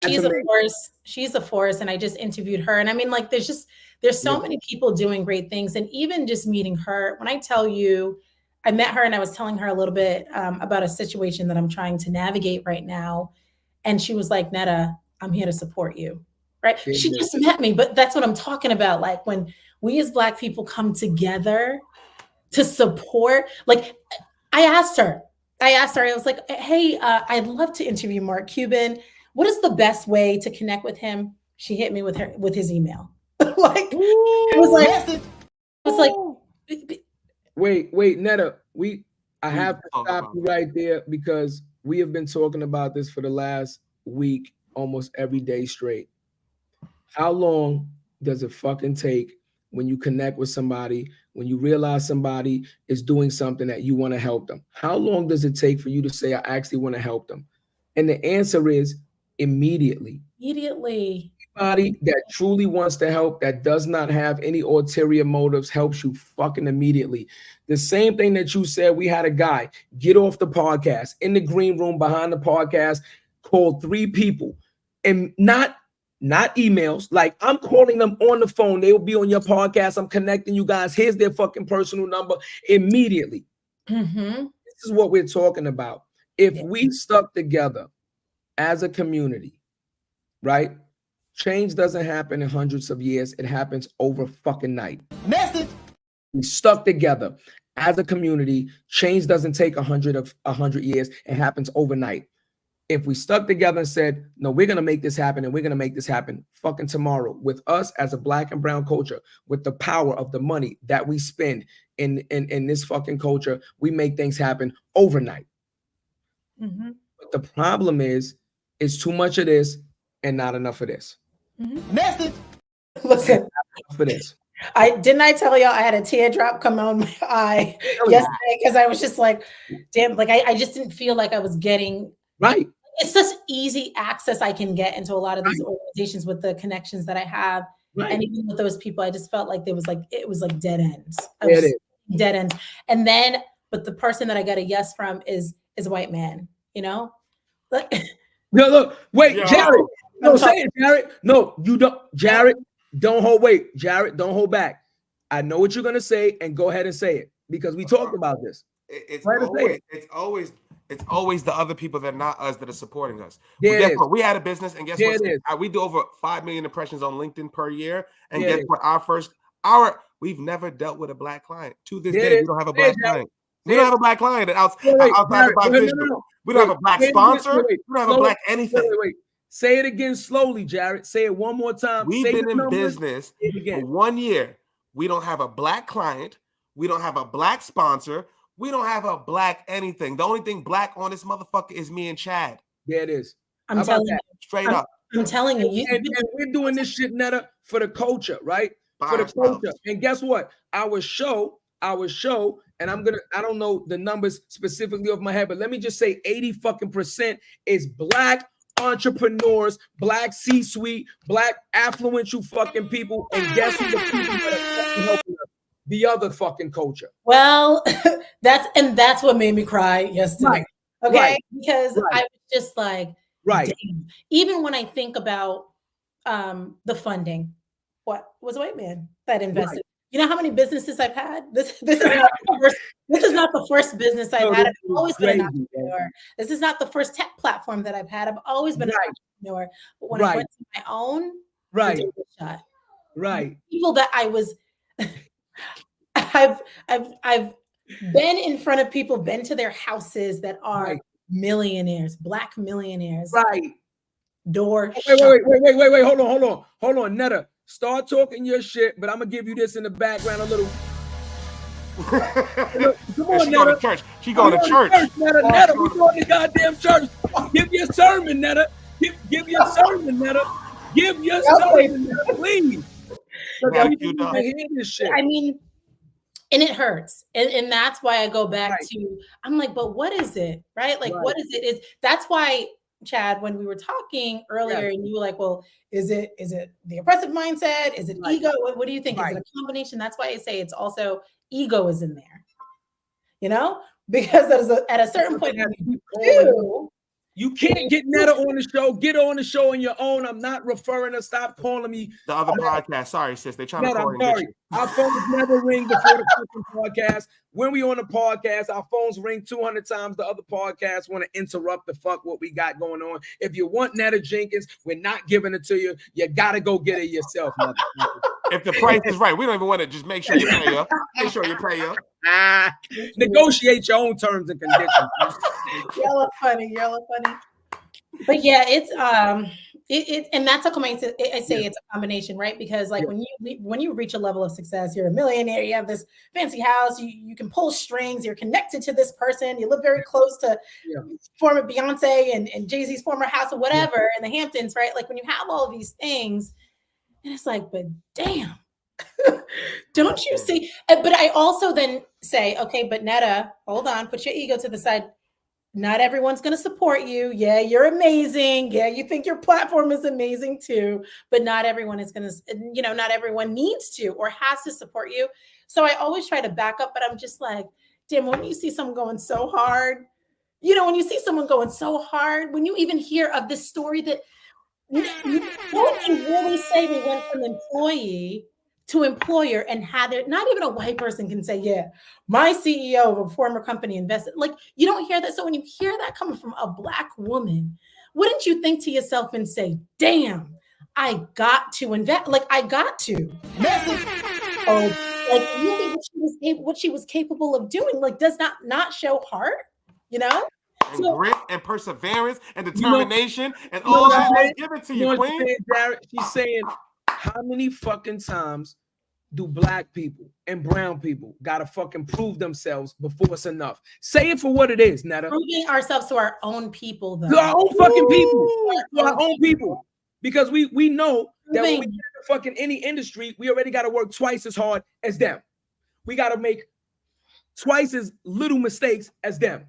She's a force. She's a force. And I just interviewed her. And there's so many people doing great things. And even just meeting her, when I tell you, I met her and I was telling her a little bit about a situation that I'm trying to navigate right now. And she was like, Netta, I'm here to support you. Right. Yeah, she just met me, but that's what I'm talking about. Like, when we as Black people come together to support, like, I asked her, I was like, hey, I'd love to interview Mark Cuban. What is the best way to connect with him? She hit me with his email. It was like, wait, Netta, I have to stop you right there, because we have been talking about this for the last week, almost every day straight. How long does it fucking take when you connect with somebody, when you realize somebody is doing something that you want to help them? How long does it take for you to say, I actually want to help them? And the answer is immediately. Anybody that truly wants to help, that does not have any ulterior motives, helps you fucking immediately. The same thing that you said, we had a guy get off the podcast in the green room behind the podcast, called 3 people, and not emails. Like, I'm calling them on the phone. They will be on your podcast. I'm connecting you guys. Here's their fucking personal number immediately. Mm-hmm. This is what we're talking about. If we stuck together as a community, right? Change doesn't happen in hundreds of years. It happens over fucking night. Message. We stuck together as a community. Change doesn't take 100 years. It happens overnight. If we stuck together and said, no, we're going to make this happen, and we're going to make this happen fucking tomorrow, with us as a Black and brown culture, with the power of the money that we spend in this fucking culture, we make things happen overnight. Mm-hmm. But the problem is, it's too much of this and not enough of this. Mm-hmm. Message. Listen, For this. I tell y'all I had a teardrop come on my eye yesterday because I was just like, damn, like I just didn't feel like I was getting Right. It's just easy access I can get into a lot of these organizations with the connections that I have. Right. And even with those people, I just felt like it was like dead ends. Dead ends. And then, but the person that I got a yes from is a white man, you know? No, look, wait, Yo. Jarrett. No, say it, Jarrett. No, you don't, Jarrett. Don't hold. Wait, Jarrett. Don't hold back. I know what you're gonna say, and go ahead and say it because we talked about this. It's always the other people that are not us that are supporting us. Yeah, Guess what? We had a business, and guess Yeah, what? We do over 5 million impressions on LinkedIn per year. And Yeah, guess what? We've never dealt with a Black client. To this day, we don't have a Black client. We don't have a Black client outside the box digital. We don't have a Black sponsor. We don't have a Black anything. Wait. Say it again slowly, Jarrett. Say it one more time. We've been in business for 1 year. We don't have a Black client. We don't have a Black sponsor. We don't have a Black anything. The only thing Black on this motherfucker is me and Chad. Yeah, it is. I'm telling you. Straight up. I'm telling you. And we're doing this shit, Netta, for the culture, right? For the culture. And guess what? Our show, and I don't know the numbers specifically off my head, but let me just say 80% is Black entrepreneurs, Black C-suite, Black affluential fucking people. And guess who the people that are fucking helping us? The other fucking culture. Well, that's what made me cry yesterday. Right. Okay. Right. Because I was just like, right. Damn. Even when I think about the funding, what was a white man that invested? Right. You know how many businesses I've had? This is not the first business I've had. I've always been an entrepreneur. This is not the first tech platform that I've had. I've always been an entrepreneur. But when I went to my own, shot. Right. People that I was I've been in front of people, been to their houses that are millionaires, Black millionaires. Right. Door. Wait. Hold on, Netta. Start talking your shit, but I'm gonna give you this in the background a little. Come on, Netta. She going to church. Netta, we going to goddamn church. Give your sermon, Netta. Give your sermon, Netta. Give your sermon, Netta, please. I mean, and it hurts. And that's why I go back to, I'm like, but what is it? Right? Like, what is it? That's why, Chad, when we were talking earlier and you were like, well, is it the oppressive mindset? Is it ego? What do you think? Is it a combination? That's why I say it's also ego is in there, you know, because at a certain point, you can't get Netta on the show. Get on the show on your own. I'm not referring her. Stop calling me. The other podcast. Sorry, sis. They're trying to call you. Our phones never ring before the fucking podcast. When we on the podcast, our phones ring 200 times. The other podcasts want to interrupt the fuck what we got going on. If you want Netta Jenkins, we're not giving it to you. You got to go get it yourself, motherfucker. If the price is right, we don't even want to just make sure you pay up. Make sure you pay up. Negotiate your own terms and conditions. Y'all are funny. But yeah, it's and that's a combination. I say it's a combination, right? Because like when you reach a level of success, you're a millionaire, you have this fancy house, you can pull strings, you're connected to this person, you live very close to former Beyonce and Jay-Z's former house or whatever in the Hamptons, right? Like when you have all of these things, and it's like, but damn, don't you see? But I also then say, okay, but Netta, hold on, put your ego to the side. not everyone's going to support you. Yeah, you're amazing. Yeah, you think your platform is amazing too, but not everyone is going to, not everyone needs to or has to support you. So I always try to back up, but I'm just like, damn, when you see someone going so hard, when you see someone going so hard, when you even hear of this story that what you really say they went from employee to employer and had it, not even a white person can say, yeah, my CEO of a former company invested. Like, you don't hear that. So when you hear that coming from a Black woman, wouldn't you think to yourself and say, damn, I got to invest. Like, I got to. Like, really what she was capable of doing, like, does not show heart, And grit and perseverance and determination and all that was given to you, Queen. Jarrett, she's saying, how many fucking times do Black people and brown people gotta fucking prove themselves before it's enough? Say it for what it is, Netta. Proving ourselves to our own people, though. To our own fucking people. To our own people. Because we know that when we get into fucking any industry, we already gotta work twice as hard as them. We gotta make twice as little mistakes as them.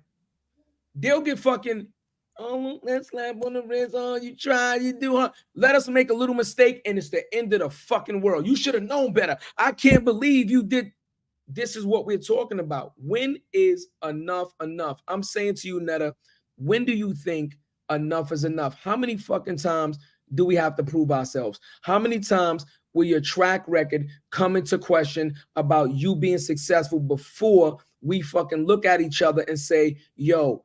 They'll get fucking, oh, let's slap on the wrist. Oh, you try, you do. Huh? Let us make a little mistake, and it's the end of the fucking world. You should have known better. I can't believe you did. This is what we're talking about. When is enough enough? I'm saying to you, Netta, when do you think enough is enough? How many fucking times do we have to prove ourselves? How many times will your track record come into question about you being successful before we fucking look at each other and say, yo,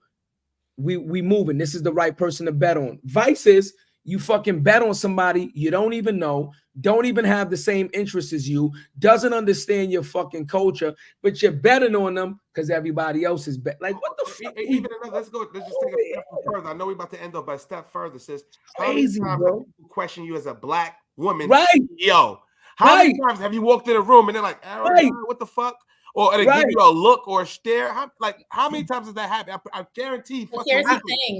we moving. This is the right person to bet on. Vice is you fucking bet on somebody you don't even know, don't even have the same interests as you, doesn't understand your fucking culture, but you're betting on them because everybody else is bet. Like, what the fuck? Let's just take a step further. I know we're about to end up, but a step further, sis. Crazy, how many times bro. have people question you as a Black woman? Right. Yo, how many times have you walked in a room and they're like, Aerodei, what the fuck? Or they give you a look or a stare. How many times does that happen? I guarantee. Here's the thing.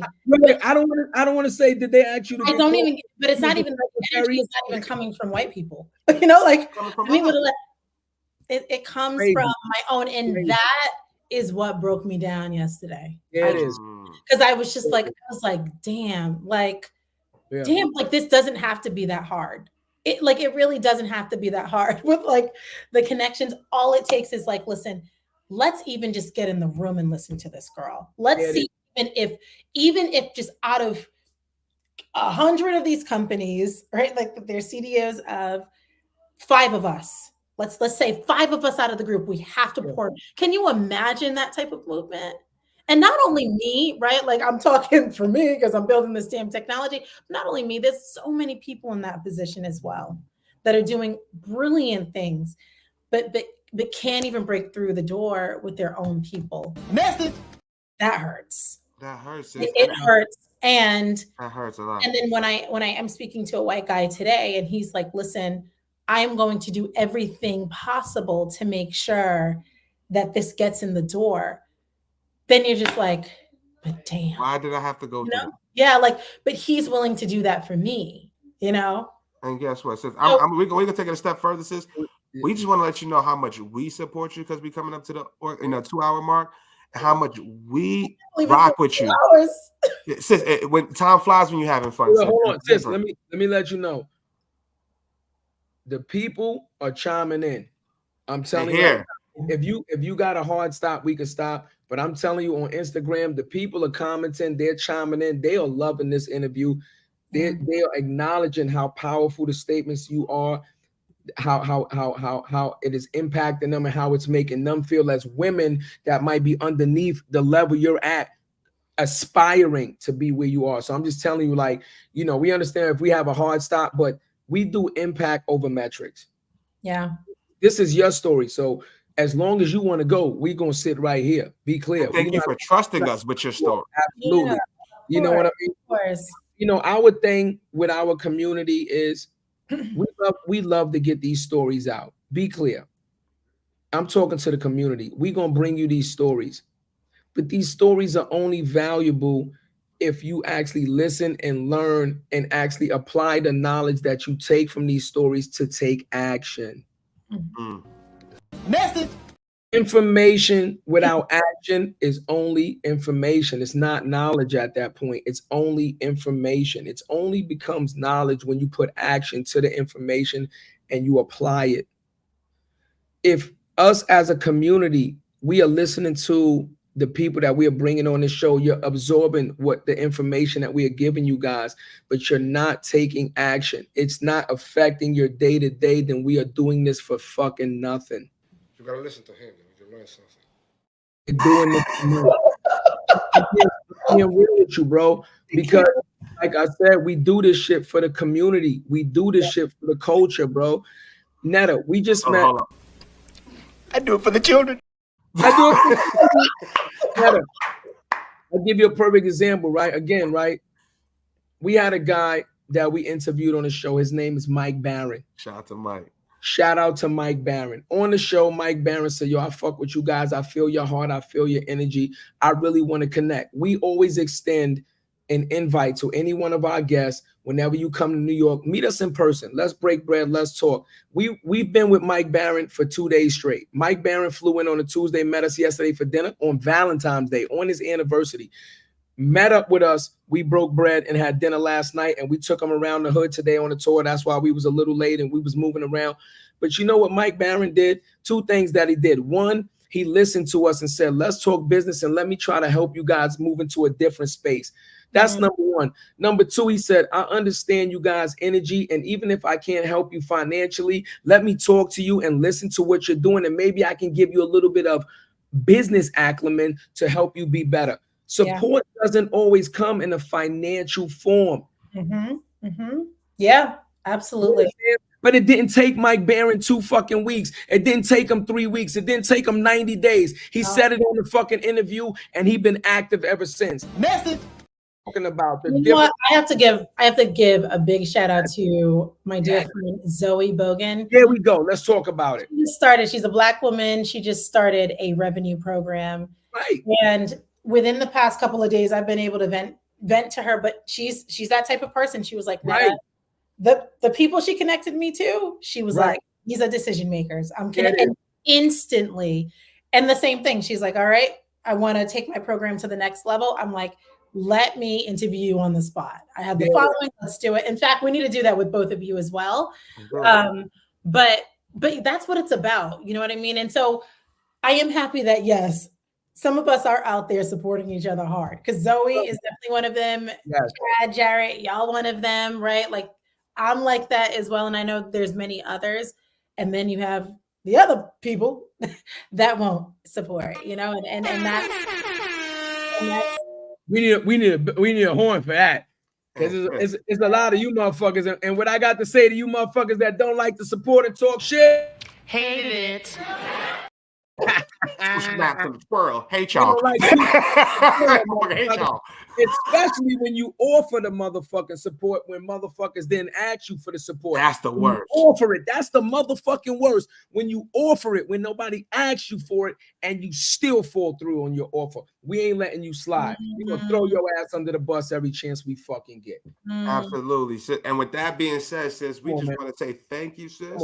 I don't want to say that they ask you to. I don't even. But it's not even. The energy is not even coming from white people. Like it comes from my own, and that is what broke me down yesterday. Yeah, it is. Because I was just like, damn, like this doesn't have to be that hard. It really doesn't have to be that hard with like the connections. All it takes is like, listen, let's even just get in the room and listen to this girl. Let's see even if just out of 100 of these companies, right? Like their CDOs of 5 of us. Let's say 5 of us out of the group, we have to pour. Can you imagine that type of movement? And not only me, right? Like I'm talking for me because I'm building this damn technology. Not only me, there's so many people in that position as well that are doing brilliant things, but can't even break through the door with their own people. Message. That hurts. That hurts. It hurts. And that hurts a lot. And then when I am speaking to a white guy today, and he's like, listen, I am going to do everything possible to make sure that this gets in the door. Then you're just like, but damn. Why did I have to go through that? Yeah, but he's willing to do that for me, And guess what, sis? We're going to take it a step further, sis. We just want to let you know how much we support you because we're coming up to the 2-hour mark, and how much we rock with you. Sis, when time flies when you're having fun. Hold on, sis. Let me let you know. The people are chiming in. I'm telling you. If you got a hard stop, we can stop. But I'm telling you, on Instagram, the people are commenting, they're chiming in, they are loving this interview. They are acknowledging how powerful the statements you are, how it is impacting them, and how it's making them feel as women that might be underneath the level you're at, aspiring to be where you are. So I'm just telling you, we understand if we have a hard stop, but we do impact over metrics. Yeah. This is your story. So as long as you want to go, we're going to sit right here. Be clear. Thank you for trusting us with your story. Absolutely. You know what I mean? Of course. Our thing with our community is we love to get these stories out. Be clear. I'm talking to the community. We're going to bring you these stories. But these stories are only valuable if you actually listen and learn and actually apply the knowledge that you take from these stories to take action. Message. Information without action is only information. It's not knowledge at that point. It's only information. It's only becomes knowledge when you put action to the information and you apply it. If us as a community, we are listening to the people that we are bringing on this show, you're absorbing what the information that we are giving you guys, but you're not taking action. It's not affecting your day to day. Then we are doing this for fucking nothing. You gotta listen to him. You can learn something. You're doing this. I'm being real with you, bro, because like I said, we do this shit for the community. We do this shit for the culture, bro. Netta, we just met. Hold on. I do it for the children. I do it. Netta, I'll give you a perfect example, right? Again, right? We had a guy that we interviewed on the show. His name is Mike Barron. Shout out to Mike. Shout out to Mike Barron. On the show, Mike Barron said, yo, I fuck with you guys. I feel your heart. I feel your energy. I really want to connect. We always extend an invite to any one of our guests. Whenever you come to New York, meet us in person. Let's break bread. Let's talk. We've been with Mike Barron for 2 days straight. Mike Barron flew in on a Tuesday, met us yesterday for dinner on Valentine's Day, on his anniversary. Met up with us. We broke bread and had dinner last night, and we took him around the hood today on a tour. That's why we was a little late and we was moving around. But you know what Mike Barron did? 2 things that he did. One, he listened to us and said, let's talk business and let me try to help you guys move into a different space. That's number one. Number 2, he said, I understand you guys' energy, and even if I can't help you financially, let me talk to you and listen to what you're doing, and maybe I can give you a little bit of business acumen to help you be better. Support doesn't always come in a financial form. Yeah, absolutely. But it didn't take Mike Barron 2 fucking weeks. It didn't take him 3 weeks. It didn't take him 90 days. He said it on the fucking interview, and he's been active ever since. Message. Talking about the You know what? I have to give a big shout out to my dear friend Zoe Bogan. Here we go. Let's talk about it. She's a Black woman. She just started a revenue program. Right. And within the past couple of days, I've been able to vent to her, but she's that type of person. She was like, right. The people she connected me to, she was like, these are decision makers. I'm connected instantly. And the same thing. She's like, all right, I want to take my program to the next level. I'm like, let me interview you on the spot. I have the following. Let's do it. In fact, we need to do that with both of you as well. But that's what it's about. You know what I mean? And so I am happy that, yes, some of us are out there supporting each other hard, because Zoe is definitely one of them. Yes. Chad, Jarrett, y'all one of them, right? Like, I'm like that as well. And I know there's many others. And then you have the other people that won't support, you know, and that's we need a horn for that. It's a lot of you motherfuckers. And what I got to say to you motherfuckers that don't like to support and talk shit. Hate it. Snap from the squirrel. Hate y'all. Hate y'all. Especially when you offer the motherfucking support when motherfuckers didn't ask you for the support. That's the worst. Offer it. That's the motherfucking worst. When you offer it, when nobody asks you for it, and you still fall through on your offer. We ain't letting you slide. We're gonna throw your ass under the bus every chance we fucking get. Absolutely. And with that being said, sis, we just want to say thank you, sis.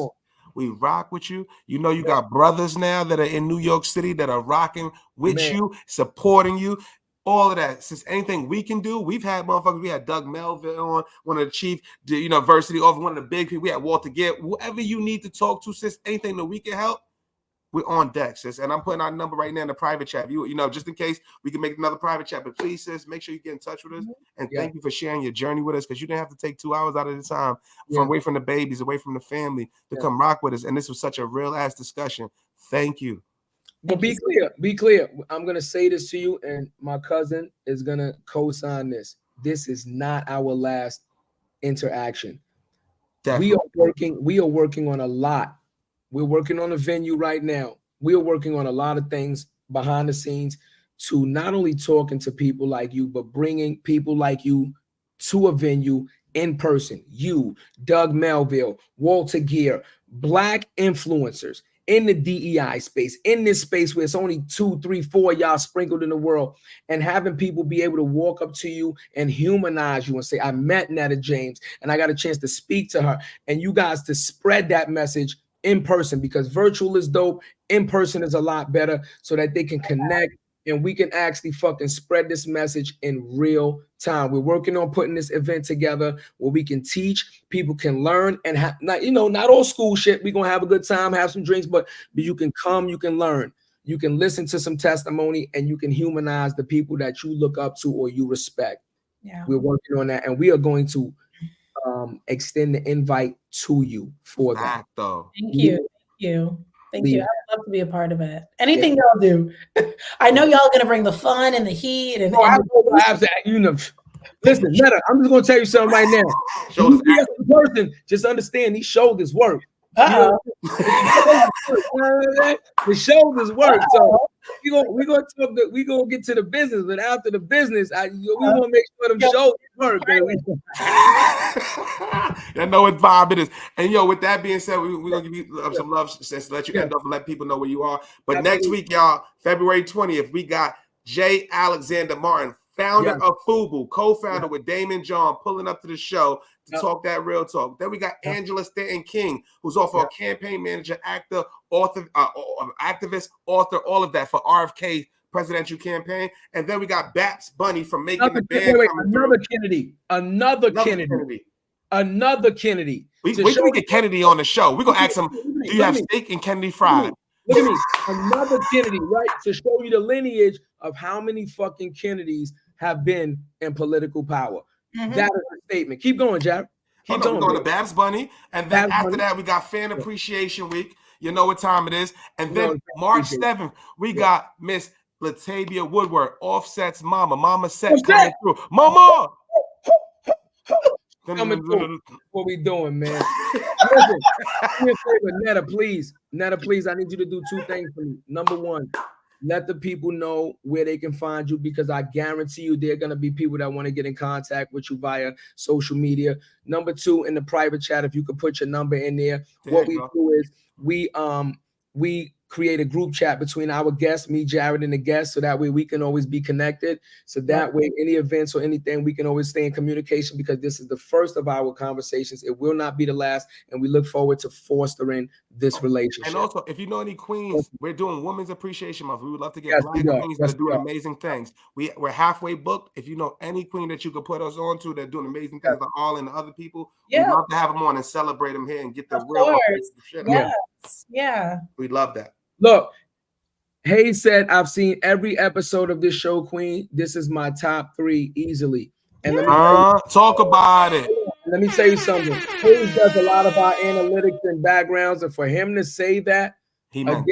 We rock with you. You know, you got brothers now that are in New York City that are rocking with you, supporting you. All of that. Since anything we can do, we've had motherfuckers. We had Doug Melville on, one of the chief university over, one of the big people. We had Walter Gibb. Whoever you need to talk to, sis, anything that we can help, we're on deck, sis. And I'm putting our number right now in the private chat. You know, just in case we can make another private chat. But please, sis, make sure you get in touch with us. And thank you for sharing your journey with us, because you didn't have to take 2 hours out of the time from away from the babies, away from the family to come rock with us. And this was such a real ass discussion. Thank you. But be clear. I'm going to say this to you, and my cousin is going to co-sign this. This is not our last interaction. Definitely. We are working on a lot. We're working on a venue right now. We are working on a lot of things behind the scenes to not only talking to people like you, but bringing people like you to a venue in person. You, Doug Melville, Walter Gear, Black influencers in the DEI space, in this space where it's only 2, 3, 4 y'all sprinkled in the world, and having people be able to walk up to you and humanize you and say, I met Netta James and I got a chance to speak to her, and you guys to spread that message in person, because virtual is dope. In person is a lot better, so that they can connect and we can actually fucking spread this message in real time. We're working on putting this event together where we can teach, people can learn, and not all school shit. We're gonna have a good time, have some drinks, but you can come, you can learn, you can listen to some testimony, and you can humanize the people that you look up to or you respect. Yeah. We're working on that, and we are going to extend the invite to you for that. Though. Thank you. Thank you. I'd love to be a part of it. Anything y'all do. I know y'all gonna bring the fun and the heat and listen, Netta, I'm just gonna tell you something right now. Shoulders person, just understand these shoulders work. Uh-oh. The shoulders work. So we're gonna get to the business, but after the business, we want to make sure them shoulders work. I know what vibe it is. And with that being said, we're gonna give you some love since to let you end up and let people know where you are. But next week, y'all, February 20th, we got J. Alexander Martin, founder of FUBU, co-founder with Damon John, pulling up to the show to talk that real talk. Then we got Angela Stanton King, who's also a campaign manager, actor, author, activist, author, all of that for RFK presidential campaign. And then we got Baps Bunny from Making the Band. Another Kennedy. Wait till we get Kennedy on the show. We're going to ask him, do you have steak and Kennedy fried? Look at me. Another Kennedy, right? To show you the lineage of how many fucking Kennedys have been in political power. That is a statement. Keep going, Jarrett. We're going to Babs Bunny. And then after that, we got Fan Appreciation Week. You know what time it is. And then March 7th, we got Miss Latavia Woodward, Offset's mama. Mama Set coming through. Mama! What we doing, man? Listen, do me a favor, Netta, please, I need you to do two things for me. Number one, let the people know where they can find you, because I guarantee you there are going to be people that want to get in contact with you via social media. Number two, in the private chat, if you could put your number in there. What we do is we create a group chat between our guests, me, Jarrett, and the guests, so that way we can always be connected. So that way, any events or anything, we can always stay in communication, because this is the first of our conversations. It will not be the last, and we look forward to fostering this relationship. And also, if you know any queens, we're doing Women's Appreciation Month. We would love to get Black queens that are doing amazing things. We're halfway booked. If you know any queen that you could put us on to that doing amazing things, like all and the other people, we'd love to have them on and celebrate them here and get the real shit. Yeah. We'd love that. Look, Hayes said, I've seen every episode of this show, Queen. This is my top 3 easily. And let me talk about it. Let me tell you something. Hayes does a lot of our analytics and backgrounds, and for him to say that, again,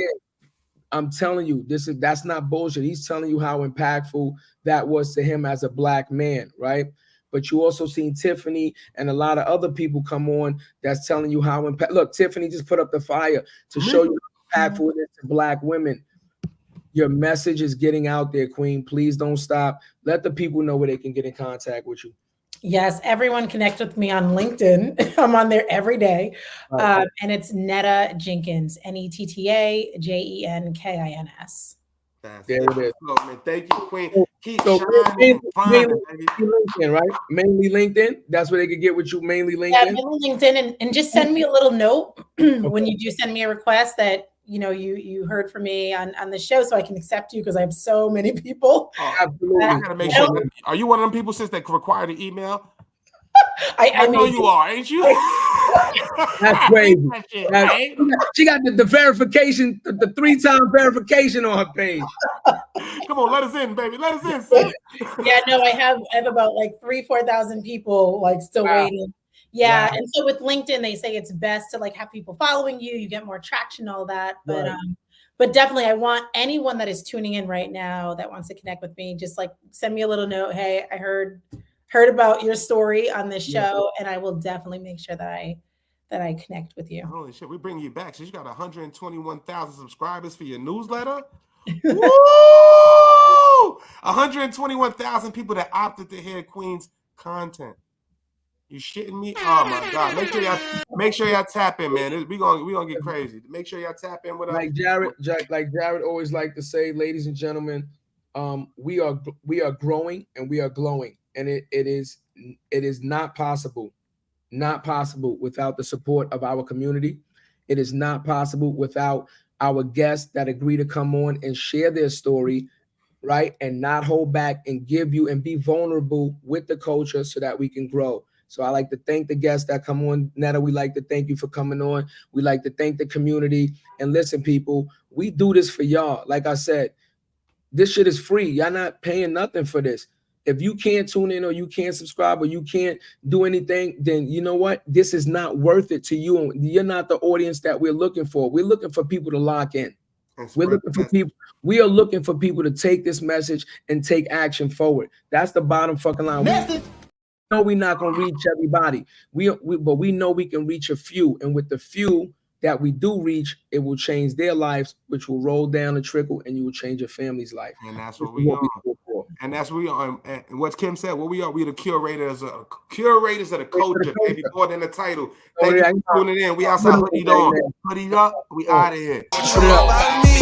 I'm telling you, that's not bullshit. He's telling you how impactful that was to him as a Black man, right? But you also seen Tiffany and a lot of other people come on that's telling you how Look, Tiffany just put up the fire to show you how impactful it is to Black women. Your message is getting out there, Queen. Please don't stop. Let the people know where they can get in contact with you. Yes, everyone connect with me on LinkedIn. I'm on there every day. And it's Netta Jenkins, NettaJenkins. There it is. Oh, man, thank you, Queen. Keep shining. LinkedIn, right? Mainly LinkedIn. That's where they can get with you. Mainly LinkedIn. Yeah, mainly LinkedIn, and just send me a little note when you do send me a request that you heard from me on the show, so I can accept you, because I have so many people. Absolutely. I gotta make sure. Are you one of them people since that require the email? I know you are, ain't you? That's crazy. She got the verification, the 3-time verification on her page. Come on, let us in, baby. Let us in, sis. Yeah, no, I have about like 3,000-4,000 people like still waiting. Yeah, and so with LinkedIn, they say it's best to like have people following you. You get more traction, all that. But definitely, I want anyone that is tuning in right now that wants to connect with me, just like send me a little note. Hey, I heard about your story on this show, and I will definitely make sure that I connect with you. Holy shit, we bring you back. So you got 121,000 subscribers for your newsletter. Woo! 121,000 people that opted to hear Queen's content. You shitting me? Oh my God! Make sure y'all tap in, man. We gonna get crazy. Make sure y'all tap in with us. Like Jarrett always like to say, ladies and gentlemen, we are growing and we are glowing, and it is not possible without the support of our community. It is not possible without our guests that agree to come on and share their story, right? And not hold back and give you and be vulnerable with the culture so that we can grow. So I like to thank the guests that come on. Netta, we like to thank you for coming on. We like to thank the community. And listen, people, we do this for y'all. Like I said, this shit is free. Y'all not paying nothing for this. If you can't tune in or you can't subscribe or you can't do anything, then you know what? This is not worth it to you. You're not the audience that we're looking for. We're looking for people to lock in. We're looking for people. We are looking for people to take this message and take action forward. That's the bottom fucking line. We know we're not gonna reach everybody. But we know we can reach a few, and with the few that we do reach, it will change their lives, which will roll down a trickle, and you will change your family's life. And that's what we are. And that's what we are. And what Kim said, what we are, we the curators of the culture, baby, more than the title. Thank you for tuning in. We outside, hoodied on, hoodied up, we out of here. What you know about me?